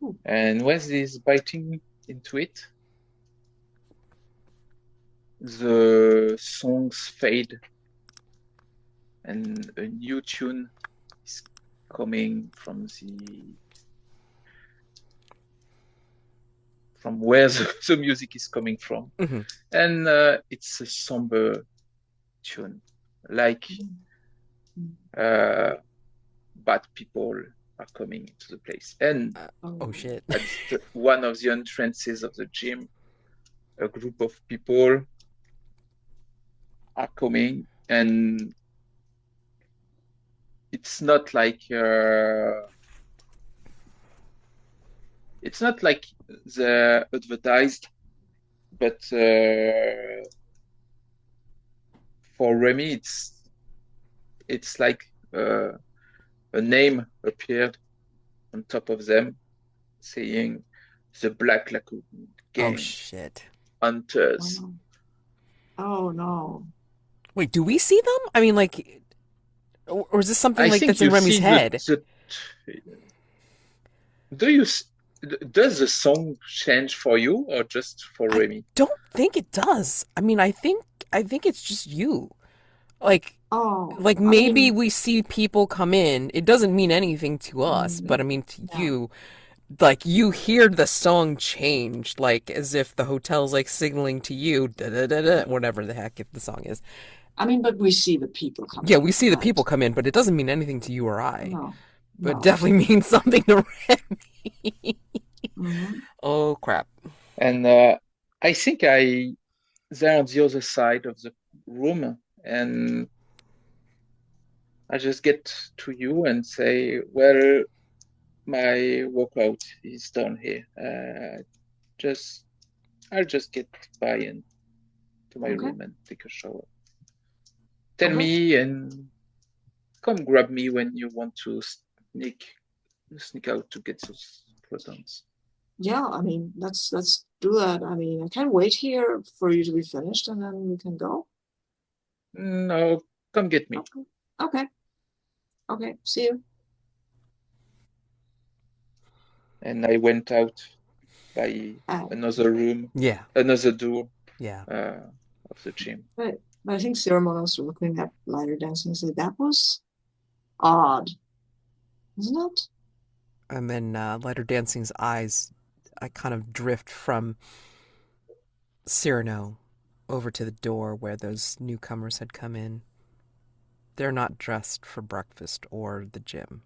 Speaker 3: Ooh.
Speaker 2: And when he's biting into it, the songs fade and a new tune is coming from where the music is coming from.
Speaker 1: Hmm.
Speaker 2: And it's a somber tune, like
Speaker 3: Mhm.
Speaker 2: uh, bad people are coming into the place. And
Speaker 1: Oh
Speaker 3: Oh.
Speaker 1: shit.
Speaker 2: at one of the entrances of the gym, a group of people are coming, and it's not like the advertised, but for Remy, it's like uh, a name appeared on top of them, saying the Black Lagoon
Speaker 1: Oh
Speaker 2: Gang
Speaker 1: shit.
Speaker 2: Hunters.
Speaker 3: Oh, oh no.
Speaker 1: Wait, do we see them? I mean, like, or is this something
Speaker 2: I
Speaker 1: like
Speaker 2: think
Speaker 1: that's in
Speaker 2: you
Speaker 1: Remy's
Speaker 2: see the
Speaker 1: head?
Speaker 2: the. Do you does the song change for you or just for
Speaker 1: I
Speaker 2: Remy?
Speaker 1: don't think it does. I mean, I think it's just you. Like
Speaker 3: Oh,
Speaker 1: like
Speaker 3: I
Speaker 1: maybe
Speaker 3: mean,
Speaker 1: we see people come in. It doesn't mean anything to us, but I
Speaker 3: mm,
Speaker 1: mean to
Speaker 3: yeah.
Speaker 1: you, like you hear the song change, like as if the hotel's like signaling to you, da da da da, whatever the heck the song is.
Speaker 3: I mean, but we see the people come
Speaker 1: Yeah,
Speaker 3: in,
Speaker 1: we see the people
Speaker 3: right?
Speaker 1: come in, but it doesn't mean anything to you or I.
Speaker 3: No,
Speaker 1: But it
Speaker 3: no.
Speaker 1: definitely means something to Remy.
Speaker 3: Hmm.
Speaker 1: Oh crap.
Speaker 2: And I think they're on the other side of the room, and I just get to you and say, well, my workout is done here. Just I'll just get by into my
Speaker 3: Okay,
Speaker 2: room and take a shower. Tell
Speaker 3: okay.
Speaker 2: me and come grab me when you want to sneak out to get those protons.
Speaker 3: Yeah, I mean, let's do that. I mean, I can't wait here for you to be finished, and then we can go.
Speaker 2: No, come get me.
Speaker 3: Okay, okay, okay. See you.
Speaker 2: And I went out by another room,
Speaker 1: Yeah,
Speaker 2: another door
Speaker 1: yeah.
Speaker 2: of the gym.
Speaker 3: But I think Sirano was looking at Lyterdansing and said that was odd, isn't it?
Speaker 1: And then Lyterdansing's eyes, I kind of drift from Cyrano over to the door where those newcomers had come in. They're not dressed for breakfast or the gym.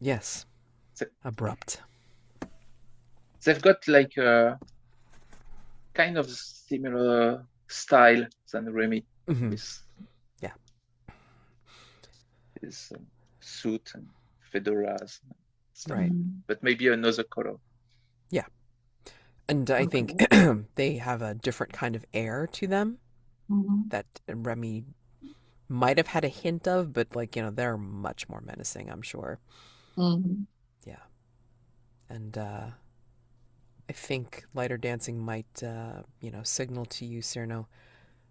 Speaker 1: Yes, abrupt.
Speaker 2: They've got like a kind of similar style than Remy
Speaker 1: Hmm.
Speaker 2: with
Speaker 1: Yeah,
Speaker 2: his suit and fedoras and stuff,
Speaker 1: right.
Speaker 3: Mm,
Speaker 2: but maybe another color.
Speaker 1: Yeah. And I think
Speaker 3: okay.
Speaker 1: they have a different kind of air to them
Speaker 3: Hmm.
Speaker 1: that Remy might have had a hint of, but like, they're much more menacing, I'm sure.
Speaker 3: Hmm.
Speaker 1: Yeah. And I think Lyterdansing might, signal to you, Cyrano,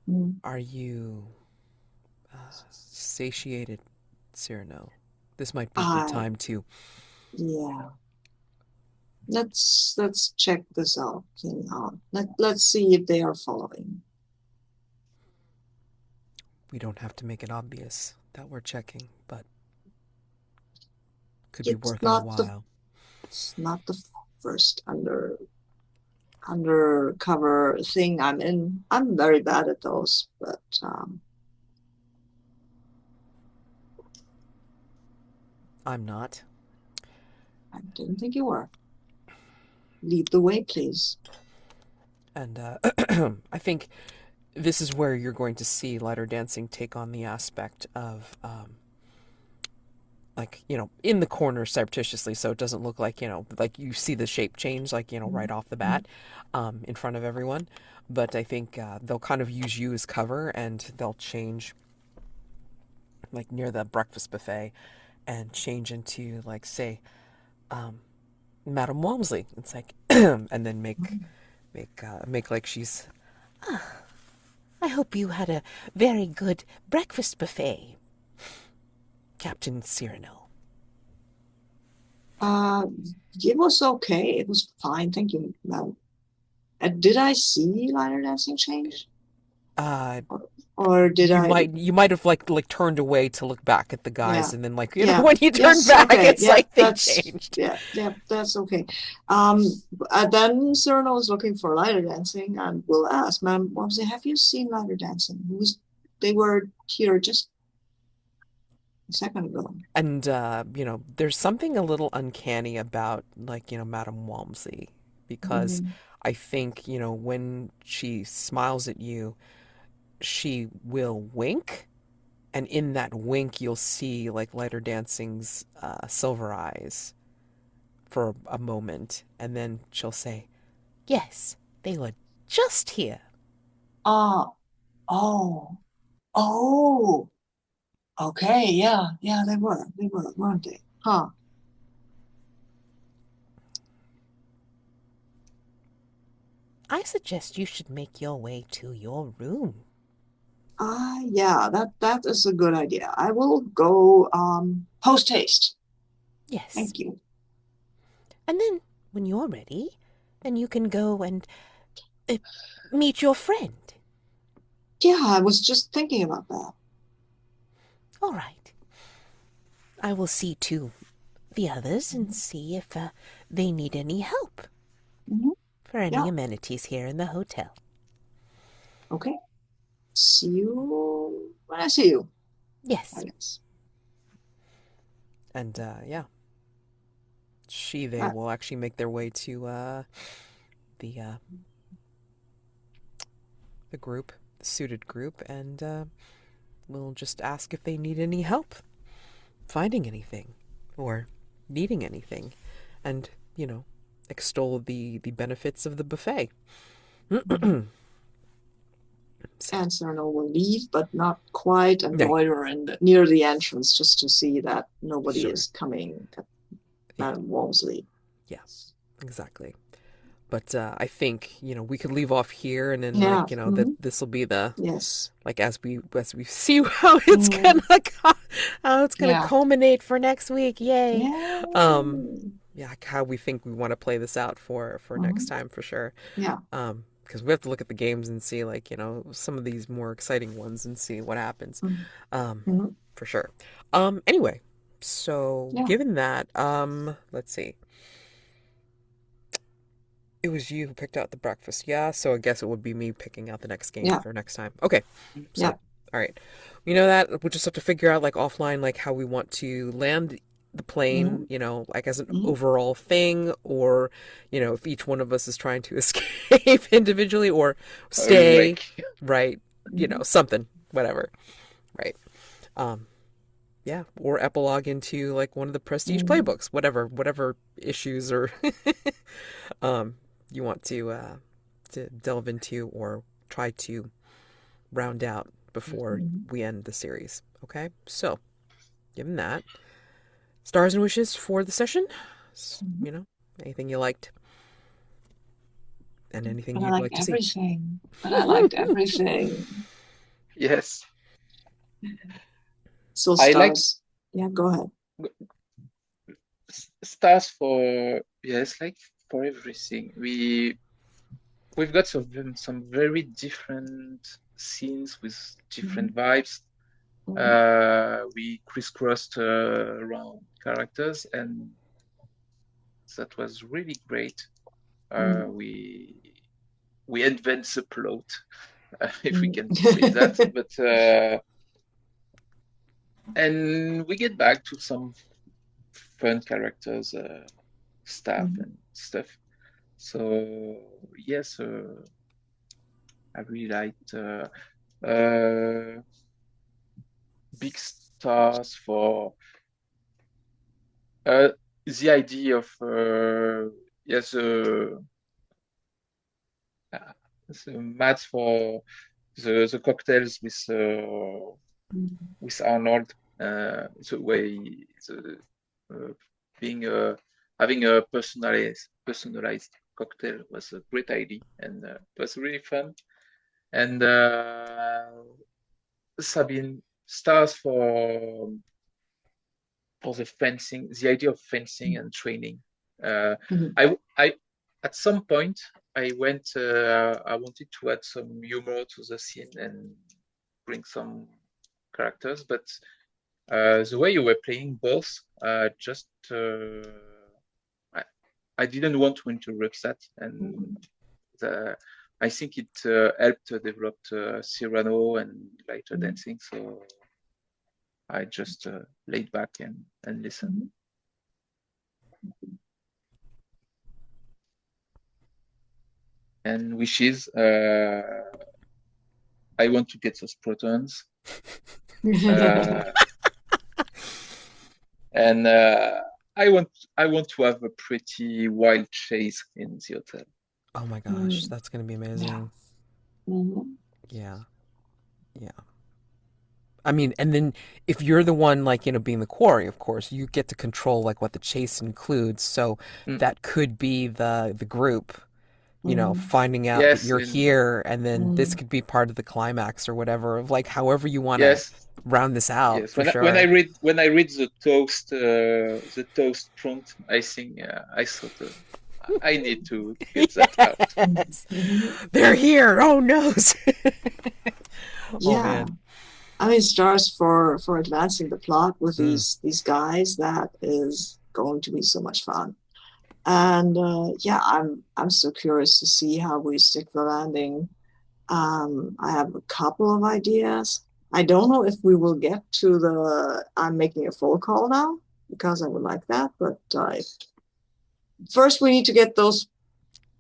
Speaker 3: Mm.
Speaker 1: are you satiated, Cyrano? This might be a good
Speaker 3: I
Speaker 1: time to.
Speaker 3: Yeah. Let's check this out. Let's see if they are following.
Speaker 1: We don't have to make it obvious that we're checking, but could be
Speaker 3: It's
Speaker 1: worth our
Speaker 3: not the
Speaker 1: while.
Speaker 3: it's not the first under undercover thing I'm in. I'm very bad at those, but
Speaker 1: I'm not.
Speaker 3: I didn't think you were. Lead the way, please.
Speaker 1: And I think this is where you're going to see Lyterdansing take on the aspect of, like, in the corner surreptitiously, so it doesn't look like, like you see the shape change, like, right off the bat, in front of everyone. But I think they'll kind of use you as cover, and they'll change, like, near the breakfast buffet, and change into, like, say, Madame Walmsley. It's like, and then make like she's. I hope you had a very good breakfast buffet, Captain Cyrano.
Speaker 3: Uh, it was okay. It was fine. Thank you, ma'am. Did I see liner dancing change?
Speaker 1: Uh,
Speaker 3: Or, or did
Speaker 1: you
Speaker 3: I?
Speaker 1: might have like turned away to look back at the guys,
Speaker 3: Yeah.
Speaker 1: and then like
Speaker 3: Yeah.
Speaker 1: when you turn
Speaker 3: Yes.
Speaker 1: back,
Speaker 3: Okay.
Speaker 1: it's
Speaker 3: Yeah.
Speaker 1: like they changed.
Speaker 3: That's okay. Um, then Cyrano was looking for lighter dancing and will ask, ma'am, Wamsey, have you seen lighter dancing? They were here just a second ago.
Speaker 1: And there's something a little uncanny about, like, Madame Walmsley, because
Speaker 3: Mhm.
Speaker 1: I think, when she smiles at you, she will wink, and in that wink you'll see like Lyterdansing's silver eyes for a moment, and then she'll say, "Yes, they were just here."
Speaker 3: Ah, oh, oh, okay, yeah, yeah, they were, weren't they? Huh.
Speaker 1: I suggest you should make your way to your room.
Speaker 3: Yeah, that is a good idea. I will go post haste.
Speaker 1: Yes.
Speaker 3: Thank you.
Speaker 1: And then, when you're ready, then you can go and uh, meet your friend.
Speaker 3: Yeah, I was just thinking about that.
Speaker 1: All right. I will see to the others and
Speaker 3: Mhm.
Speaker 1: see if they need any help
Speaker 3: Mhm.
Speaker 1: for any
Speaker 3: Yeah,
Speaker 1: amenities here in the hotel.
Speaker 3: okay. See you when I see you, I
Speaker 1: Yes.
Speaker 3: guess.
Speaker 1: And yeah, they
Speaker 3: Uh,
Speaker 1: will actually make their way to the uh, the group, the suited group, and we'll just ask if they need any help finding anything or needing anything, and extol the benefits of the buffet.
Speaker 3: mhm.
Speaker 1: So,
Speaker 3: And Cyrano will leave, but not quite, and
Speaker 1: no,
Speaker 3: loiter near the entrance just to see that nobody
Speaker 1: sure,
Speaker 3: is coming at
Speaker 1: yeah,
Speaker 3: Madame Walmsley.
Speaker 1: yeah, exactly. But I think we could leave off here, and then
Speaker 3: Yeah.
Speaker 1: like that
Speaker 3: Mhm.
Speaker 1: this will be the
Speaker 3: Yes.
Speaker 1: like as we see how it's
Speaker 3: Mhm.
Speaker 1: gonna how it's gonna
Speaker 3: Yeah.
Speaker 1: culminate for next week. Yay! Um,
Speaker 3: Yay.
Speaker 1: yeah, like how we think we want to play this out for next
Speaker 3: Mhm.
Speaker 1: time for sure.
Speaker 3: Yeah.
Speaker 1: Because we have to look at the games and see, like, some of these more exciting ones and see what happens.
Speaker 3: Mhm.
Speaker 1: Um,
Speaker 3: Mhm.
Speaker 1: for sure. Anyway, so
Speaker 3: Yeah.
Speaker 1: given that, let's see. It was you who picked out the breakfast, yeah? So I guess it would be me picking out the next game
Speaker 3: Yeah.
Speaker 1: for next time. Okay. So,
Speaker 3: Yeah.
Speaker 1: all right. We know that. We'll just have to figure out, like, offline, like, how we want to land the plane,
Speaker 3: Mhm.
Speaker 1: like, as an
Speaker 3: Mhm.
Speaker 1: overall thing, or, if each one of us is trying to escape individually or stay,
Speaker 2: Wreck.
Speaker 1: right?
Speaker 3: Mhm.
Speaker 1: Something, whatever, right? Um, yeah, or epilogue into, like, one of the prestige
Speaker 3: Mhm.
Speaker 1: playbooks, whatever issues or um, you want to delve into or try to round out before
Speaker 3: Mhm.
Speaker 1: we end the series. Okay, so given that, stars and wishes for the session.
Speaker 3: Mhm.
Speaker 1: Anything you liked and anything
Speaker 3: But I
Speaker 1: you'd
Speaker 3: liked
Speaker 1: like to see.
Speaker 3: everything. But I liked everything.
Speaker 2: Yes,
Speaker 3: So
Speaker 2: I like
Speaker 3: stars. Yeah, go ahead.
Speaker 2: stars for yes, like for everything. We've got some very different scenes with different
Speaker 3: Mhm.
Speaker 2: vibes.
Speaker 3: Mhm.
Speaker 2: We crisscrossed around characters, and that was really great.
Speaker 3: Mhm.
Speaker 2: We we invent the plot, if we can say that. But and we get back to some fun characters, staff and stuff. So yes, I really liked big stars for the idea of yes, the maths for the cocktails with Arnold, the way the being having a personalized cocktail was a great idea, and it was really fun. And Sabine stars for the fencing, the idea of fencing and training. I at some point I wanted to add some humor to the scene and bring some characters, but the way you were playing both, just I didn't want to interrupt that, and I think it helped develop Sirano and Lyterdansing. So I just laid back and listened. And wishes, I want to get those protons. And I want to have a pretty wild chase in the hotel.
Speaker 1: Oh my gosh, that's gonna be amazing. Yeah. I mean, and then if you're the one, like, being the quarry, of course, you get to control like what the chase includes. So that could be the group, finding out that you're here, and then this could be part of the climax or whatever, of like however you want to round this out.
Speaker 2: Yes.
Speaker 1: For sure.
Speaker 2: When I read the toast prompt, I think I thought I need to get that out.
Speaker 1: They're here. Oh no.
Speaker 3: Yeah. Man. I mean, stars for advancing the plot with these guys. That is going to be so much fun. And I'm so curious to see how we stick the landing. I have a couple of ideas. I don't know if we will get to I'm making a full call now, because I would like that. But first we need to get those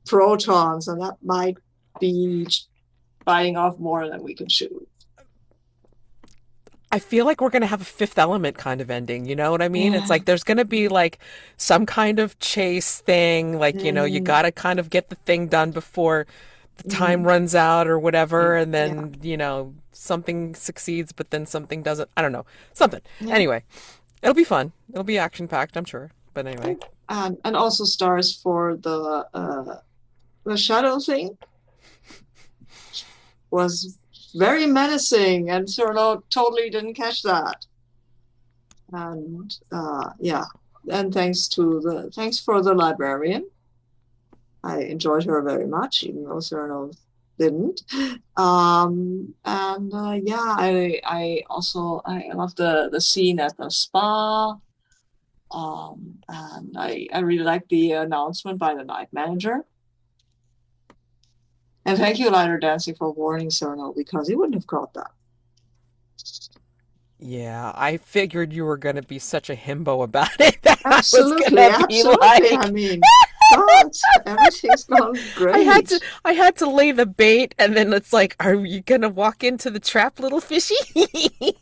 Speaker 3: protons, and that might be biting off more than we can chew.
Speaker 1: I feel like we're going to have a Fifth Element kind of ending. You know what I mean? It's like there's going to be like some kind of chase thing. Like, you got to kind of get the thing done before the time runs out or whatever. And then, something succeeds, but then something doesn't. I don't know. Something. Anyway, it'll be fun. It'll be action-packed, I'm sure. But anyway.
Speaker 3: And also stars for the shadow thing. Was very menacing, and Sirano totally didn't catch that. And and thanks for the librarian. I enjoyed her very much, even though Sirano didn't. I love the scene at the spa. And I really like the announcement by the night manager. And thank you, Lyterdansing, for warning Sirano, because he wouldn't have caught that.
Speaker 1: Yeah, I figured you were going to be such a himbo about it.
Speaker 3: Absolutely. I mean, God, everything's gone great.
Speaker 1: I had to lay the bait, and then it's like, are you going to walk into the trap, little fishy?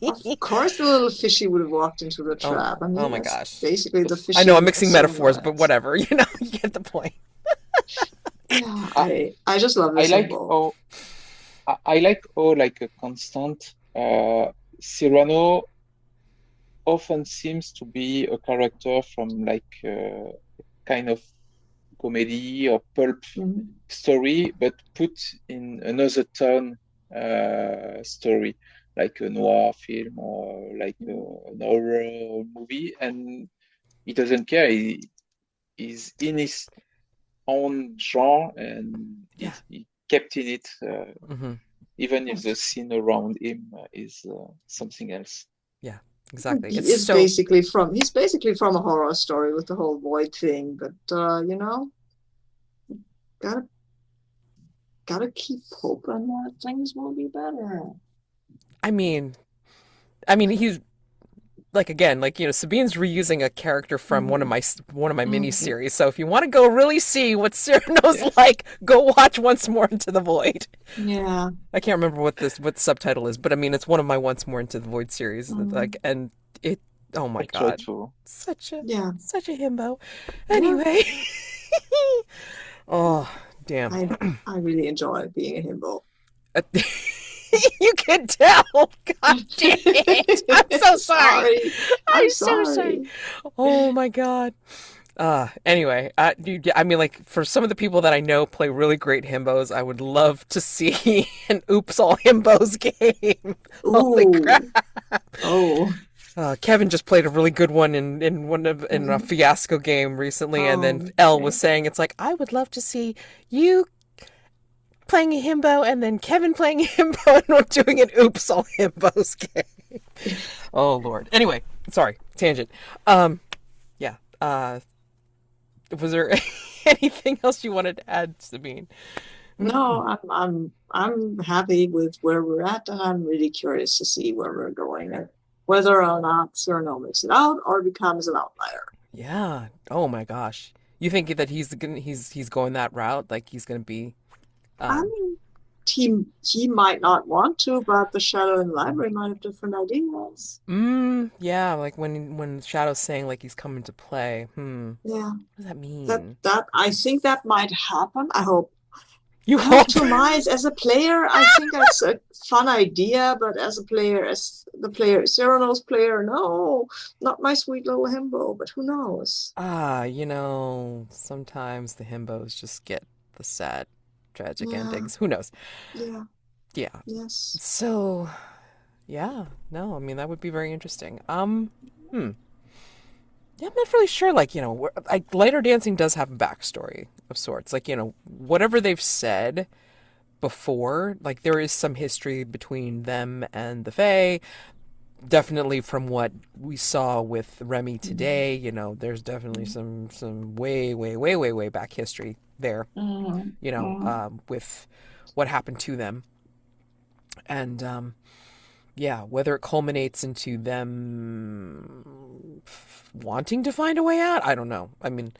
Speaker 3: Of course the little fishy would have walked into the trap.
Speaker 1: Oh my gosh.
Speaker 3: Basically the fishy.
Speaker 1: I know I'm mixing metaphors, but whatever. You get the point.
Speaker 3: Yeah, I just love this.
Speaker 2: I like like a constant. Sirano often seems to be a character from like kind of comedy or pulp story, but put in another tone story, like a noir film or like an horror movie, and he doesn't care. He's in his own genre, and he kept in it, even if the scene around him is something else.
Speaker 1: Yeah, exactly.
Speaker 3: He's basically from a horror story with the gotta keep hoping that things will be better.
Speaker 1: I mean, he's like again, like Sabine's reusing a character from one of my mini
Speaker 3: Mhm.
Speaker 1: series. So if you want to go really see what Cyrano's
Speaker 3: Yes.
Speaker 1: like, go watch Once More Into the Void.
Speaker 3: Yeah.
Speaker 1: I can't remember what the subtitle is, but I mean it's one of my Once More Into the Void series.
Speaker 3: Mm.
Speaker 1: Like, and it, oh my
Speaker 2: I try
Speaker 1: god,
Speaker 2: to.
Speaker 1: such a
Speaker 3: Yeah.
Speaker 1: himbo.
Speaker 3: Yeah.
Speaker 1: Anyway, oh damn.
Speaker 3: I really enjoy being a himbo.
Speaker 1: You can tell. God damn it! I'm so sorry.
Speaker 3: Sorry.
Speaker 1: I'm
Speaker 3: I'm
Speaker 1: so sorry.
Speaker 3: sorry.
Speaker 1: Oh my god. Anyway, I mean, like, for some of the people that I know play really great himbos, I would love to see an Oops All Himbos game. Holy crap.
Speaker 3: Ooh. Oh.
Speaker 1: Kevin just played a really good one in a
Speaker 3: Mhm.
Speaker 1: Fiasco game recently, and
Speaker 3: Oh,
Speaker 1: then Elle was
Speaker 3: okay.
Speaker 1: saying it's like, I would love to see you playing a himbo and then Kevin playing a himbo and we're doing an Oops All Himbos game. Oh Lord. Anyway, sorry, tangent. Yeah. Was there anything else you wanted to add, Sabine?
Speaker 3: No, I'm happy with where we're at, and I'm really curious to see where we're going and whether or not Cyrano makes it out or becomes an outlier.
Speaker 1: Yeah. Oh my gosh. You think that he's going that route? Like he's gonna be
Speaker 3: I
Speaker 1: um
Speaker 3: mean, he might not want to, but the Shadow and Library might have different ideas.
Speaker 1: yeah, like when Shadow's saying like he's coming to play.
Speaker 3: Yeah,
Speaker 1: What does that
Speaker 3: that
Speaker 1: mean?
Speaker 3: that I think that might happen. I hope.
Speaker 1: You
Speaker 3: I hope
Speaker 1: hope.
Speaker 3: to my as a player, I think that's a fun idea, but as a player, as the player, Cyrano's player, no, not my sweet little himbo, but who knows?
Speaker 1: Sometimes the himbos just get the sad, tragic
Speaker 3: Yeah,
Speaker 1: endings. Who knows?
Speaker 3: yeah,
Speaker 1: Yeah.
Speaker 3: yes.
Speaker 1: So, yeah, no, I mean that would be very interesting. Hmm. Yeah, I'm not really sure. Like, Lighter Dancing does have a backstory of sorts. Like, whatever they've said before, like there is some history between them and the Fae. Definitely from what we saw with Remi
Speaker 3: Mhm.
Speaker 1: today, there's definitely some way, way, way, way, way back history there.
Speaker 3: Mhm. Mhm.
Speaker 1: With what happened to them, and yeah, whether it culminates into them wanting to find a way out, I don't know. I mean,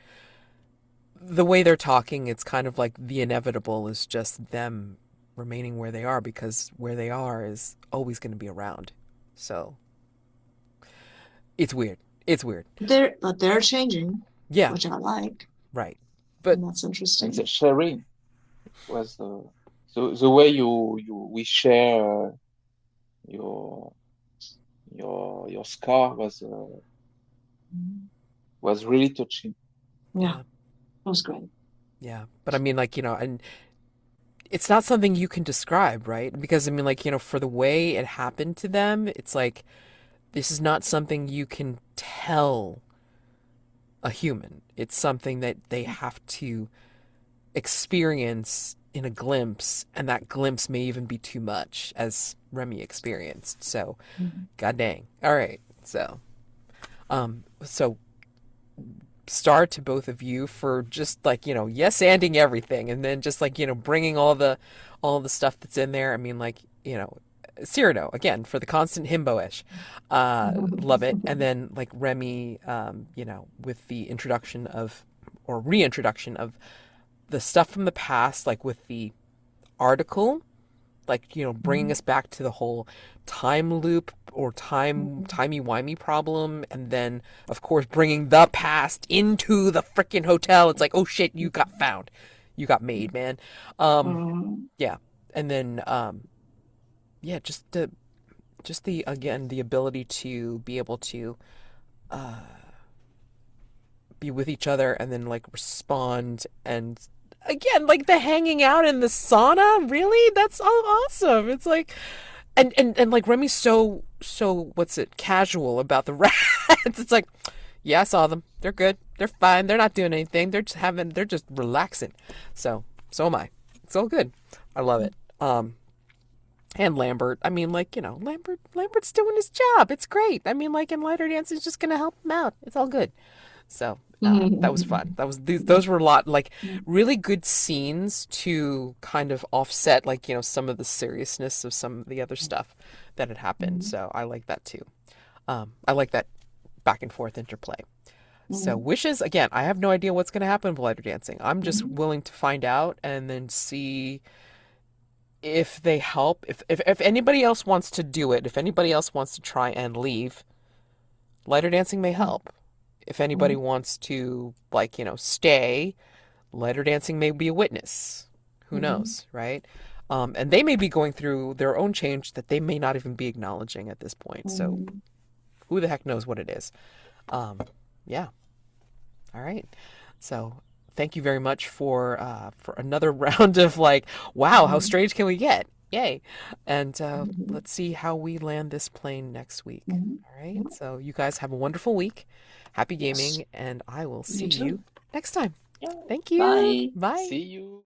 Speaker 1: the way they're talking, it's kind of like the inevitable is just them remaining where they are because where they are is always going to be around. So it's weird. It's weird.
Speaker 3: They're changing,
Speaker 1: Yeah,
Speaker 3: which I like,
Speaker 1: right. But
Speaker 3: and that's
Speaker 2: And the
Speaker 3: interesting.
Speaker 2: sharing was the way you we share your your scar
Speaker 3: Mhm.
Speaker 2: was really touching.
Speaker 3: Yeah,
Speaker 1: yeah,
Speaker 3: it was great.
Speaker 1: yeah. But I mean, like, and it's not something you can describe, right? Because I mean, like, for the way it happened to them, it's like this is not something you can tell a human. It's something that they have to experience in a glimpse, and that glimpse may even be too much, as Remi experienced. So,
Speaker 3: Mhm.
Speaker 1: god dang. All right. So star to both of you for just like yes anding everything, and then just like bringing all the stuff that's in there. I mean, like, Cyrano again for the constant himbo-ish, love it. And then like Remi, with the introduction of or reintroduction of the stuff from the past, like with the article, like bringing us back to the whole time loop or timey-wimey problem, and then of course bringing the past into the freaking hotel. It's like, oh shit, you got found, you got made, man. um
Speaker 3: Mhm.
Speaker 1: yeah. And then yeah, just the again the ability to be able to be with each other and then like respond. And again, like the hanging out in the sauna, really, that's all awesome. It's like, and like Remi's so what's it, casual about the rats. It's like, yeah, I saw them, they're good, they're fine, they're not doing anything, they're just relaxing. So am I. It's all good. I love it. And Lambert, I mean, like, Lambert's doing his job. It's great. I mean, like, and Lighter Dance is just gonna help him out. It's all good. So That was fun. Those were a lot, like, really good scenes to kind of offset, like, some of the seriousness of some of the other stuff that had happened. So I like that too. I like that back and forth interplay. So wishes, again, I have no idea what's going to happen with Lyterdansing. I'm just willing to find out and then see if they help. If anybody else wants to do it, if anybody else wants to try and leave, Lyterdansing may help. If anybody wants to, like, stay, Lyterdansing may be a witness. Who knows, right? And they may be going through their own change that they may not even be acknowledging at this point. So who the heck knows what it is? Yeah. All right. So thank you very much for another round of, like, wow, how strange can we get? Yay. And let's see how we land this plane next week. All right. So you guys have a wonderful week. Happy gaming,
Speaker 3: Yes.
Speaker 1: and I will
Speaker 3: You
Speaker 1: see
Speaker 3: too.
Speaker 1: you next time.
Speaker 3: Yeah.
Speaker 1: Thank you.
Speaker 3: Bye.
Speaker 1: Bye.
Speaker 2: See you.